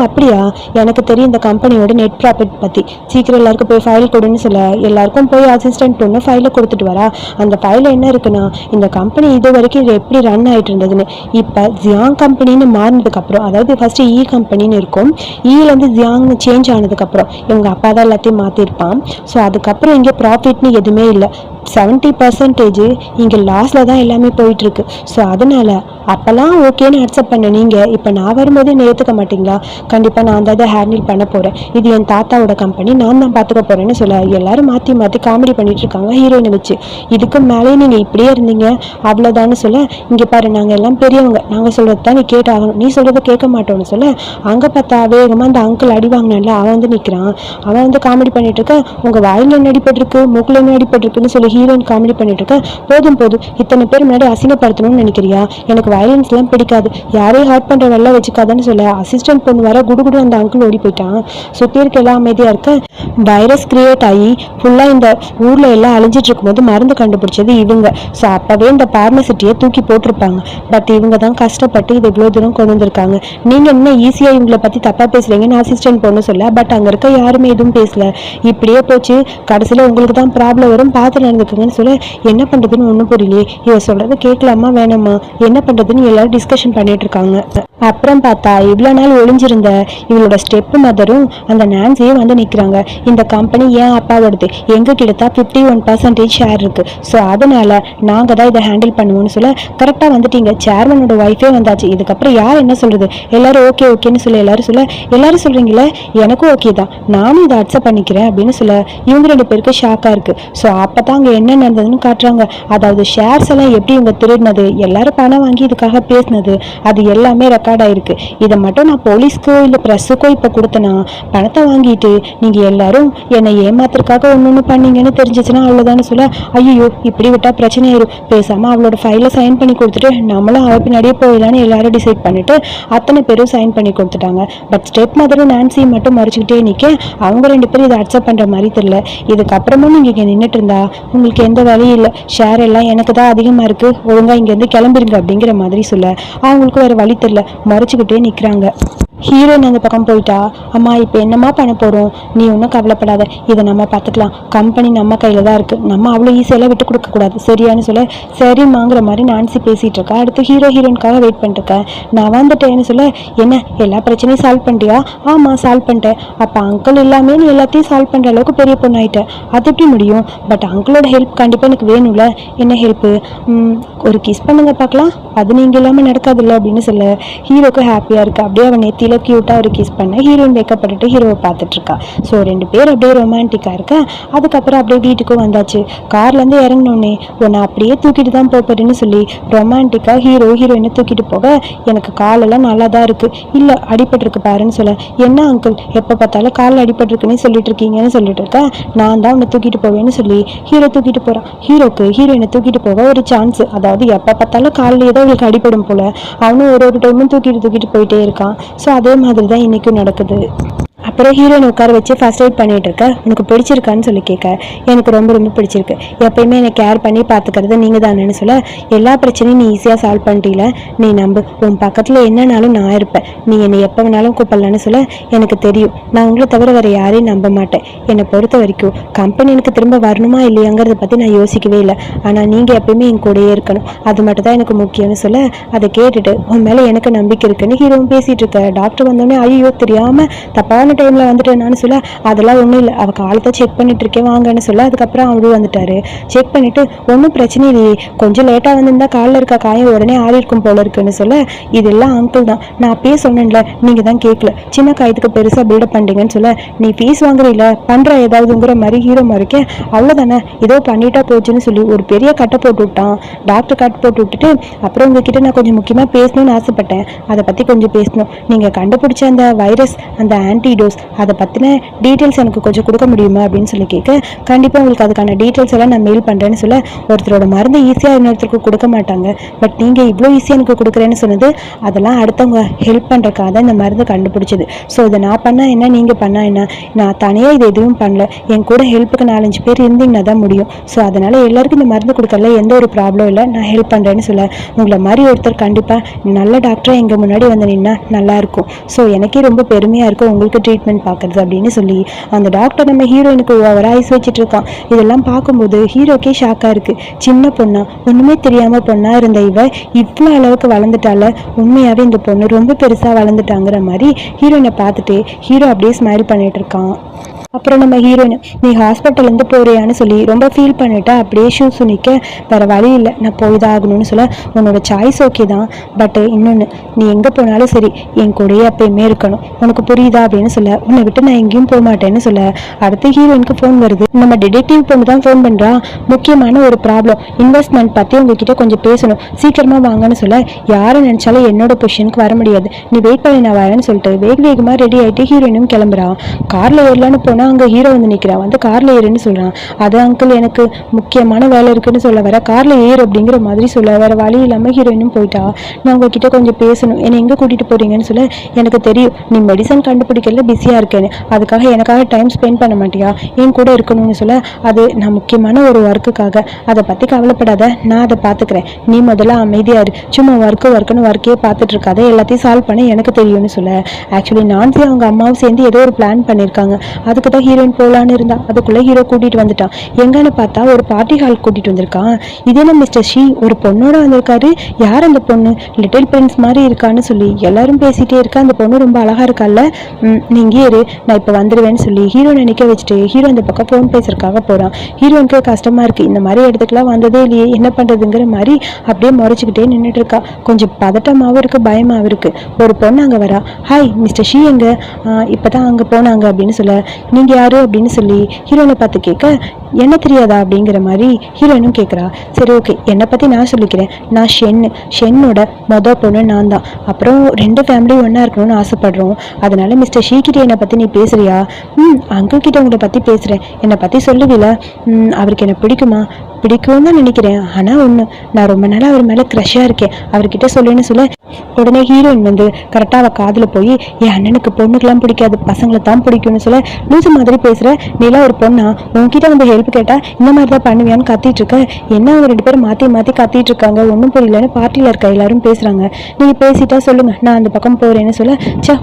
அப்படியா எனக்கு தெரியும் இந்த கம்பெனியோட நெட் ப்ராஃபிட் பற்றி, சீக்கிரம் எல்லாருக்கும் போய் ஃபைல் கொடுன்னு சொல்ல எல்லாருக்கும் போய் அசிஸ்டன்ட் ஒன்று ஃபைலை கொடுத்துட்டு வரா. அந்த ஃபைலில் என்ன இருக்குன்னா இந்த கம்பெனி இது வரைக்கும் இது எப்படி ரன் ஆகிட்டு இருந்ததுன்னு. இப்போ ஜியாங் கம்பெனின்னு மாறினதுக்கப்புறம், அதாவது ஃபஸ்ட்டு கம்பெனின்னு இருக்கும், ஈலேருந்து ஜியாங்னு சேஞ்ச் ஆனதுக்கப்புறம் எங்கள் அப்பா தான் எல்லாத்தையும் மாற்றிருப்பான். ஸோ அதுக்கப்புறம் இங்கே ப்ராஃபிட்னு எதுவுமே இல்லை. 70% இங்கே லாஸில் தான் எல்லாமே போயிட்டுருக்கு. ஸோ அதனால் அப்போல்லாம் ஓகேன்னு அக்செப்ட் பண்ண நீங்கள் இப்போ நான் வரும்போது என்ன ஏற்றுக்க மாட்டிங்களா? கண்டிப்பாக நான் தான் அதை ஹேண்டில் பண்ண போகிறேன், இது என் தாத்தாவோட கம்பெனி, நான் தான் பார்த்துக்க போகிறேன்னு சொல்ல எல்லாரும் மாற்றி மாற்றி காமெடி பண்ணிகிட்டு இருக்காங்க ஹீரோயினை வச்சு. இதுக்கு மேலே நீங்கள் இப்படியே இருந்தீங்க அவ்வளோதான்னு சொல்ல, இங்கே பாரு நாங்கள் எல்லாம் பெரியவங்க, நாங்கள் சொல்கிறது தான் நீ கேட்டாகணும், நீ சொல்கிறத கேட்க மாட்டோன்னு சொல்ல, அங்கே பார்த்தா வேகமாக அந்த அங்கிள் அடி வாங்கினால அவன் வந்து நிற்கிறான். அவன் வந்து காமெடி பண்ணிட்டு இருக்க, உங்கள் வாயில் என்ன அடிபட்டிருக்கு, மூக்கில் என்ன அடிபட்டிருக்குன்னு சொல்லி ஹீரோயின் காமெடி பண்ணிட்டு இருக்க, போதும் இத்தனை பேர் முன்னாடி அசிங்கப்படுத்தணும்னு நினைக்கிறியா? எனக்கு வயலன்ஸ்லாம் பிடிக்காது, யாரையும் ஹர்ட் பண்ணுற வெள்ள வச்சுக்காதான்னு சொல்ல அசிஸ்டன்ட் பொண்ணு வர குடுகுடு அந்த அங்கிள் ஓடி போயிட்டான். சுற்றி இருக்க எல்லாம் அமைதியாக இருக்க, வைரஸ் கிரியேட் ஆகி ஃபுல்லாக இந்த ஊரில் எல்லாம் அழிஞ்சிட்டு இருக்கும்போது மருந்து கண்டுபிடிச்சது இவங்க. ஸோ அப்போவே இந்த பார்மசிட்டியை தூக்கி போட்டிருப்பாங்க. பட் இவங்க தான் கஷ்டப்பட்டு இது இவ்வளோ தூரம் கொண்டு வந்திருக்காங்க. நீங்கள் என்ன ஈஸியாக இவங்களை பற்றி தப்பாக பேசுகிறீங்கன்னு அசிஸ்டன்ட் பொண்ணு சொல்ல, பட் அங்கே இருக்க யாருமே எதுவும் பேசல. இப்படியே போச்சு, கடைசியில் உங்களுக்கு தான் ப்ராப்ளம் வரும், பார்த்து நடந்துக்குங்கன்னு சொல்ல, என்ன பண்ணுறதுன்னு ஒன்றும் புரியலையே, இவ சொல்கிறத கேட்கலாமா வேணாமா, என்ன பண்ணுறதுன்னு எல்லாரும் டிஸ்கஷன் பண்ணிட்டு இருக்காங்க. அப்புறம் பார்த்தா இவ்வளோ நாள் ஒளிஞ்சிருந்த இவளோட ஸ்டெப் மதரும் அந்த நான்சியும் வந்து நிற்கிறாங்க. இந்த கம்பெனி ஏன் அப்பாவோடது, எங்க கிட்ட 51% ஷேர் இருக்கு, ஸோ அதனால நாங்கள் தான் இதை ஹேண்டில் பண்ணுவோம்னு சொல்ல, கரெக்டாக வந்துட்டீங்க, சேர்மனோட ஒய்ஃபே வந்தாச்சு, இதுக்கப்புறம் யார் என்ன சொல்றது, எல்லாரும் ஓகே ஓகேன்னு சொல்ல எல்லாரும் சொல்றீங்களே, எனக்கும் ஓகே தான், நானும் இதை அக்செப்ட் பண்ணிக்கிறேன் அப்படின்னு சொல்ல, இவங்க 2 பேருக்கு ஷாக்காக இருக்கு. ஸோ அப்போ தான் அங்கே என்ன நடந்ததுன்னு காட்டுறாங்க. அதாவது ஷேர்ஸ் எல்லாம் எப்படி இவங்க திருடினது, எல்லாரும் பணம் வாங்கி இதுக்காக பேசினது, அது எல்லாமே ரெக்கார்ட் ஆயிருக்கு. இதை மட்டும் நான் போலீஸ்க்கோ இல்லை ப்ரெஸ்ஸுக்கோ இப்போ கொடுத்தனா, பணத்தை வாங்கிட்டு நீங்கள் எல்லாரும் என்னை ஏமாத்துறதுக்காக ஒன்று பண்ணீங்கன்னு தெரிஞ்சிச்சுன்னா அவ்வளோதான்னு சொல்ல, ஐயோ இப்படி விட்டால் பிரச்சனை ஆயிரும், பேசாமல் அவளோட ஃபைலை சைன் பண்ணி கொடுத்துட்டு நம்மளும் அவ பின்னாடியே போயிடலான்னு எல்லாரும் டிசைட் பண்ணிட்டு அத்தனை பேரும் சைன் பண்ணி கொடுத்துட்டாங்க. பட் ஸ்டெப் மதரும் நான்சி மட்டும் மறைச்சிக்கிட்டே நிற்க, அவங்க 2 பேரும் இதை அக்செப்ட் பண்ணுற மாதிரி தெரியல. இதுக்கப்புறமும் நீங்கள் இங்கே நின்றுட்டு இருந்தா உங்களுக்கு எந்த வேலையும் இல்லை, ஷேர் எல்லாம் எனக்கு தான் அதிகமாக இருக்குது, ஒழுங்காக இங்கேருந்து கிளம்பிருங்க அப்படிங்கிற மாதிரி சொல்ல, அவங்களுக்கு வேறு வழி தெரியல, மறைச்சிக்கிட்டே நிற்கிறாங்க. ஹீரோயின் அந்த பக்கம் போயிட்டா, அம்மா இப்போ என்னம்மா பண்ண போகிறோம், நீ ஒன்றும் கவலைப்படாத, இதை நம்ம பார்த்துக்கலாம், கம்பெனி நம்ம கையில் தான் இருக்குது, நம்ம அவ்வளோ ஈஸியெல்லாம் விட்டு கொடுக்கக்கூடாது சரியானு சொல்ல, சரிம்மாங்கிற மாதிரி நான்சி பேசிகிட்டு இருக்கா. அடுத்து ஹீரோயினுக்காக வெயிட் பண்ணிட்டுருக்கேன். நான் வந்துட்டேன்னு சொல்ல, என்ன எல்லா பிரச்சனையும் சால்வ் பண்ணிட்டியா? ஆமாம் சால்வ் பண்ணிட்டேன். அப்போ அங்கிள் இல்லாமே நீ எல்லாத்தையும் சால்வ் பண்ணுற அளவுக்கு பெரிய பொண்ணு ஆகிட்டேன், அது எப்படி முடியும்? பட் அங்கிளோட ஹெல்ப் கண்டிப்பாக எனக்கு வேணும்ல. என்ன ஹெல்ப்பு? ஒரு கிஸ் பண்ணுங்க பார்க்கலாம், அது நீங்கள் இல்லாமல் நடக்காதுல்ல அப்படின்னு சொல்ல, ஹீரோக்கு ஹாப்பியாக இருக்குது. அப்படியே அவன் நெத்தியில் க்யூட்டாக ஒரு கிஸ் பண்ண ஹீரோயின் வைக்கப்பட்டுட்டு ஹீரோவை பார்த்துட்ருக்கா. ஸோ 2 பேர் அப்படியே ரொமான்டிக்காக இருக்க. அதுக்கப்புறம் அப்படியே வீட்டுக்கும் வந்தாச்சு. கார்லேருந்து இறங்கினோடனே உன்னை அப்படியே தூக்கிட்டு தான் போகிறேன்னு சொல்லி ரொமான்டிக்காக ஹீரோயினை தூக்கிட்டு போக, எனக்கு காலெல்லாம் நல்லா தான் இருக்குது, இல்லை அடிபட்டிருக்கு பாருன்னு சொல்ல, என்ன அங்கிள் எப்போ பார்த்தாலும் காலில் அடிபட்டிருக்குன்னு சொல்லிட்டு இருக்கீங்கன்னு சொல்லிட்டு இருக்க, நான் தான் உன்னை தூக்கிட்டு போவேன்னு சொல்லி ஹீரோ தூக்கிட்டு போகிறான். ஹீரோக்கு ஹீரோயினை தூக்கிட்டு போக ஒரு சான்ஸ், அதாவது எப்போ பார்த்தாலும் காலில் ஏதோ அவங்களுக்கு அடிபடும் போல், அவனும் ஒரு டைமும் தூக்கிட்டு போயிட்டே இருக்கான். ஸோ அதே மாதிரி தான் இன்றைக்கும் நடக்குது. அப்புறம் ஹீரோயின் உட்கார வச்சு ஃபர்ஸ்ட் எய்ட் பண்ணிட்டு இருக்க, உனக்கு பிடிச்சிருக்கான்னு சொல்லி கேட்க, எனக்கு ரொம்ப ரொம்ப பிடிச்சிருக்கு, எப்பயுமே என்னை கேர் பண்ணி பார்த்துக்கிறது நீங்கள் தானேன்னு சொல்ல, எல்லா பிரச்சனையும் நீ ஈஸியாக சால்வ் பண்ணிட்டீல, நீ நம்பு, உன் பக்கத்தில் என்னன்னாலும் நான் இருப்பேன், நீ என்னை எப்போ வேணாலும் கூப்பிடலான்னு சொல்ல, எனக்கு தெரியும் நான் உங்களை தவிர வேறு யாரையும் நம்ப மாட்டேன், என்னை பொறுத்த வரைக்கும் கம்பெனி எனக்கு திரும்ப வரணுமா இல்லையாங்கிறத பற்றி நான் யோசிக்கவே இல்லை, ஆனால் நீங்கள் எப்பயுமே என் கூடயே இருக்கணும், அது மட்டும் தான் எனக்கு முக்கியம்னு சொல்ல, அதை கேட்டுட்டு உன் மேலே எனக்கு நம்பிக்கை இருக்குன்னு ஹீரோவும் பேசிகிட்டு இருக்க. டாக்டர் வந்தோடனே ஐயோ தெரியாமல் தப்பான டைமில் வந்துட்டேன்னு சொல்ல, அதெல்லாம் ஒன்றும் இல்லை, அவள் காலத்தை செக் பண்ணிட்டு இருக்கேன் வாங்கன்னு சொல்ல, அதுக்கப்புறம் அவரும் வந்துட்டாரு. செக் பண்ணிட்டு ஒன்றும் பிரச்சனை இல்லையே, கொஞ்சம் லேட்டாக வந்திருந்தா காலில் இருக்க காயம் உடனே ஆறி இருக்கும் போல இருக்குன்னு சொல்ல, இதெல்லாம் அங்கிள் தான், நான் அப்பயே சொன்னேன்ல நீங்கள் தான் கேட்கல, சின்ன காயத்துக்கு பெருசாக பில்டப் பண்ணுறீங்கன்னு சொல்ல, நீ ஃபீஸ் வாங்குறீல பண்ணுற ஏதாவதுங்கிற மாதிரி ஹீரோ மறைக்க, அவ்வளோதானே ஏதோ பண்ணிட்டா போச்சுன்னு சொல்லி ஒரு பெரிய கட்டை போட்டு விட்டான். டாக்டர் கட் போட்டு விட்டுட்டு, அப்புறம் உங்ககிட்ட நான் கொஞ்சம் முக்கியமாக பேசணும்னு ஆசைப்பட்டேன், அதை பற்றி கொஞ்சம் பேசணும், நீங்கள் கண்டுபிடிச்ச அந்த வைரஸ், அந்த ஆன்டிடோஸ், அதை பற்றின டீட்டெயில்ஸ் எனக்கு கொஞ்சம் கொடுக்க முடியுமா அப்படின்னு சொல்லி கேட்க, கண்டிப்பாக உங்களுக்கு அதுக்கான டீட்டெயில்ஸ் எல்லாம் நான் மெயில் பண்ணுறேன்னு சொல்ல, ஒருத்தரோட மருந்து ஈஸியாக இன்னொருத்தருக்கு கொடுக்க மாட்டாங்க, பட் நீங்கள் இவ்வளோ ஈஸியாக எனக்கு கொடுக்குறேன்னு சொன்னது, அதெல்லாம் அடுத்தவங்க ஹெல்ப் பண்ணுறக்காக தான் இந்த மருந்து கண்டுபிடிச்சது. ஸோ இதை நான் பண்ணால் என்ன, நீங்கள் பண்ணால் என்ன, நான் தனியாக இது எதுவும் பண்ணல, என் கூட ஹெல்ப்புக்கு 4-5 பேர் இருந்தீங்கன்னா தான் முடியும். ஸோ அதனால் எல்லாருக்கும் இந்த மருந்து கொடுக்கறதுல எந்த ஒரு ப்ராப்ளம் இல்லை, நான் ஹெல்ப் பண்ணுறேன்னு சொல்ல, உங்களை மாதிரி ஒருத்தர் கண்டிப்பாக நல்ல டாக்டராக எங்கள் முன்னாடி வந்து நின்னா நல்லாயிருக்கும். ஸோ எனக்கே ரொம்ப பெருமையாக இருக்கும் உங்களுக்கு ட்ரீட்மெண்ட் பார்க்குறது அப்படின்னு சொல்லி அந்த டாக்டர் நம்ம ஹீரோயினுக்கு ஓவராக ஐஸ் வச்சுட்டு இருக்கான். இதெல்லாம் பார்க்கும்போது ஹீரோக்கே ஷாக்காக இருக்குது. சின்ன பொண்ணா, ஒன்றுமே தெரியாமல் பொண்ணா இருந்த இவ இவ்வளோ அளவுக்கு வளர்ந்துட்டால, உண்மையாகவே இந்த பொண்ணு ரொம்ப பெருசாக வளர்ந்துட்டாங்கிற மாதிரி ஹீரோயினை பார்த்துட்டு ஹீரோ அப்படியே ஸ்மைல் பண்ணிட்டு இருக்கான். அப்புறம் நம்ம ஹீரோயின், நீ ஹாஸ்பிட்டல்லேருந்து போறியான்னு சொல்லி ரொம்ப ஃபீல் பண்ணிவிட்டு அப்படியே ஷூஸ் நிற்க, வேறு வழி இல்லை, நான் போய் தான் ஆகணும்னு சொல்ல, உன்னோட சாய்ஸ் ஓகே தான், பட் இன்னொன்று, நீ எங்கே போனாலும் சரி என் கூடயே எப்பயுமே இருக்கணும், உனக்கு புரியுதா அப்படின்னு சொல்ல, உன்னை விட்டு நான் எங்கேயும் போக மாட்டேன்னு சொல்ல, அடுத்து ஹீரோயினுக்கு ஃபோன் வருது. நம்ம டிடெக்டிவ் பொண்ணு தான் ஃபோன் பண்ணுறா, முக்கியமான ஒரு ப்ராப்ளம், இன்வெஸ்ட்மெண்ட் பற்றி உங்ககிட்ட கொஞ்சம் பேசணும், சீக்கிரமாக வாங்கன்னு சொல்ல, யாரை நினச்சாலும் என்னோட பொசிஷனுக்கு வர முடியாது, நீ வெயிட் பண்ணி நான் வரேன்னு சொல்லிட்டு வேகமாக ரெடி ஆகிட்டு ஹீரோயினும் கிளம்புறான். காரில் ஏறலான்னு போனால் அங்கே ஹீரோ வந்து நிற்கிறான். வந்து காரில் ஏறுன்னு சொல்கிறான். அது அங்கிள் எனக்கு முக்கியமான வேலை இருக்குன்னு சொல்ல வர, காரில் ஏறு அப்படிங்கிற மாதிரி சொல்ல, வேறு வழி இல்லாமல் ஹீரோயினும் போயிட்டா. நான் உங்ககிட்ட கொஞ்சம் பேசணும், என்னை எங்கே கூட்டிகிட்டு போகிறீங்கன்னு சொல்ல, எனக்கு தெரியும் நீ மெடிசன் கண்டுபிடிக்கிறதுல பிஸியாக இருக்கேன்னு, அதுக்காக எனக்காக டைம் ஸ்பெண்ட் பண்ண மாட்டியா, என் கூட இருக்கணும்னு சொல்ல, அது நான் முக்கியமான ஒரு ஒர்க்குக்காக, அதை பற்றி கவலைப்படாத, நான் அதை பார்த்துக்கிறேன், நீ முதல்ல அமைதியாக இரு, சும்மா ஒர்க்குன்னு ஒர்க்கே பார்த்துட்டு இருக்காத, எல்லாத்தையும் சால்வ் பண்ண எனக்கு தெரியும்னு சொல்ல, ஆக்சுவலி நான்சி அவங்க அம்மாவும் சேர்ந்து ஏதோ ஒரு பிளான் பண்ணியிருக்காங்க, அதுக்கு தான் ஹீரோயின் போகலான்னு இருந்தா, அதுக்குள்ளே ஹீரோ கூட்டிகிட்டு வந்துட்டான். எங்கன்னு பார்த்தா ஒரு பார்ட்டி ஹால் கூட்டிகிட்டு வந்திருக்கான். இதே நம்ம மிஸ்டர் ஷீ ஒரு பொண்ணோட வந்திருக்காரு. யார் அந்த பொண்ணு, லிட்டில் பிரின்ஸ் மாதிரி இருக்கான்னு சொல்லி எல்லாரும் பேசிகிட்டே இருக்கா. அந்த பொண்ணு ரொம்ப அழகாக இருக்கால்ல, நீங்கள் இரு, நான் இப்போ வந்துடுவேன்னு சொல்லி ஹீரோனை நிற்க வச்சுட்டு ஹீரோ அந்த பக்கம் ஃபோன் பேசுறதுக்காக போகிறான். ஹீரோனுக்கு கஷ்டமாக இருக்குது, இந்த மாதிரி இடத்துக்குலாம் வந்ததே இல்லையே, என்ன பண்ணுறதுங்கிற மாதிரி அப்படியே முறைச்சிக்கிட்டே நின்றுட்டு இருக்கா. கொஞ்சம் பதட்டமாகவும் இருக்குது, பயமாகவும் இருக்குது. ஒரு பொண்ணு அங்கே வரா. ஹாய் மிஸ்டர் ஷீ எங்க, இப்போ தான் அங்கே போனாங்க அப்படின்னு சொல்ல, நீங்கள் யாரு அப்படின்னு சொல்லி ஹீரோனை பார்த்து கேட்க, என்ன தெரியாதா அப்படிங்கிற மாதிரி ஹீரோயினும் கேட்குறா. சரி ஓகே, என்னை பற்றி நான் சொல்லிக்கிறேன், நான் ஷென்னோட பொண்ணு நான் தான். அப்புறம் 2 ஃபேமிலியும் ஒன்றா இருக்கணும்னு ஆசைப்படுறோம், அதனால மிஸ்டர் ஷீக்கிட்ட என்னை பற்றி நீ பேசுறியா? அங்கிள் கிட்ட உங்களை பற்றி பேசுகிறேன், என்னை பற்றி சொல்லுவில, அவருக்கு என்ன பிடிக்குமா? பிடிக்கும்னு தான் நினைக்கிறேன், ஆனால் ஒன்று, நான் ரொம்ப நாளாக அவர் மேலே க்ரஷ்ஷாக இருக்கேன், அவர்கிட்ட சொல்லுன்னு சொல்ல, உடனே ஹீரோயின் வந்து கரெக்டாக அவள் காதில் போய், என் அண்ணனுக்கு பொண்ணுக்கெல்லாம் பிடிக்காது, பசங்களை தான் பிடிக்கும்னு சொல்ல, லூசு மாதிரி பேசுகிற, நீலாம் ஒரு பொண்ணா, உங்ககிட்ட வந்து ஹெல்ப் கேட்டால் இந்த மாதிரி தான் பண்ணுவியான்னு கத்திட்டு இருக்க, என்ன அவங்க 2 பேரும் மாற்றி கத்திட்டு இருக்காங்க, ஒன்றும் புரியலன்னு பார்ட்டியில் இருக்க எல்லாரும் பேசுகிறாங்க, நீங்கள் பேசிட்டா சொல்லுங்கள், நான் அந்த பக்கம் போகிறேன்னு சொல்ல,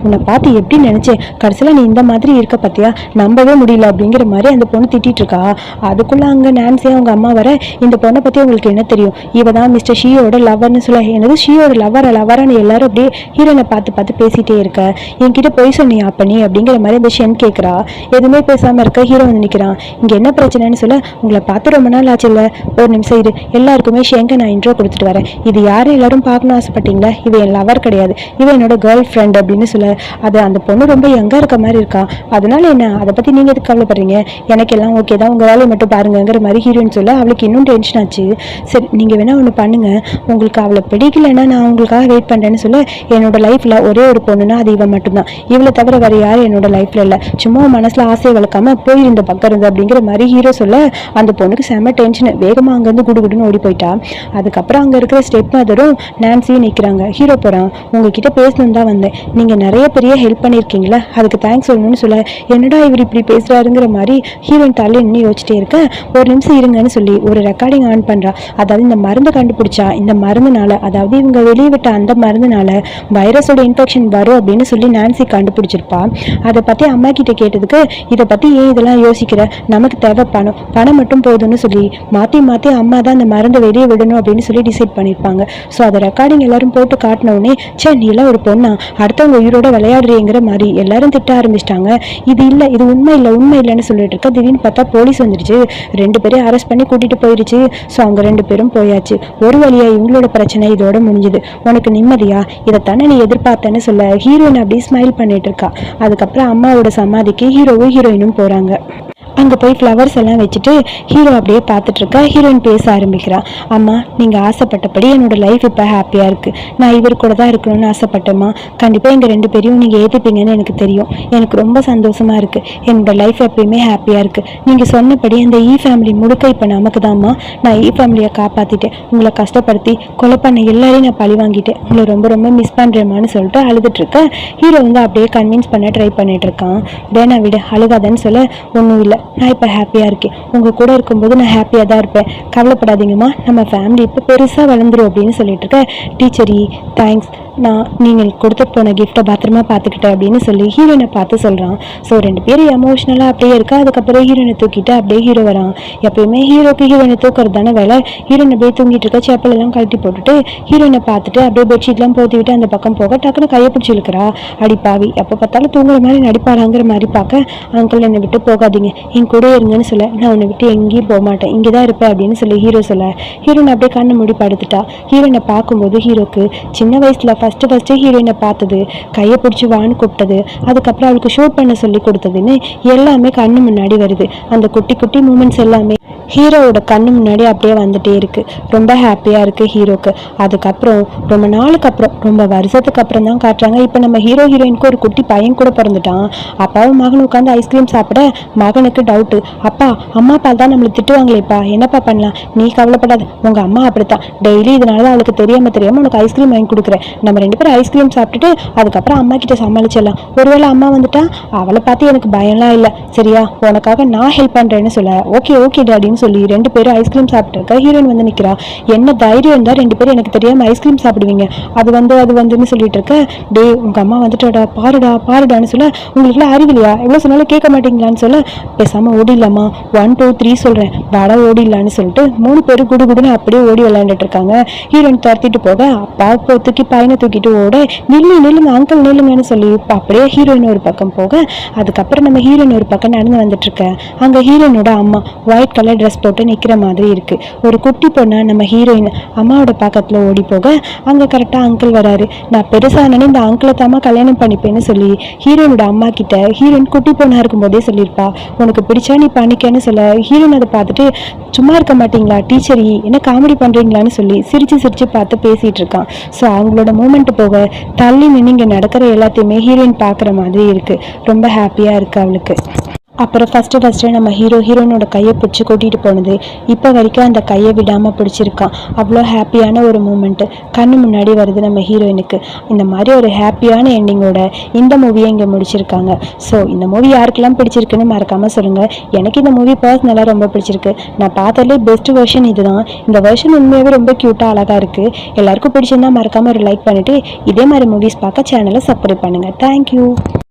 உன்னை பார்த்து எப்படி நினச்சேன், கடைசியில் நீ இந்த மாதிரி இருக்க பார்த்தியா, நம்பவே முடியல அப்படிங்கிற மாதிரி அந்த பொண்ணு திட்டிட்டு இருக்கா. அதுக்குள்ளே அங்கே நான்சி அவங்க அம்மா வர, இந்த பொண்ணை பற்றி உங்களுக்கு என்ன தெரியும், இவ தான் மிஸ்டர் ஷீயோட லவர்னு சொல்ல, எனது ஷீயோட லவரானு எல்லாரும் அப்படியே ஹீரோனை பார்த்து பேசிகிட்டே இருக்க, என்கிட்ட போய் சொன்னியா அப்ப நீ அப்படிங்கிற மாதிரி இந்த ஷென் கேட்குறா. எதுவுமே பேசாமல் இருக்க ஹீரோ வந்து நிற்கிறான். இங்கே என்ன பிரச்சனைன்னு சொல்ல, உங்களை பார்த்து ரொம்ப நாள் ஆச்சு இல்லை, ஒரு நிமிஷம் இரு, எல்லாருக்குமே ஷெங்கை நான் இன்ட்ரோ கொடுத்துட்டு வரேன், இது யாரும் எல்லாரும் பார்க்கணும் ஆசைப்பட்டீங்களா, இவ என் லவர் கிடையாது, இவ என்னோட கேர்ள் ஃப்ரெண்ட் அப்படின்னு சொல்ல, அது அந்த பொண்ணு ரொம்ப யங்காக இருக்க மாதிரி இருக்கா, அதனால என்ன, அதை பற்றி நீங்கள் எதுக்கு கவலைப்படுறீங்க, எனக்கு எல்லாம் ஓகே தான், உங்கள் வேலையை மட்டும் பாருங்கிற மாதிரி ஹீரோயின் சொல்ல, அவளுக்கு இன்னும் டென்ஷன் ஆச்சு. சரி நீங்கள் வேணா ஒன்று பண்ணுங்க, உங்களுக்கு அவளை பிடிக்கலைன்னா நான் உங்களுக்காக வெயிட் பண்ணுறேன்னு சொல்ல, என்னோட லைஃப்பில் ஒரே ஒரு பொண்ணுன்னா அது இவன் மட்டும்தான், இவளை தவிர வேறு யாரும் என்னோட லைஃப்பில் இல்லை, சும்மா மனசில் ஆசையை வளர்க்காம போயிருந்த பக்கம் இருந்து அப்படிங்கிற மாதிரி ஹீரோ சொல்ல, அந்த பொண்ணுக்கு செம்ம டென்ஷன், வேகமாக அங்கேருந்து குடுகுடுன்னு ஓடி போயிட்டா. அதுக்கப்புறம் அங்கே இருக்கிற ஸ்டெப் மதரும் நான்சியும் நிற்கிறாங்க. ஹீரோ போகிறான். உங்ககிட்ட பேசணுன்னு தான் வந்தேன், நீங்கள் நிறைய பெரிய ஹெல்ப் பண்ணியிருக்கீங்களா, அதுக்கு தேங்க்ஸ் சொல்லணும்னு சொல்ல, என்னடா இவர் இப்படி பேசுகிறாருங்கிற மாதிரி ஹீரோயின் தள்ளி நின்று யோசிச்சிட்டே இருக்க, ஒரு நிமிஷம் இருங்கன்னு சொல்லி ஒரு ரெக்கார்டிங் ஆன் பண்ணுறா. அதாவது இந்த மருந்து கண்டுபிடிச்சா, இந்த மருந்துனால, அதாவது இவங்க வெளியே விட்ட அந்த மருந்துனால வைரஸோட இன்ஃபெக்ஷன் வரும் அப்படின்னு சொல்லி நான்சி கண்டுபிடிச்சிருப்பா. அதை பற்றி அம்மா கிட்ட கேட்டதுக்கு, இதை பற்றி ஏன் இதெல்லாம் யோசிக்கிற, நமக்கு தேவை பணம் மட்டும் போதும்னு சொல்லி மாற்றி அம்மா தான் அந்த மருந்தை வெளியே விடணும் அப்படின்னு சொல்லி டிசைட் பண்ணியிருப்பாங்க. ஸோ அதை ரெக்கார்டிங் எல்லாரும் போட்டு காட்டினோடனே, நீ எல்லாம் ஒரு பொண்ணா, அடுத்தவங்க உயிரோட விளையாடுறீங்கிற மாதிரி எல்லாரும் திட்ட ஆரம்பிச்சிட்டாங்க. இது இல்லை, இது உண்மை இல்லைன்னு சொல்லிட்டு இருக்க, திடீர்னு பார்த்தா போலீஸ் வந்துடுச்சு, 2 பேரையும் அரெஸ்ட் பண்ணி கூட்டிட்டு போயிடுச்சு. ஸோ அவங்க 2 பேரும் போயாச்சு. ஒரு வழியா இவங்களோட பிரச்சனை இதோட முடிஞ்சுது. உனக்கு நிம்மதியா, இதைத்தானே நீ எதிர்பார்த்தேன்னு சொல்ல, ஹீரோயின் அப்படியே ஸ்மைல் பண்ணிட்டு இருக்கா. அதுக்கப்புறம் அம்மாவோட சமாதிக்கு ஹீரோவும் ஹீரோயினும் போறாங்க. அங்கே போய் ஃப்ளவர்ஸ் எல்லாம் வச்சுட்டு ஹீரோ அப்படியே பார்த்துட்டு இருக்கா. ஹீரோயின் பேச ஆரம்பிக்கிறா. அம்மா, நீங்கள் ஆசைப்பட்டபடி என்னோடய லைஃப் இப்போ ஹாப்பியாக இருக்குது. நான் இவர் கூட தான் இருக்கணும்னு ஆசைப்பட்டேம்மா. கண்டிப்பாக எங்கள் 2 பேரையும் நீங்கள் ஏற்றுப்பீங்கன்னு எனக்கு தெரியும். எனக்கு ரொம்ப சந்தோஷமாக இருக்குது. என்னோடய லைஃப் எப்பயுமே ஹாப்பியாக இருக்குது. நீங்கள் சொன்னபடி அந்த ஃபேமிலி முழுக்க இப்போ நமக்கு தான்மா. நான் ஃபேமிலியை காப்பாற்றிட்டேன். உங்களை கஷ்டப்படுத்தி கொலை பண்ண எல்லாரையும் நான் பழி வாங்கிட்டேன். உங்களை ரொம்ப ரொம்ப மிஸ் பண்ணுறேம்மான்னு சொல்லிட்டு அழுதுட்டுருக்கேன். ஹீரோ வந்து அப்படியே கன்வின்ஸ் பண்ண ட்ரை பண்ணிட்டு இருக்கான். வேணா விட, அழுகாதன்னு சொல்ல, ஒன்றும் இல்லை, நான் இப்போ ஹாப்பியாக இருக்கேன், உங்கள் கூட இருக்கும்போது நான் ஹாப்பியாக தான் இருப்பேன், கவலைப்படாதீங்கம்மா, நம்ம ஃபேமிலி இப்போ பெருசாக வளர்ந்துரும் அப்படின்னு சொல்லிட்டு இருக்க. டீச்சரி தேங்க்ஸ், நான் நீங்கள் கொடுத்து போன கிஃப்ட்டை பத்திரமா பார்த்துக்கிட்டேன் அப்படின்னு சொல்லி ஹீரோயினை பார்த்து சொல்கிறான். ஸோ ரெண்டு பேரும் எமோஷ்னலாக அப்படியே இருக்கா. அதுக்கப்புறம் ஹீரோயினை தூக்கிட்டு அப்படியே ஹீரோ வரான். எப்பயுமே ஹீரோக்கு ஹீரோயினை தூக்குறது தானே வேலை. ஹீரோயின் அப்படியே தூங்கிட்டு இருக்க, செப்பலெல்லாம் கழட்டி போட்டுட்டு ஹீரோயினை பார்த்துட்டு அப்படியே பெட்ஷீட்லாம் போத்தி விட்டு அந்த பக்கம் போக டக்குன்னு கையை பிடிச்சி இழுக்கிறா. அடி பாவி, எப்போ பார்த்தாலும் தூங்குற மாதிரி நடிப்பாளாங்கிற மாதிரி பார்க்க, அங்கிள் என்னை விட்டு போகாதீங்க, என் கூட இருங்கன்னு சொல்ல, நான் உன்னை விட்டு எங்கேயும் போக மாட்டேன், இங்கே தான் இருப்பேன் அப்படின்னு சொல்லி ஹீரோ சொல்ல, ஹீரோயின் அப்படியே கண்ணை மூடி படுத்துட்டா. ஹீரோயினை பார்க்கும்போது ஹீரோக்கு சின்ன வயசில் ஃபஸ்ட்டு ஹீரோயினை பார்த்தது, கையை பிடிச்சி வான்னு கூப்பிட்டது, அதுக்கப்புறம் அவளுக்கு ஷூட் பண்ண சொல்லி கொடுத்ததுன்னு எல்லாமே கண்ணு முன்னாடி வருது. அந்த குட்டி குட்டி மூமெண்ட்ஸ் எல்லாமே ஹீரோவோட கண்ணு முன்னாடி அப்படியே வந்துட்டே இருக்கு. ரொம்ப ஹாப்பியாக இருக்குது ஹீரோக்கு. அதுக்கப்புறம் ரொம்ப நாளுக்கு அப்புறம், ரொம்ப வருஷத்துக்கு அப்புறம் தான் காட்டுறாங்க. இப்போ நம்ம ஹீரோயினுக்கு ஒரு குட்டி பையன் கூட பிறந்துட்டான். அப்பாவும் மகனும் உட்காந்து ஐஸ்கிரீம் சாப்பிட மகனுக்கு டவுட்டு, அப்பா அம்மா அப்பா தான் நம்மளை திட்டுவாங்களேப்பா, என்னப்பா பண்ணலாம், நீ கவலைப்படாத, உங்கள் அம்மா அப்படித்தான், டெய்லி இதனால தான் அவளுக்கு தெரியாமல் உனக்கு ஐஸ்கிரீம் வாங்கி கொடுக்குறேன், நம்ம ரெண்டு பேரும் ஐஸ்கிரீம் சாப்பிட்டுட்டு அதுக்கப்புறம் அம்மா கிட்ட சமாளிச்சிடலாம், ஒருவேளை அம்மா வந்துட்டா அவளை பார்த்து எனக்கு பயம்லாம் இல்லை, சரியா, உனக்காக நான் ஹெல்ப் பண்ணுறேன்னு சொல்ல, ஓகே ஓகே டாடின்னு சொல்லி ரெண்டு பேரும் ஐஸ்கிரீம் சாப்பிட்டு இருக்க. ஹீரோயின் வந்து நிற்கிறா. என்ன தைரியம் இருந்தால் ரெண்டு பேரும் எனக்கு தெரியாமல் ஐஸ்கிரீம் சாப்பிடுவீங்க, அது வந்துன்னு சொல்லிட்டு இருக்க. டே உங்கள் அம்மா வந்துட்டோடா, பாருடான்னு சொல்ல, உங்களுக்குலாம் அறிவில்லையா, எவ்வளோ சொன்னாலும் கேட்க மாட்டீங்களான்னு சொல்ல, பேசாமல் ஓடிடலாமா, 1 2 3 சொல்கிறேன், வாடா ஓடிடலான்னு சொல்லிட்டு 3 பேரும் குடுகுடுன்னு அப்படியே ஓடி விளையாண்டுட்டு இருக்காங்க. ஹீரோயின் துரத்திட்டு போக, அப்பா தூக்கி பையனை தூக்கிட்டு ஓட, நில்லுங்க அங்கிள் நில்லுங்கன்னு சொல்லி அப்படியே ஹீரோயின் ஒரு பக்கம் போக, அதுக்கப்புறம் நம்ம ஹீரோயின் ஒரு பக்கம் நடந்து வந்துட்டு இருக்க. அங்கே ஹீரோயினோட அம்மா ஒயிட் கலர் ட்ரெஸ் போட்டு நிற்கிற மாதிரி இருக்கு. ஒரு குட்டி பொண்ணா நம்ம ஹீரோயின் அம்மாவோட பக்கத்தில் ஓடி போக, அங்கே கரெக்டாக அங்கிள் வராரு. நான் பெருசானே இந்த அங்கிளை தாமா கல்யாணம் பண்ணிப்பேன்னு சொல்லி ஹீரோயினோட அம்மா கிட்ட ஹீரோயின் குட்டி பொண்ணா இருக்கும் போதே சொல்லியிருப்பா, உனக்கு பிடிச்சா நீ பண்ணிக்கன்னு சொல்ல, ஹீரோயின் அதை பார்த்துட்டு சும்மா இருக்க மாட்டீங்களா டீச்சரி, என்ன காமெடி பண்ணுறீங்களான்னு சொல்லி சிரிச்சு பார்த்து பேசிகிட்டு இருக்கான். ஸோ அவங்களோட மூமெண்ட் போக தள்ளி நின்று இங்கே நடக்கிற எல்லாத்தையுமே ஹீரோயின் பார்க்குற மாதிரி இருக்குது. ரொம்ப ஹாப்பியாக இருக்குது அவளுக்கு. அப்புறம் ஃபஸ்ட்டு நம்ம ஹீரோயினோட கையை பிடிச்சி கூட்டிகிட்டு போனது, இப்போ வரைக்கும் அந்த கையை விடாமல் பிடிச்சிருக்கான். அவ்வளோ ஹாப்பியான ஒரு மூமெண்ட்டு கண்ணு முன்னாடி வருது நம்ம ஹீரோயினுக்கு. இந்த மாதிரி ஒரு ஹாப்பியான எண்டிங்கோட இந்த மூவியை இங்கே முடிச்சிருக்காங்க. ஸோ இந்த மூவி யாருக்கெல்லாம் பிடிச்சிருக்குன்னு மறக்காமல் சொல்லுங்கள். எனக்கு இந்த மூவி பர்சனலாக ரொம்ப பிடிச்சிருக்கு. நான் பார்த்ததுலேயே பெஸ்ட் வெர்ஷன் இதுதான். இந்த வெர்ஷன் உண்மையாகவே ரொம்ப க்யூட்டாக அழகாக இருக்குது. எல்லாருக்கும் பிடிச்சிருந்தா மறக்காமல் ஒரு லைக் பண்ணிவிட்டு இதே மாதிரி மூவிஸ் பார்க்க சேனலை சப்ஸ்கிரைப் பண்ணுங்கள். தேங்க்யூ.